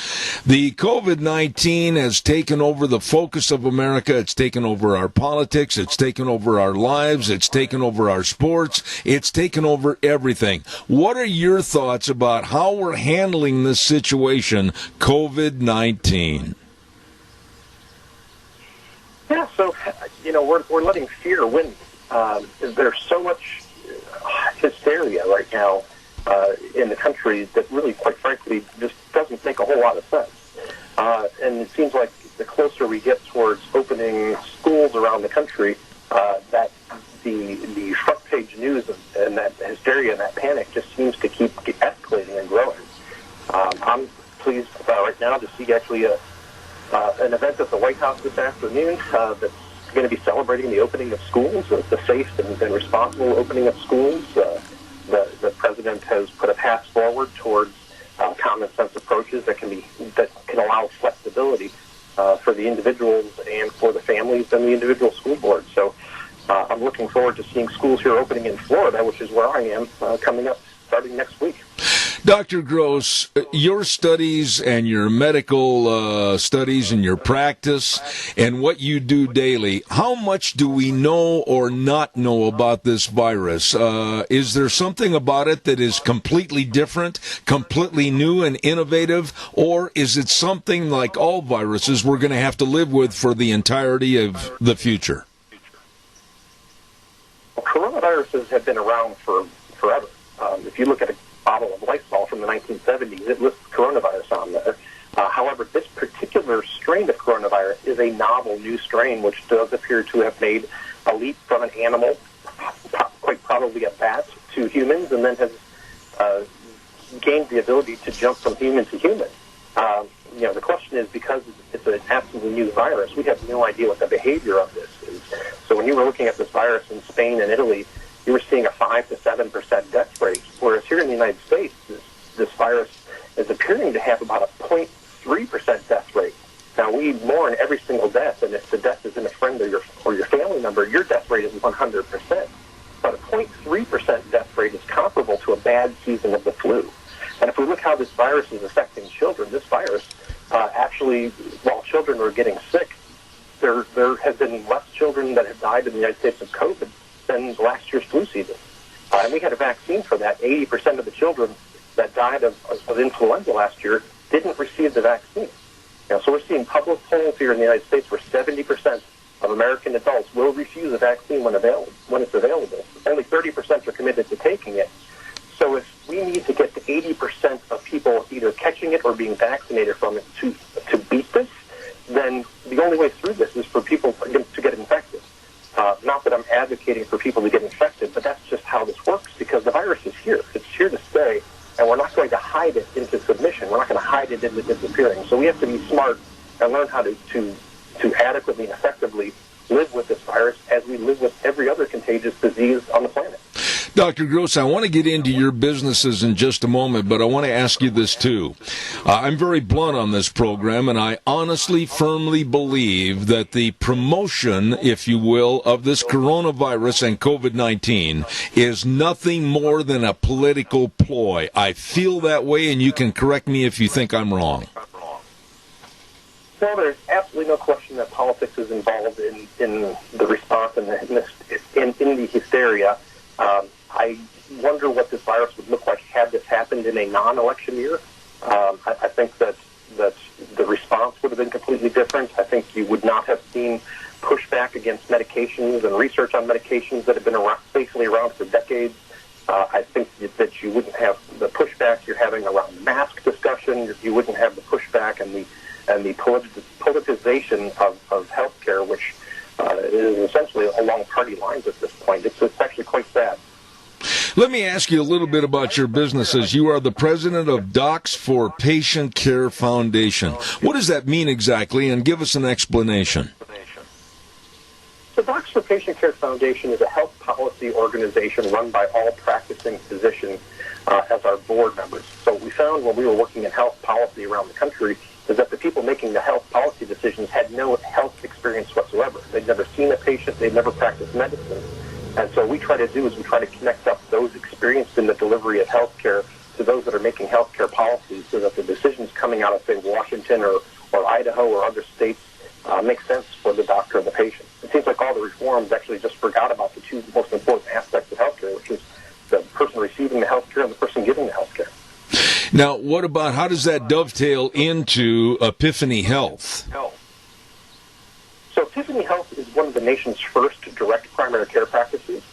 The COVID-19 has taken over the focus of America. It's taken over our politics. It's taken over our lives. It's taken over our sports. It's taken over everything. What are your thoughts about how we're handling this situation, COVID-19? Yeah, so, we're letting fear win. There's so much hysteria right now in the country that really, quite frankly, just doesn't make a whole lot of sense. And it seems like the closer we get towards opening schools around the country, that the front page news and that hysteria and that panic just seems to keep escalating and growing. I'm pleased right now to see actually an event at the White House this afternoon that's going to be celebrating the opening of schools, the safe and responsible opening of schools. The president has put a path forward towards common sense approaches that can allow flexibility for the individuals and for the families and the individual school boards. So I'm looking forward to seeing schools here opening in Florida, which is where I am, coming up starting next week. Dr. Gross, your studies and your medical studies and your practice and what you do daily, how much do we know or not know about this virus? Is there something about it that is completely different, completely new and innovative, or is it something like all viruses we're going to have to live with for the entirety of the future? Well, coronaviruses have been around for forever. If you look at a bottle of Lysol from the 1970s, it lists coronavirus on there. However, this particular strain of coronavirus is a novel new strain, which does appear to have made a leap from an animal, quite probably a bat, to humans, and then has gained the ability to jump from human to human. The question is, because it's an absolutely new virus, we have no idea what the behavior of this is. So when you were looking at this virus in Spain and Italy, you were seeing a 5 to 7% death rate, whereas here in the United States, this virus is appearing to have about a 0.3% death rate. Now, we mourn every single death, and if the death is in a friend or your family member, your death rate is 100%. But a 0.3% death rate is comparable to a bad season of the flu. And if we look how this virus is affecting children, this virus actually, while children are getting sick, there have been less children that have died in the United States of COVID than last year's flu season. And we had a vaccine for that. 80% of the children that died of influenza last year didn't receive the vaccine. So we're seeing public polls here in the United States where 70% of American adults will refuse a vaccine when it's available. Only 30% are committed to taking it. So if we need to get to 80% of people either catching it or being vaccinated from it to beat this, then the only way through this is for people to get infected. Not that I'm advocating for people to get infected, but that's just how this works, because the virus is here. It's here to stay, and we're not going to hide it into submission. We're not going to hide it into disappearing. So we have to be smart and learn how to adequately and effectively live with this virus as we live with every other contagious disease on the planet. Dr. Gross, I want to get into your businesses in just a moment, but I want to ask you this too. I'm very blunt on this program, and I honestly, firmly believe that the promotion, if you will, of this coronavirus and COVID-19 is nothing more than a political ploy. I feel that way, and you can correct me if you think I'm wrong. Well, there's absolutely no question that politics is involved in the response and in the hysteria. I wonder what this virus would look like had this happened in a non-election year. I think that the response would have been completely different. I think you would not have seen pushback against medications and research on medications that have been basically around for decades. I think that you wouldn't have the pushback you're having around mask discussion. You wouldn't have the pushback and the politicization of healthcare, which is essentially along party lines at this point. It's actually quite sad. Let me ask you a little bit about your businesses. You are the president of Docs for Patient Care Foundation. What does that mean exactly, and give us an explanation. The Docs for Patient Care Foundation is a health policy organization run by all practicing physicians as our board members. So what we found when we were working in health policy around the country is that the people making the health policy decisions had no health experience whatsoever. They'd never seen a patient. They'd never practiced medicine. And so what we try to do is we try to connect up those experienced in the delivery of health care to those that are making health care policies so that the decisions coming out of, say, Washington or Idaho or other states make sense for the doctor and the patient. It seems like all the reforms actually just forgot about the two most important aspects of health care, which is the person receiving the health care and the person giving the health care. Now, what about, how does that dovetail into Epiphany Health? So Epiphany Health is one of the nation's first direct primary care practices.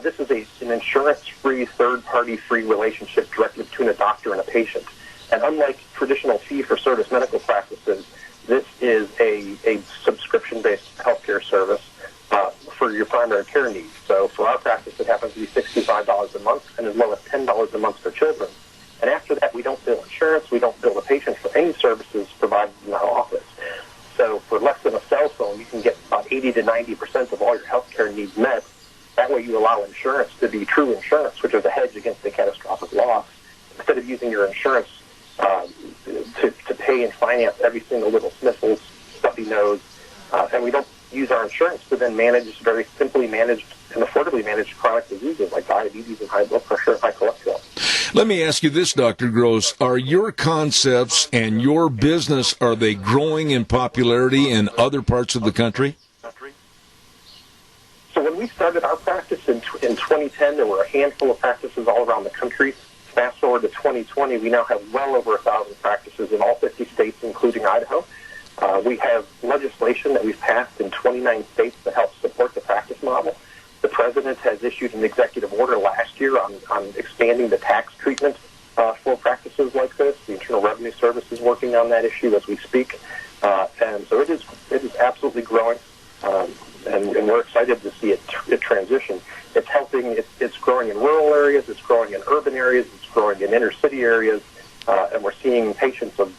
This is an insurance-free, third-party-free relationship directly between a doctor and a patient. And unlike traditional fee-for-service medical practices, this is a subscription-based healthcare service for your primary care needs. So for our practice, it happens to be $65 a month and as low as $10 a month for children. And after that, we don't bill insurance. We don't bill the patient for any services provided in our office. So for less than a cell phone, you can get about 80 to 90% of all your health care needs met. That way you allow insurance to be true insurance, which is a hedge against a catastrophic loss. Instead of using your insurance pay and finance every single little sniffles, stuffy nose, and we don't use our insurance to then manage very simply managed and affordably managed chronic diseases like diabetes and high blood pressure and high cholesterol. Let me ask you this, Dr. Gross. Are your concepts and your business, are they growing in popularity in other parts of the country? So when we started our practice in 2010, there were a handful of practices all around the country. Fast forward to 2020, we now have well over 1,000 practices in all 50 states, including Idaho. We have legislation that we've passed in 29 states that helps support the practice model. The president has issued an executive order last year on expanding the tax treatment for practices like this. The Internal Revenue Service is working on that issue as we speak. And so it is absolutely growing. And we're excited to see it transition. It's helping. It's growing in rural areas. It's growing in urban areas. It's growing in inner city areas. And we're seeing patients of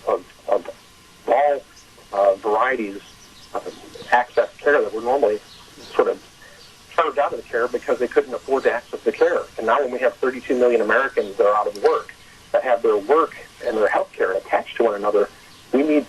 all varieties access care that were normally sort of carved out of the care because they couldn't afford to access the care. And now when we have 32 million Americans that are out of work, that have their work and their health care attached to one another, these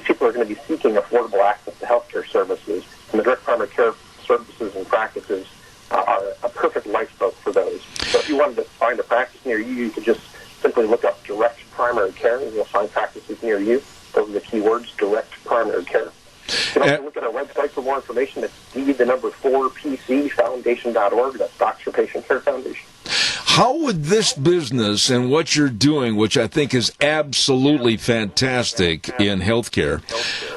people are going to be seeking affordable access to health care services. And the direct primary care services and practices are a perfect lifeboat for those. So if you wanted to find a practice near you, you could just simply look up direct primary care, and you'll find practices near you. Those are the key words, direct primary care. You can also look at our website for more information. It's D4PCFoundation.org. That's Doctors for Patient Care Foundation. How would this business and what you're doing, which I think is absolutely fantastic in healthcare,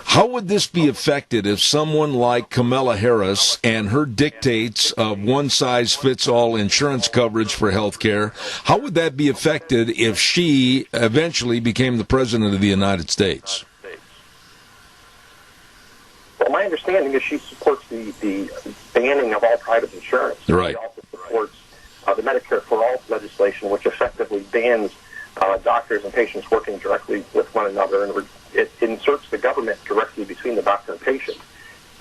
how would this be affected if someone like Kamala Harris and her dictates of one-size-fits-all insurance coverage for healthcare, how would that be affected if she eventually became the president of the United States? Well, my understanding is she supports the banning of all private insurance. Right. She also supports the Medicare for All legislation, which effectively bans doctors and patients working directly with one another, and it inserts the government directly between the doctor and patient.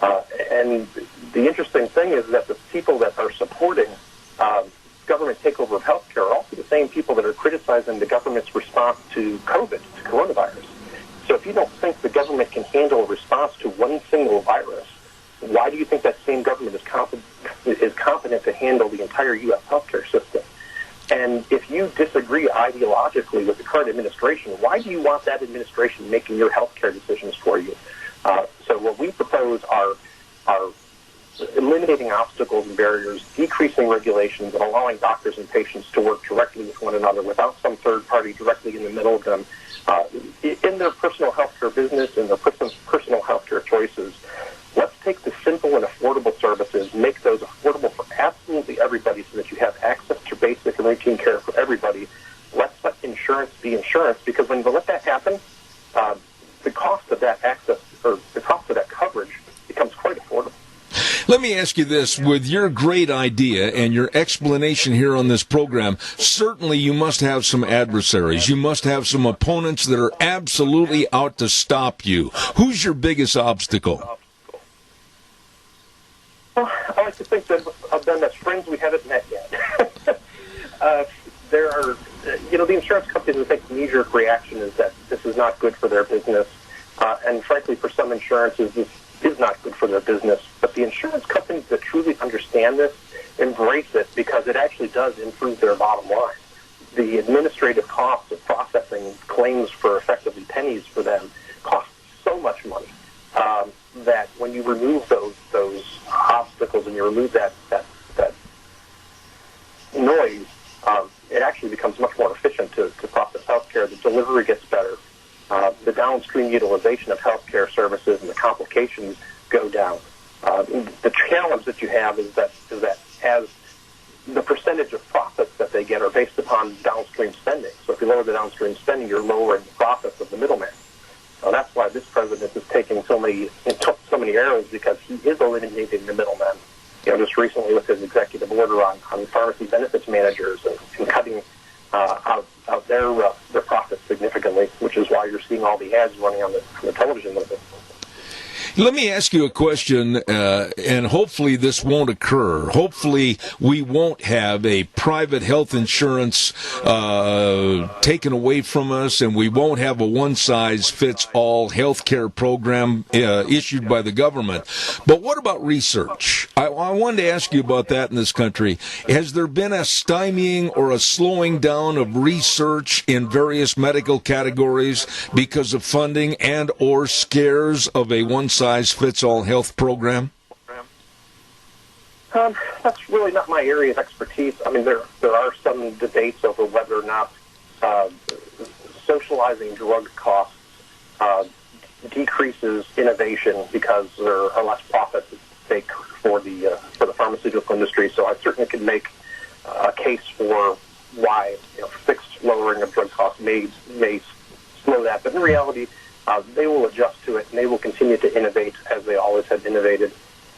And the interesting thing is that the people that are supporting government takeover of healthcare are also the same people that are criticizing the government's response to COVID, to coronavirus. So if you don't think the government can handle a response to one single virus, why do you think that same government is competent to handle the entire U.S. healthcare system? And if you disagree ideologically with the current administration, why do you want that administration making your healthcare decisions for you? So what we propose are eliminating obstacles and barriers, decreasing regulations, and allowing doctors and patients to work directly with one another without some third party directly in the middle of them in their personal healthcare business and their personal healthcare choices. Let's take the simple and affordable services, make those affordable for absolutely everybody so that you have access to basic and routine care for everybody. Let's let insurance be insurance, because when you let that happen, the cost of that access or the cost of that coverage becomes quite affordable. Let me ask you this. With your great idea and your explanation here on this program, certainly you must have some adversaries. You must have some opponents that are absolutely out to stop you. Who's your biggest obstacle? Well, I like to think that of them as friends we haven't met yet. There are, the insurance companies, I think the knee-jerk reaction is that this is not good for their business. And frankly, for some insurances, this is not good for their business. But the insurance companies that truly understand this embrace it because it actually does improve their bottom line. The administrative costs of processing claims for effectively pennies for them cost so much money that when you remove those obstacles and you remove that noise, it actually becomes much more efficient to process healthcare. The delivery gets better. The downstream utilization of healthcare services and the complications go down. The challenge that you have is that as the percentage of profits that they get are based upon downstream spending. So if you lower the downstream spending, you're lowering the profits of the middleman. So that's why this president is taking so many arrows, because he is eliminating the middlemen. Just recently with his executive order on pharmacy benefits managers and cutting out their profits significantly, which is why you're seeing all the ads running on the television with it. Let me ask you a question, and hopefully this won't occur. Hopefully we won't have a private health insurance taken away from us, and we won't have a one-size-fits-all health care program issued by the government. But what about research? I wanted to ask you about that in this country. Has there been a stymieing or a slowing down of research in various medical categories because of funding and or scares of a one-size-fits-all health program? That's really not my area of expertise. I mean, there are some debates over whether or not socializing drug costs decreases innovation because there are less profits at stake for the pharmaceutical industry. So I certainly could make a case for why fixed lowering of drug costs may slow that. But in reality, they will adjust to it, and they will continue to innovate as they always have innovated.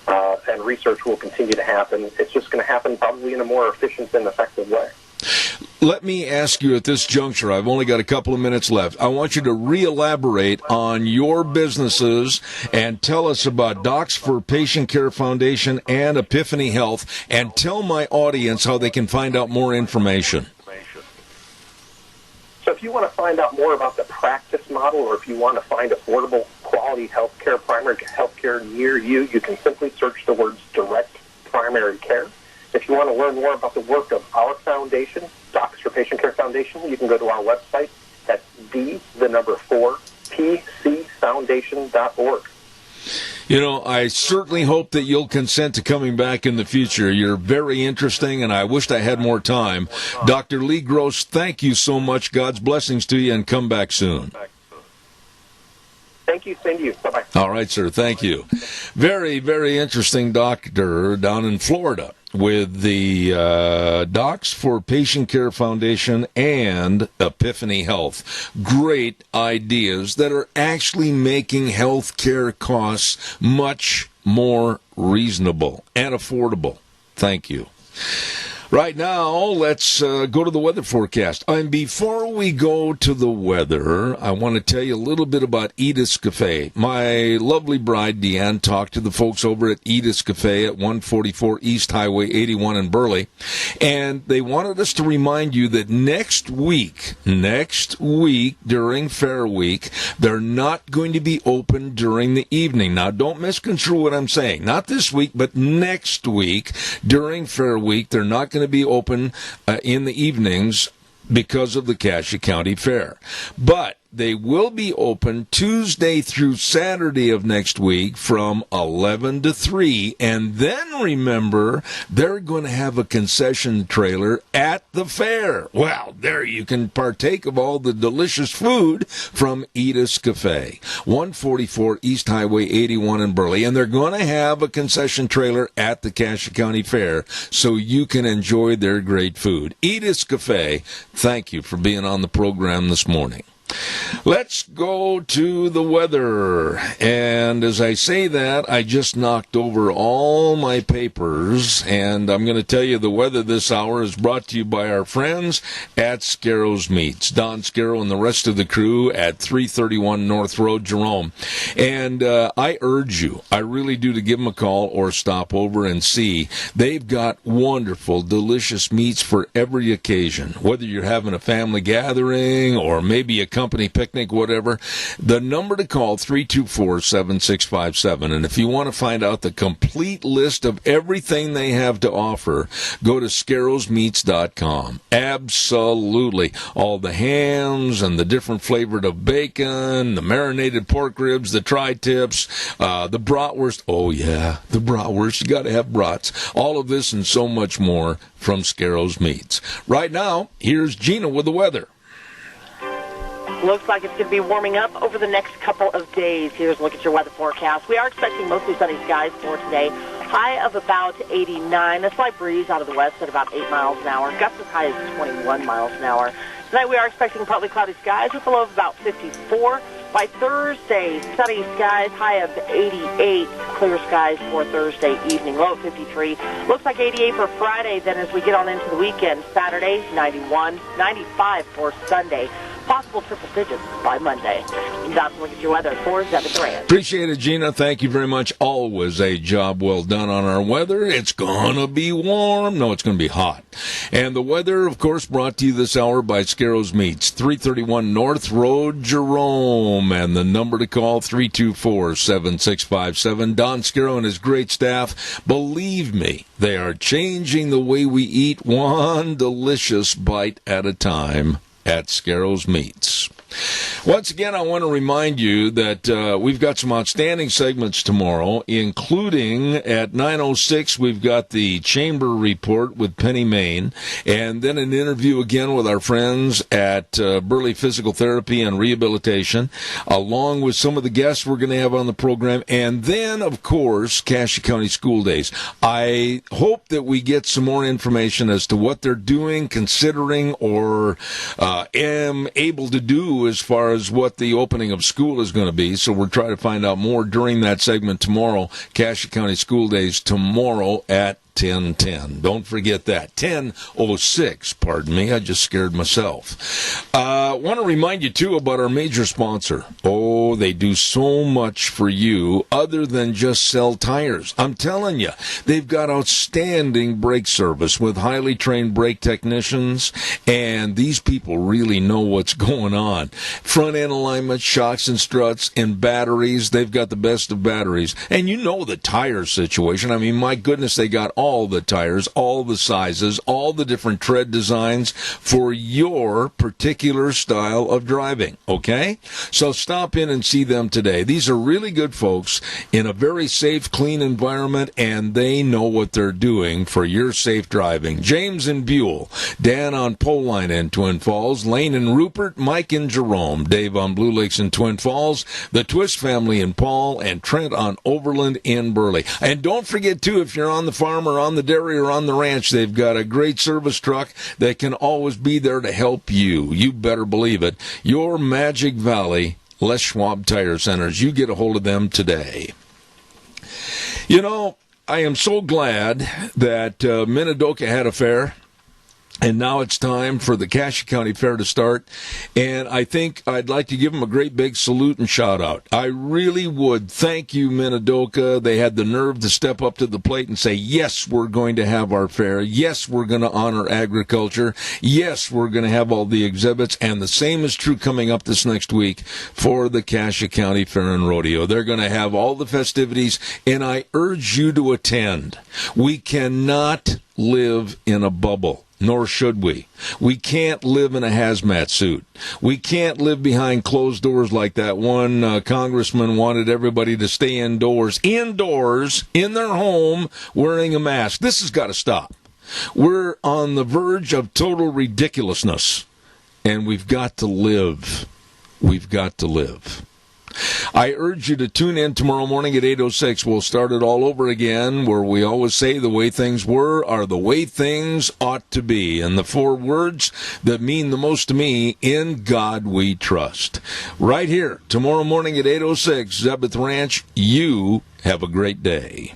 And research will continue to happen. It's just going to happen probably in a more efficient and effective way. Let me ask you at this juncture, I've only got a couple of minutes left. I want you to re-elaborate on your businesses and tell us about Docs for Patient Care Foundation and Epiphany Health, and tell my audience how they can find out more information. So if you want to find out more about the practice model, or if you want to find affordable, quality health care, primary health care near you, you can simply search the words direct primary care. If you want to learn more about the work of our foundation, Docs for Patient Care Foundation, you can go to our website at pcfoundation.org. I certainly hope that you'll consent to coming back in the future. You're very interesting, and I wished I had more time. Dr. Lee Gross, thank you so much. God's blessings to you, and come back soon. Thank you. Same to you. Bye-bye. All right, sir. Thank you. Very, very interesting doctor down in Florida with the Docs for Patient Care Foundation and Epiphany Health. Great ideas that are actually making health care costs much more reasonable and affordable. Thank you. Right now, let's go to the weather forecast. And before we go to the weather, I want to tell you a little bit about Edith's Cafe. My lovely bride, Deanne, talked to the folks over at Edith's Cafe at 144 East Highway 81 in Burley, and they wanted us to remind you that next week during Fair Week, they're not going to be open during the evening. Now, don't misconstrue what I'm saying. Not this week, but next week during Fair Week, they're not going to be open in the evenings because of the Cassia County Fair. But they will be open Tuesday through Saturday of next week from 11 to 3. And then, remember, they're going to have a concession trailer at the fair. Well, there you can partake of all the delicious food from Edith's Cafe, 144 East Highway 81 in Burley. And they're going to have a concession trailer at the Cassia County Fair so you can enjoy their great food. Edith's Cafe, thank you for being on the program this morning. Let's go to the weather. And as I say that, I just knocked over all my papers, and I'm going to tell you the weather this hour is brought to you by our friends at Scarro's Meats. Don Scarrow and the rest of the crew at 331 North Road, Jerome. And I urge you, I really do, to give them a call or stop over and see. They've got wonderful, delicious meats for every occasion, whether you're having a family gathering or maybe a company picnic, whatever. The number to call, 324-7657. And if you want to find out the complete list of everything they have to offer, go to scarrowsmeats.com. Absolutely. All the hams and the different flavored of bacon, the marinated pork ribs, the tri-tips, the bratwurst. Oh, yeah, the bratwurst. You got to have brats. All of this and so much more from Scarrow's Meats. Right now, here's Gina with the weather. Looks like it's going to be warming up over the next couple of days. Here's a look at your weather forecast. We are expecting mostly sunny skies for today. High of about 89. A slight breeze out of the west at about 8 miles an hour. Gusts as high as 21 miles an hour. Tonight we are expecting partly cloudy skies with a low of about 54. By Thursday, sunny skies, high of 88. Clear skies for Thursday evening, low of 53. Looks like 88 for Friday. Then as we get on into the weekend, Saturday, 91, 95 for Sunday. possible triple digits by Monday. And that's a look at your weather for Zeb at the Ranch. Appreciate it, Gina. Thank you very much. Always a job well done on our weather. It's going to be warm. No, it's going to be hot. And the weather, of course, brought to you this hour by Scarrows Meats, 331 North Road, Jerome. And the number to call, 324-7657. Don Scarrow and his great staff, believe me, they are changing the way we eat one delicious bite at a time at Scarrows Meats. Once again, I want to remind you that we've got some outstanding segments tomorrow, including at 9:06, we've got the Chamber Report with Penny Main, and then an interview again with our friends at Burley Physical Therapy and Rehabilitation, along with some of the guests we're going to have on the program, and then, of course, Cassia County School Days. I hope that we get some more information as to what they're doing, considering, or am able to do as far as what the opening of school is going to be. So we'll try to find out more during that segment tomorrow. Cassia County School Days tomorrow at 10:10. Don't forget that. 10:06, pardon me. I just scared myself. Want to remind you, too, about our major sponsor. Oh, they do so much for you other than just sell tires. I'm telling you, they've got outstanding brake service with highly trained brake technicians, and these people really know what's going on. Front end alignment, shocks and struts, and batteries. They've got the best of batteries. And you know the tire situation. I mean, my goodness, they got all the tires, all the sizes, all the different tread designs for your particular style of driving, okay? So stop in and see them today. These are really good folks in a very safe, clean environment, and they know what they're doing for your safe driving. James and Buell, Dan on Pole Line in Twin Falls, Lane and Rupert, Mike in Jerome, Dave on Blue Lakes in Twin Falls, the Twist family in Paul, and Trent on Overland in Burley. And don't forget, too, if you're on the farm or on the dairy or on the ranch, they've got a great service truck that can always be there to help you. You better believe it. Your Magic Valley Les Schwab Tire Centers. You get a hold of them today. You know, I am so glad that Minidoka had a fair. And now it's time for the Cassia County Fair to start, and I think I'd like to give them a great big salute and shout-out. I really would. Thank you, Minidoka. They had the nerve to step up to the plate and say, yes, we're going to have our fair. Yes, we're going to honor agriculture. Yes, we're going to have all the exhibits, and the same is true coming up this next week for the Cassia County Fair and Rodeo. They're going to have all the festivities, and I urge you to attend. We cannot live in a bubble. Nor should we. We can't live in a hazmat suit. We can't live behind closed doors like that one congressman wanted everybody to stay indoors, in their home, wearing a mask. This has got to stop. We're on the verge of total ridiculousness, and we've got to live. We've got to live. I urge you to tune in tomorrow morning at 8:06. We'll start it all over again, where we always say the way things were are the way things ought to be. And the 4 words that mean the most to me, in God we trust. Right here, tomorrow morning at 8:06, Zeb at the Ranch. You have a great day.